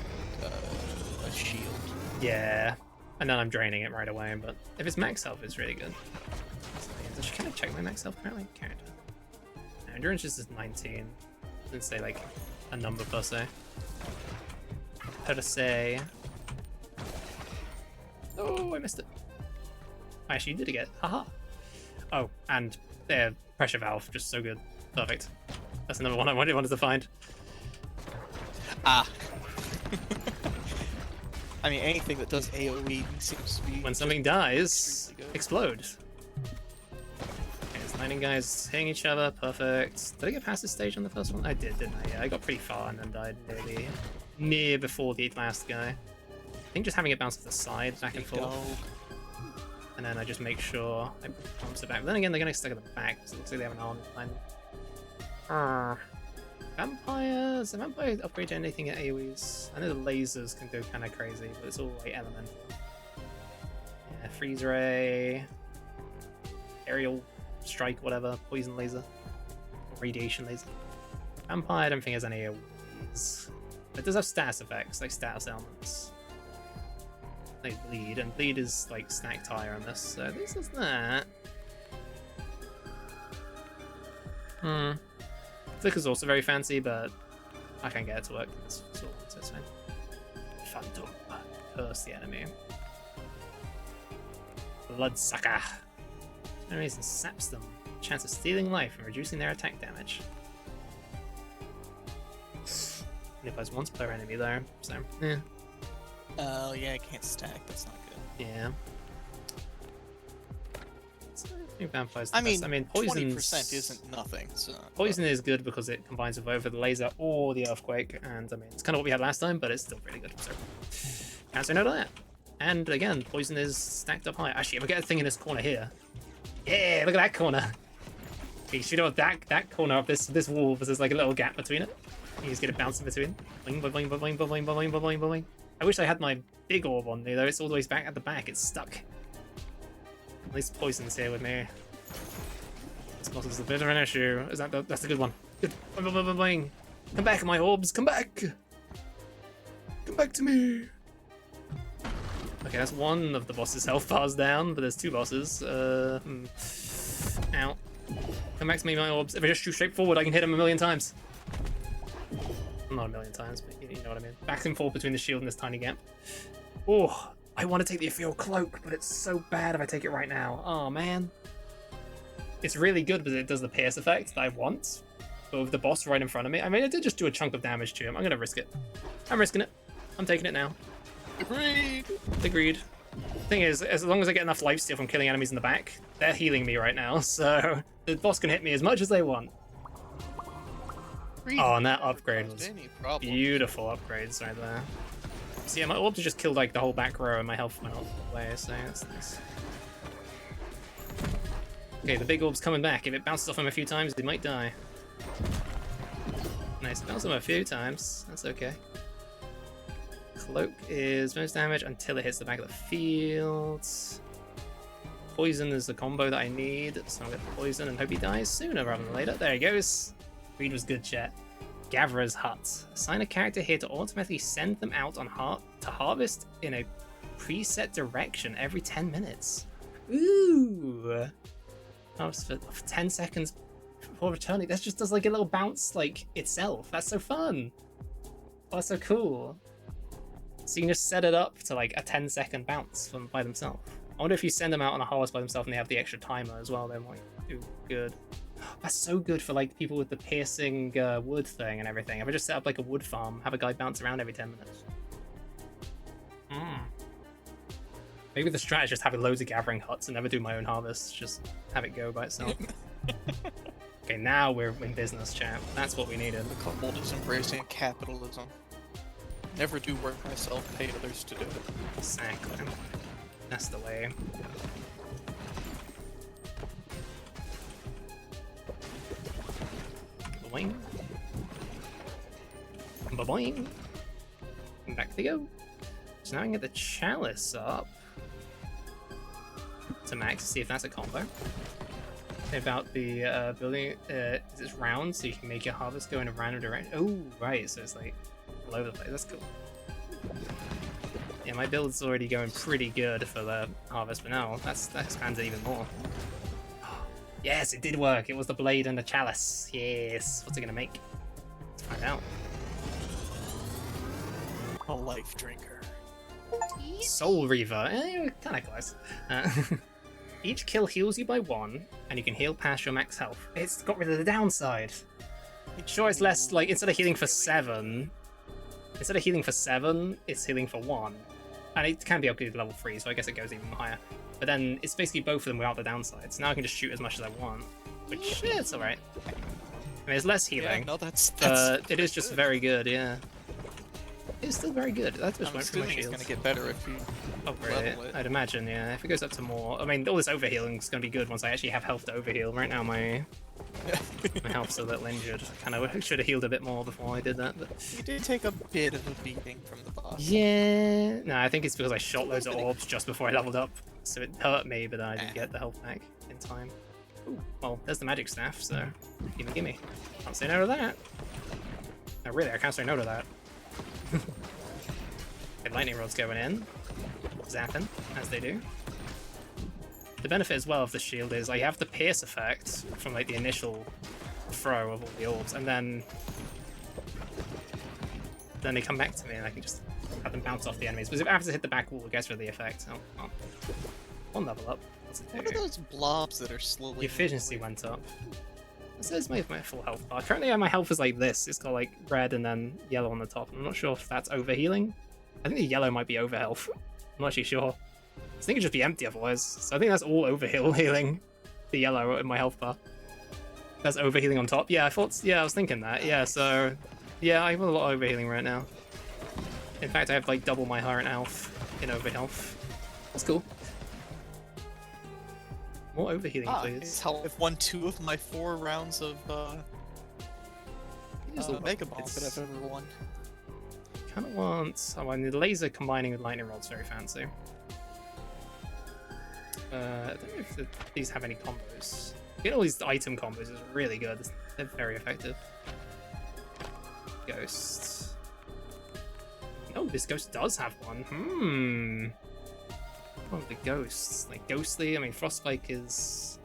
shield. Yeah, and then I'm draining it right away. But if it's max health, it's really good. I should kind of check my max health currently. Character. No, endurance is 19. Doesn't say like a number per se. Per se. Oh, I missed it. Actually, you did it again. Haha. Oh, and their pressure valve, just so good. Perfect. That's another one I wanted to find. Ah. I mean, anything that does AoE seems to be... When something dies, explode. Okay, there's lightning guys hitting each other. Perfect. Did I get past this stage on the first one? I did, didn't I? Yeah, I got pretty far and then died near before the last guy. I think just having it bounce off the side, back and forth. And then I just make sure I bounce it back. But then again, they're getting stuck at the back, so it looks like they have an arm behind them. Vampires? The vampire upgrade to anything at AoEs? I know the lasers can go kind of crazy, but it's all like elemental. Yeah, freeze ray, aerial strike, whatever, poison laser, radiation laser. Vampire, I don't think has any AoEs. It does have status effects, like status elements. Like bleed, and bleed is like stacked higher on this, so this is that. Flicker's also very fancy, but I can't get it to work. So it's fine. Phantom. Curse the enemy. Bloodsucker. Enemies and saps them. Chance of stealing life and reducing their attack damage. It applies once per enemy though, so yeah. Oh yeah, I can't stack. That's not good. Yeah. I think vampires. I mean, 20% 20% isn't nothing. So poison is good because it combines with either the laser or the earthquake, and I mean it's kind of what we had last time, but it's still really good. So can't say no to that. And again, poison is stacked up high. Actually, if we get a thing in this corner here, yeah, look at that corner. You shoot out that corner of this wall, because there's like a little gap between it. You just get it bouncing between. Boing, boing, boing, boing, boing, boing, boing, boing. I wish I had my big orb on me though. It's all the way back at the back. It's stuck. At least poison's here with me. This boss is a bit of an issue. Is that's a good one? Good. Boing, boing, boing, boing. Come back, my orbs. Come back. Come back to me. Okay, that's one of the boss's health bars down, but there's two bosses. Ow. Come back to me, my orbs. If I just shoot straight forward, I can hit him a million times. Not a million times, but you know what I mean. Back and forth between the shield and this tiny gap. Oh, I want to take the ethereal cloak, but it's so bad if I take it right now. Oh, man. It's really good because it does the pierce effect that I want. But with the boss right in front of me, I mean, it did just do a chunk of damage to him. I'm going to risk it. I'm risking it. I'm taking it now. Agreed. Agreed. Thing is, as long as I get enough lifesteal from killing enemies in the back, they're healing me right now, so the boss can hit me as much as they want. Agreed. Oh, and that upgrade was Any problem. beautiful upgrades right there. So yeah, my orbs just killed like the whole back row and my health went all the way, so that's nice. Okay, the big orb's coming back. If it bounces off him a few times, he might die. Nice, bounce him a few times. That's okay. Cloak is most damage until it hits the back of the field. Poison is the combo that I need, so I'll get the poison and hope he dies sooner rather than later. There he goes. Read was good, chat. Gatherer's Hut. Assign a character here to automatically send them out on to harvest in a preset direction every 10 minutes. Ooh! Harvest for 10 seconds before returning. That just does like a little bounce like itself. That's so fun. Oh, that's so cool. So you can just set it up to like a 10-second bounce by themselves. I wonder if you send them out on a harvest by themselves and they have the extra timer as well, they might do good. That's so good for like people with the piercing wood thing and everything. If I just set up like a wood farm, have a guy bounce around every 10 minutes. Maybe the strat is just having loads of gathering huts and never do my own harvests, just have it go by itself. Okay, now we're in business, chat. That's what we needed. The couple is embracing capitalism. Never do work myself, pay others to do it. Exactly. That's the way. Boing. Boing. And back they go. So now I can get the chalice up to max to see if that's a combo. About the building, it's round, so you can make your harvest go in a random direction. Oh, right, so it's like all over the place. That's cool. Yeah, my build's already going pretty good for the harvest, but now that expands it even more. Yes, it did work. It was the blade and the chalice. Yes. What's it gonna make? Let's find out. A life drinker. Soul Reaver. Kind of close. Each kill heals you by 1, and you can heal past your max health. It's got rid of the downside. Sure, it's less like instead of healing for 7, it's healing for 1. And it can be upgraded to level 3, so I guess it goes even higher. But then it's basically both of them without the downsides. Now I can just shoot as much as I want, which yeah, it's alright. I mean, it's less healing, Yeah, no, that's it is just very good, yeah. It's still very good. That's just I'm assuming it's going to get better if you upgrade level it. I'd imagine, yeah. If it goes up to more, I mean, all this overhealing is going to be good once I actually have health to overheal. Right now, my health's a little injured. Kind of should have healed a bit more before I did that. But You did take a bit of a beating from the boss. yeah, no, I think it's because I shot loads of orbs just before I leveled up, so it hurt me, but I didn't get the health back in time. Ooh, well, there's the magic staff, so gimme. Can't say no to that. No, really, I can't say no to that. Okay, lightning rods going in, zapping as they do. The benefit as well of the shield is I have the pierce effect from like the initial throw of all the orbs, and then they come back to me and I can just have them bounce off the enemies. Because if I have to hit the back wall, it gets rid of the effect. Oh, well. One level up. What are those blobs that are slowly... The efficiency went up. So it's my full health bar. Currently my health is like this. It's got like red and then yellow on the top. I'm not sure if that's overhealing. I think the yellow might be over health. I'm not actually sure. I think it'd just be empty otherwise. So I think that's all healing. The yellow in my health bar. That's overhealing on top. Yeah, I was thinking that. Yeah, so yeah, I have a lot of overhealing right now. In fact, I have like double my current health in overhealth. That's cool. More overhealing, please. It's how I've won 2 of my 4 rounds of Mega Balls that I've ever won. Kind of want... Oh, I mean, the laser combining with lightning rod's very fancy. I don't know if these have any combos. Getting all these item combos is really good. They're very effective. Ghost. Oh, this ghost does have one. One of the ghosts. Like, ghostly. I mean, Frostspike is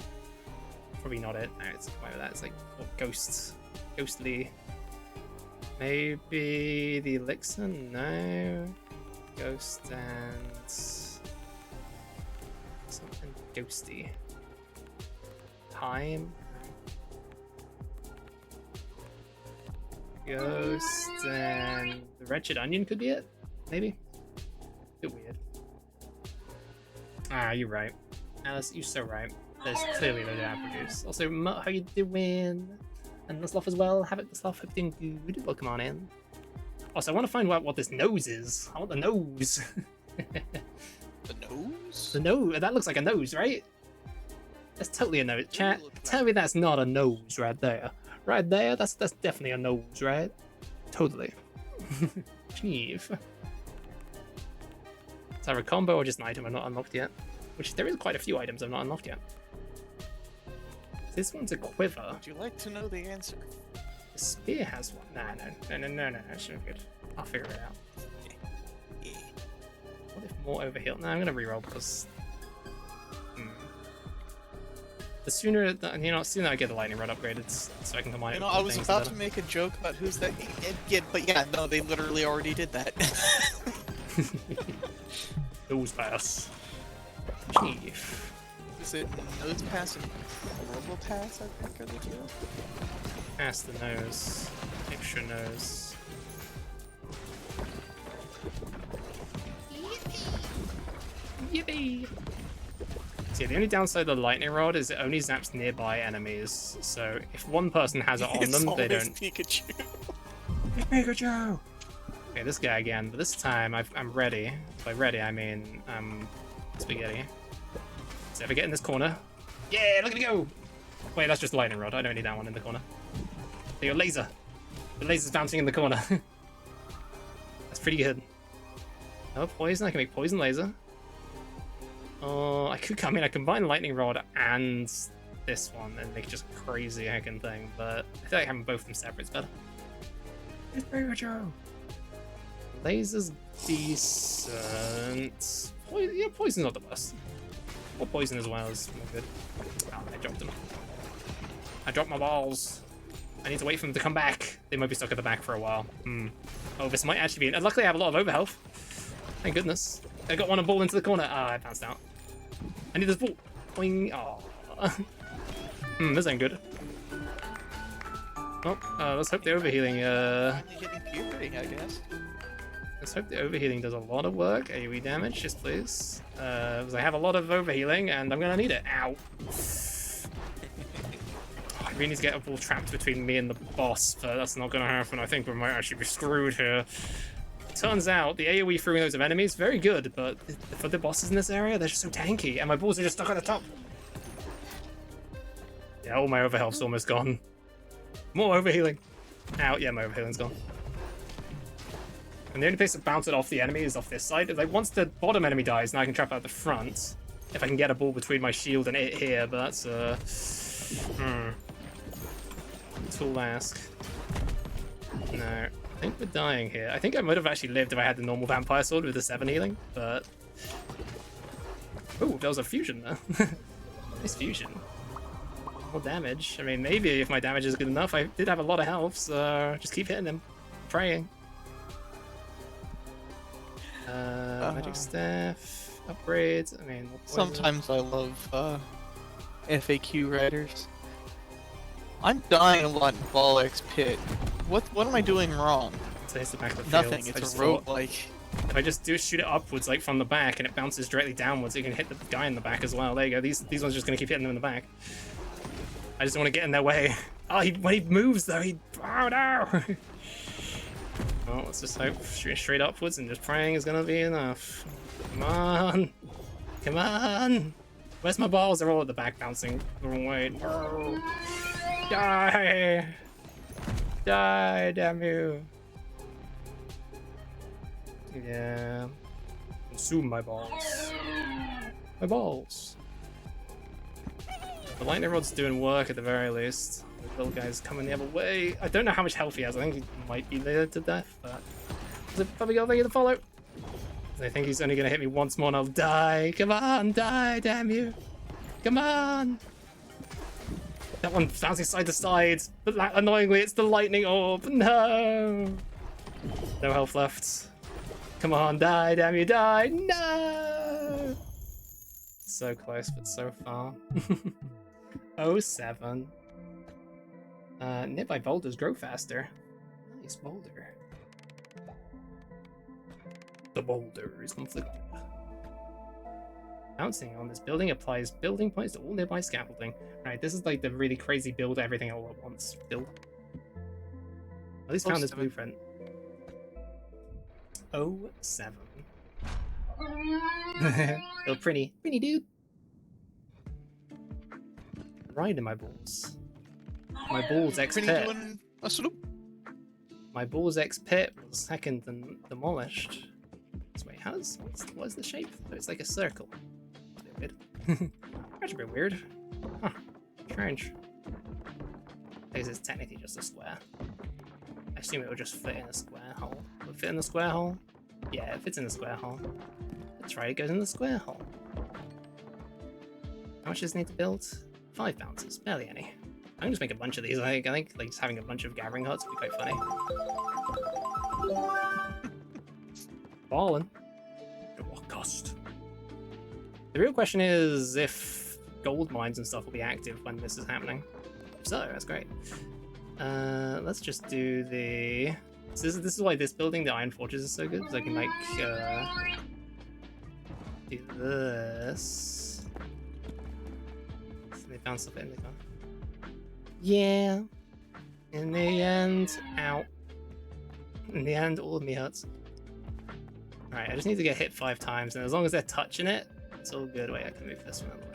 probably not it. No, it's whatever that. It's like, what, ghosts? Ghostly. Maybe the elixir? No. Ghost and something ghosty. Time. Ghost and the Wretched Onion could be it? Maybe? Bit weird. Ah, you're right. Alice, you're so right. There's clearly no doubt produce. Also, how you doing? And the Sloth as well. Have it, the Sloth. Hope you're doing good. Welcome on in. Also, I want to find out what this nose is. I want the nose. The nose? The nose. That looks like a nose, right? That's totally a nose. Chat, Look like- tell me that's not a nose right there. Right there, that's definitely a nose, right? Totally. Chief. Is that a combo or just an item I've not unlocked yet? Which there is quite a few items I've not unlocked yet. This one's a quiver. Would you like to know the answer? The spear has one. No. That's no good. I'll figure it out. What if more overheal? No, I'm gonna reroll because. The sooner that sooner I get the lightning rod upgraded, so I can combine it. You know, with I other was things about better. to make a joke about who's that. But yeah, no, they literally already did that. Nose pass. Chief. Is it nose pass and global pass? I think are the two. Pass the nose. Extra nose. Yippee! So yeah, the only downside of the lightning rod is it only zaps nearby enemies. So if one person has it on It's them, they always don't. Pikachu. Pikachu! Okay, this guy again, but this time I'm ready. By ready, I mean spaghetti. So if I get in this corner, yeah, look at it go! Wait, that's just lightning rod. I don't need that one in the corner. So your laser. The laser's bouncing in the corner. That's pretty good. Oh, poison. I can make poison laser. Oh, I combine lightning rod and this one and make just a crazy hacking thing, but I feel like having both of them separate is better. It's Pikachu! Laser's decent. Poison's not the worst. Or poison as well is more good. Oh, I dropped them. I dropped my balls. I need to wait for them to come back. They might be stuck at the back for a while. Oh, this might actually be... Luckily, I have a lot of overhealth. Thank goodness. I got one ball into the corner. Ah, I bounced out. I need this ball. Boing. Oh. This ain't good. Oh, let's hope the overhealing, Finally getting puberty, I guess. Let's hope the overhealing does a lot of work. AoE damage, yes please. Because I have a lot of overhealing and I'm gonna need it. Ow. I really need to get a ball trapped between me and the boss, but that's not gonna happen. I think we might actually be screwed here. Turns out the AoE through those of enemies, very good, but for the bosses in this area, they're just so tanky, and my balls are just stuck at the top. Yeah, all my overhealth's almost gone. More overhealing. Ow, yeah, my overhealing's gone. And the only place to bounce it off the enemy is off this side. Like, once the bottom enemy dies, now I can trap out the front. If I can get a ball between my shield and it here, but that's, Tool ask. No, I think we're dying here. I think I might have actually lived if I had the normal vampire sword with the 7 healing, but... Oh, there was a fusion there. Nice fusion. More damage. I mean, maybe if my damage is good enough. I did have a lot of health, so just keep hitting them. Praying. Magic staff, upgrades. I mean, Sometimes I love FAQ writers. I'm dying a lot in Volx Pit. What am I doing wrong? So it's the back of the Nothing. field. It's a roguelike. If I just shoot it upwards, like from the back, and it bounces directly downwards, it can hit the guy in the back as well. There you go. These ones are just gonna keep hitting them in the back. I just don't want to get in their way. Oh, when he moves though, oh no! Well, let's just hope shooting straight upwards and just praying is gonna be enough. Come on, come on! Where's my balls? They're all at the back, bouncing the wrong way. No. Die! Die, damn you! Yeah. Consume my balls. My balls. The lightning rod's doing work at the very least. The little guy's coming the other way. I don't know how much health he has. I think he might be there to death, but... Is it probably going to follow? I think he's only going to hit me once more and I'll die. Come on, die, damn you. Come on. That one bouncing side to side. But annoyingly, it's the lightning orb. No. No health left. Come on, die, damn you, die. No. So close, but so far. 07. Nearby boulders grow faster. Nice boulder. The boulder is conflicted. Bouncing on this building applies building points to all nearby scaffolding. Right, this is like the really crazy build everything all at once build. At least found this blueprint. 07. Feel pretty dude. Right in my balls. My balls ex Pretty pit. doing a sloop. My balls ex pit was second and demolished. So wait, what is the shape? Oh, it's like a circle. That's a bit weird. That's a bit weird. Huh. Strange. Because it's technically just a square. I assume it will just fit in a square hole. Will it fit in the square hole? Yeah, it fits in the square hole. That's right, it goes in the square hole. How much does it need to build? 5 bounces, barely any. I can just make a bunch of these. I think like just having a bunch of gathering huts would be quite funny. Ballin'. At what cost? The real question is if gold mines and stuff will be active when this is happening. So that's great. Let's just do the. So this is why this building, the Iron Fortress, is so good. Because I can like do this. So they found stuff in the car. Yeah. In the end, out. In the end, all of me hurts. Alright, I just need to get hit 5 times, and as long as they're touching it, it's all good. Wait, I can move this one out of the way.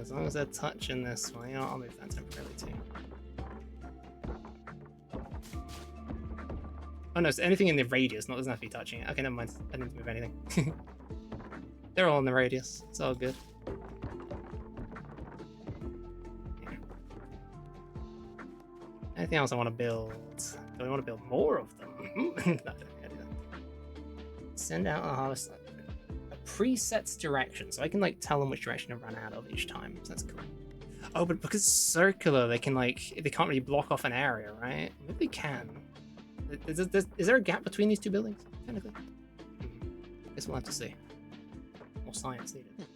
As long as they're touching this one, you know, I'll move that temporarily too. Oh no, so anything in the radius, doesn't have to be touching it. Okay, never mind. I didn't move anything. They're all in the radius. It's all good. Yeah. Anything else I want to build? Do I want to build more of them? No, I don't think I do that. Send out a harvest. Presets direction, so I can like tell them which direction to run out of each time. So that's cool. Oh, but because it's circular, they can like they can't really block off an area, right? Maybe they can. Is there a gap between these 2 buildings? Technically, guess we'll have to see. More science needed.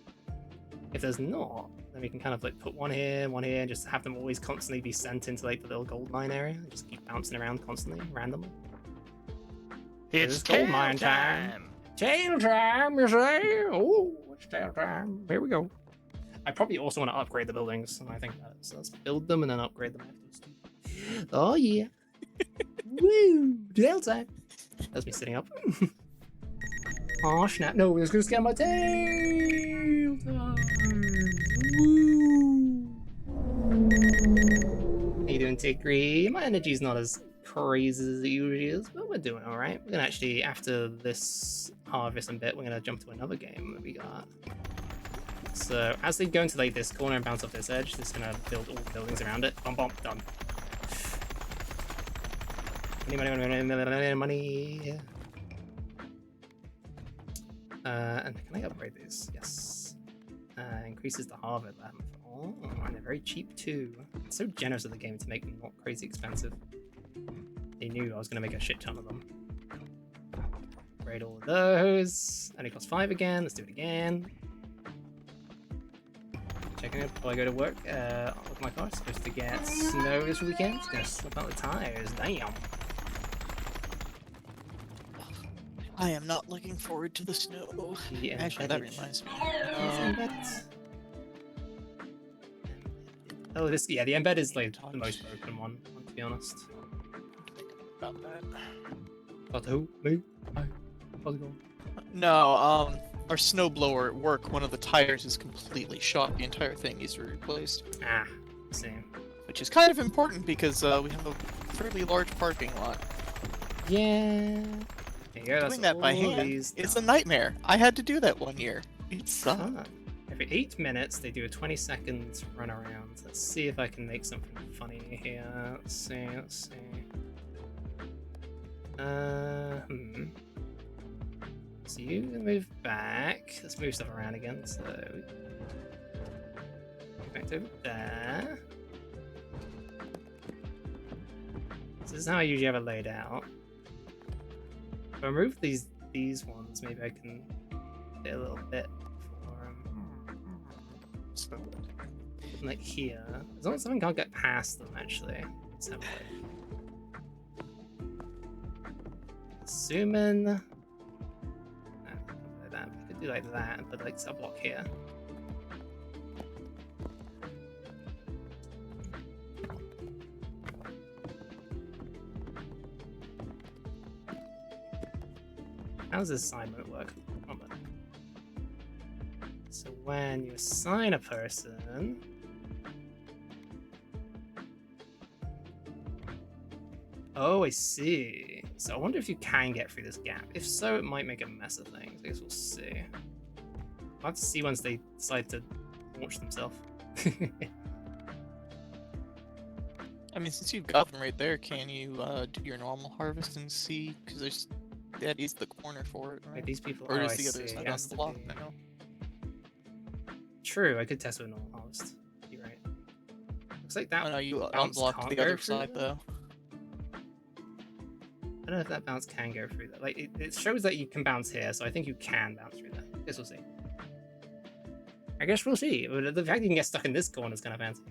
If there's not, then we can kind of like put one here, and just have them always constantly be sent into like the little gold mine area. Just keep bouncing around constantly, randomly. It's gold mine time. Tail time, you say? Oh, it's tail time. Here we go. I probably also want to upgrade the buildings, and I think that. So let's build them and then upgrade them afterwards. Oh yeah. Woo! Tail time. That's me sitting up. Oh snap! No, it's gonna scare my tail time. Woo! How you doing, Tigri? My energy's not as crazy as it usually is, but we're doing all right. We're gonna actually, after this harvest and bit, we're gonna jump to another game that we got. So as they go into like this corner and bounce off this edge, this is gonna build all the buildings around it. Bump, bump, done. Money. And can I upgrade these? Yes. Increases the harvest. Oh, and they're very cheap too. It's so generous of the game to make them not crazy expensive. They knew I was going to make a shit ton of them. Upgrade all of those. Only costs 5 again. Let's do it again. Checking it before I go to work. Look at my car. It's supposed to get snow this weekend. It's going to slip out the tires. Damn. I am not looking forward to the snow. Actually, that reminds me. Oh, this, yeah, the embed is like the most broken one, to be honest. About that. But who? Me? Hi. How's it going? No, our snowblower at work, one of the tires is completely shot. The entire thing needs to be replaced. Ah, same. Which is kind of important because we have a fairly large parking lot. Yeah. Doing that by hand is a nightmare. I had to do that one year. It sucked. Every 8 minutes, they do a 20-second run around. Let's see if I can make something funny here. Let's see. So you can move back. Let's move stuff around again. So back over there. So this is how I usually have it laid out. If I remove these ones, maybe I can fit a little bit for like here. As long as someone can't get past them, actually. Let's have a look. Assuming like that. We could do like that and put like a block here. How does this assignment work? So when you assign a person, oh, I see. So I wonder if you can get through this gap. If so, it might make a mess of things. I guess we'll see. I'll have to see once they decide to launch themselves. I mean, since you've got them right there, can you do your normal harvest and see? Because that is the corner for it, right? Wait, these people. Or Oh, is I the other see. side It on has the to block be- now? True, I could test with normal harvest. You're right. Looks like that Oh no, you bounce unblocked can't the go other through side that? though. I don't know if that bounce can go through that. Like, it shows that you can bounce here, so I think you can bounce through that. I guess we'll see. I guess we'll see. But the fact you can get stuck in this corner is kind of fancy.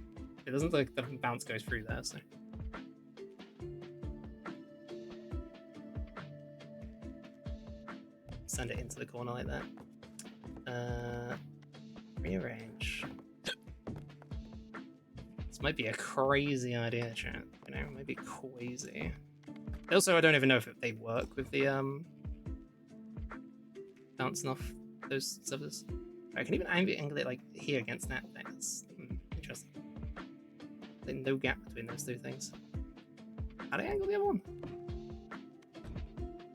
It doesn't look like the bounce goes through there, so. Send it into the corner like that. Rearrange. This might be a crazy idea, chat. You know, it might be crazy. Also, I don't even know if they work with the bouncing off those servers. I can even angle it like here against that. That's interesting. Like no gap between those two things. How do I angle the other one?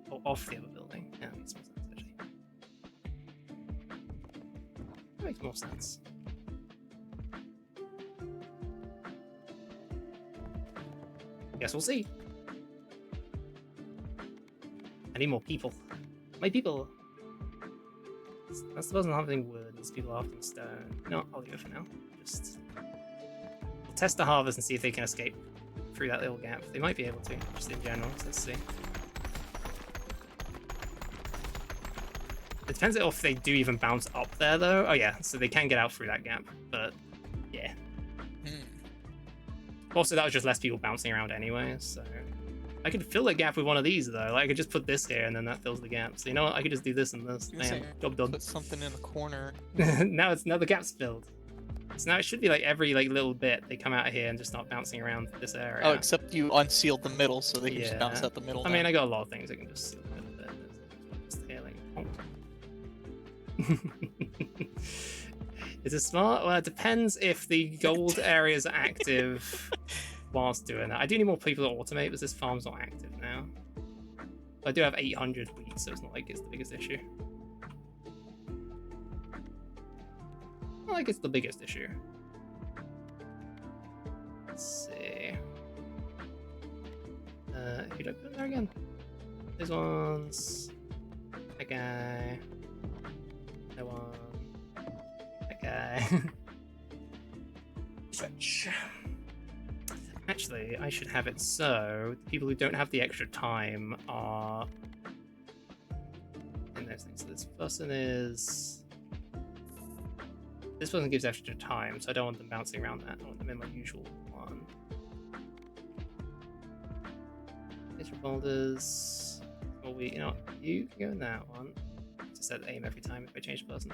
Or off the other building? Yeah, that makes more sense actually. That makes more sense. Guess we'll see. I need more people. My people! That's the person having wood, these people are often stone. No, I'll leave it for now. Just we'll test the harvest and see if they can escape through that little gap. They might be able to, just in general, so let's see. It depends if they do even bounce up there though. Oh yeah, so they can get out through that gap, but yeah. Also, that was just less people bouncing around anyway, so... I could fill the gap with one of these though. Like I could just put this here and then that fills the gap. So you know what? I could just do this and this. Man, job done. Put something in the corner. now the gap's filled. So now it should be like every like little bit they come out of here and just start bouncing around this area. Oh, except you unsealed the middle, so they can just bounce Yeah. out the middle. I now. mean, I got a lot of things I can just seal a little bit. Just here, like, Is it smart? Well, it depends if the gold areas are active whilst doing that. I do need more people to automate, because this farm's not active now. I do have 800 wheat, so it's not like it's the biggest issue. Not like it's the biggest issue. Let's see. Who did I put in there again? These ones. That guy. That one. That guy. Switch. Actually, I should have it so the people who don't have the extra time are in those things. So this person is... This person gives extra time, so I don't want them bouncing around that. I want them in my usual one. These boulders. Well, you know what? You can go in that one. Just set the aim every time if I change the person.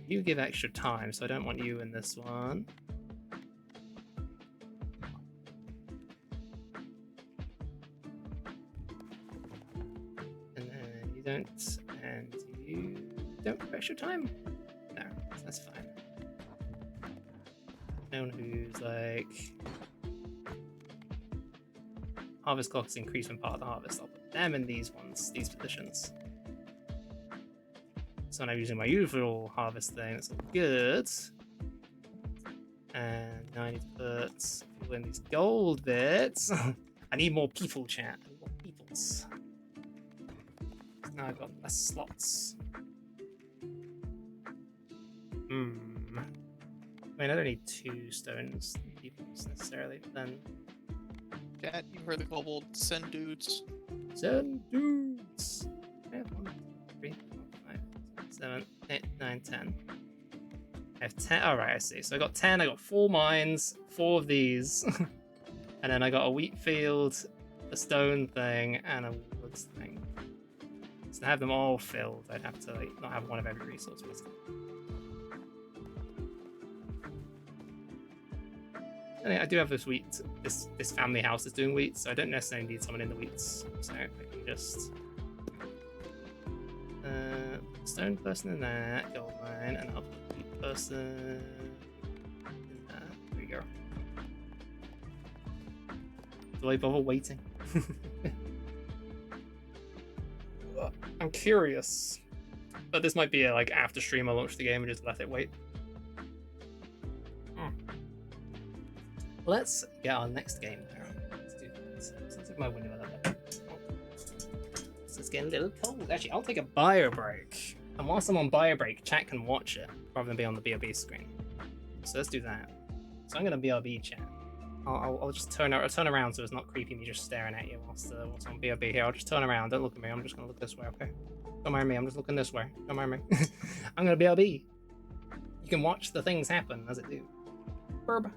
You give extra time, so I don't want you in this one. And then you don't, and you don't have extra time. No, that's fine. No one who's like... Harvest clock is increased when part of the harvest. I'll put them in these ones, these positions. So when I'm using my usual harvest thing, that's all good. And now I need to put people in these gold bits. I need more people, chat. I need more peoples. Now I've got less slots. I mean, I don't need 2 stones peoples necessarily, but then... Chat, you heard the global send dudes. Send dudes! I have 1, 2, 3, 4, 5, 6, 7, 8, 9, 10. I have 10. Alright, I see. So I got 10, I got 4 mines, 4 of these. And then I got a wheat field, a stone thing, and a woods thing. So to have them all filled, I'd have to like not have one of every resource basically. I do have this wheat. This family house is doing wheat, so I don't necessarily need someone in the wheats. So I can just stone person in that, gold mine, and I'll put wheat person in that. There we go. Do I bother waiting? I'm curious, but this might be a, like after stream I launch the game and just let it wait. Let's get our next game there. Let's do this. Let's take my window a little bit. It's getting a little cold. Actually, I'll take a bio break. And whilst I'm on bio break, chat can watch it rather than be on the BRB screen. So let's do that. So I'm going to BRB chat. I'll just turn around so it's not creepy me just staring at you whilst on BRB here. I'll just turn around. Don't look at me. I'm just going to look this way, okay? Don't mind me. I'm just looking this way. Don't mind me. I'm going to BRB. You can watch the things happen as it do. Burb.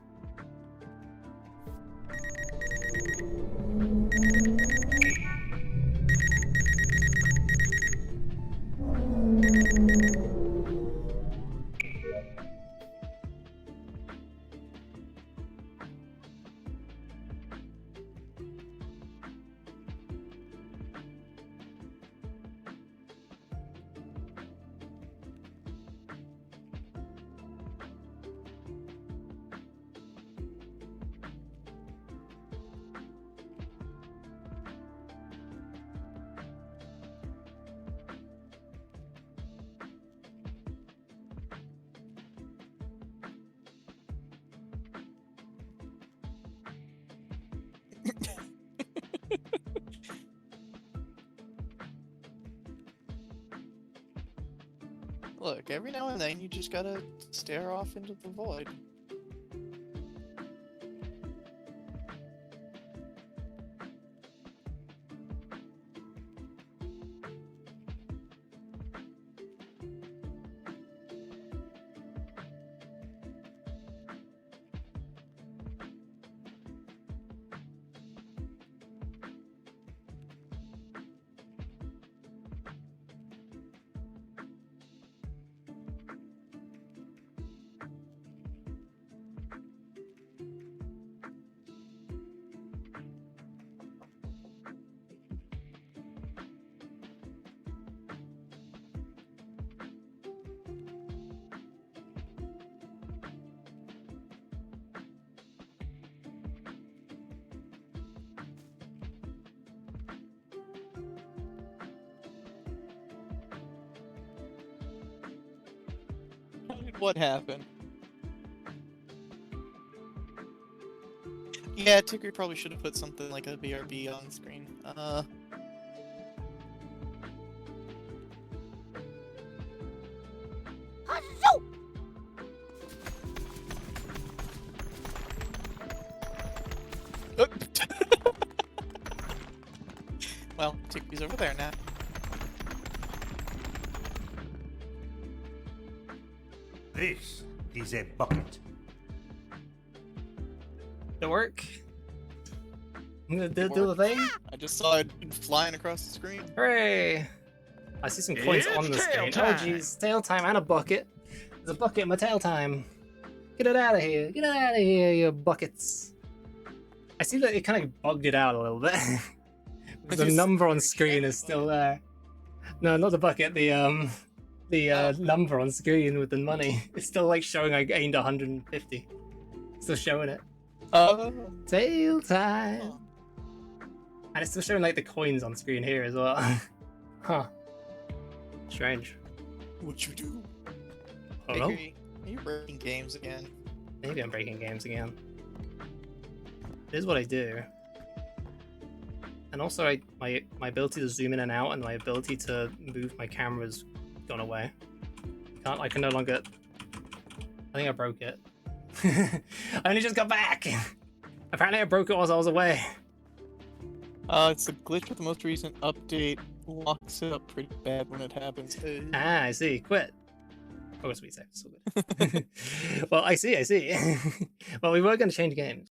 Look, every now and then you just gotta stare off into the void. What happened? Yeah, Ticker probably should have put something like a BRB on screen. Well, Ticker's over there now. This is a bucket. To work. I'm gonna do the thing. I just saw it flying across the screen. Hooray! I see some coins It's on the screen. tail Oh time. jeez, tail time and a bucket. There's a bucket in my tail time. Get it out of here. Get it out of here, you buckets. I see that it kind of bugged it out a little bit. The number on screen is still there. No, not the bucket, the number on screen with the money. It's still like showing I gained 150. Still showing it. Tail time. And it's still showing like the coins on screen here as well. Huh. Strange. What'd you do? Hello? Are you breaking games again? Maybe I'm breaking games again. Here's what I do. And also my ability to zoom in and out and my ability to move my camera's gone away. I can no longer. I think I broke it. I only just got back! Apparently I broke it while I was away. It's a glitch with the most recent update. Locks it up pretty bad when it happens. Ah, I see. Quit. Oh, sweet save. So good. Well, I see. Well, we were going to change games.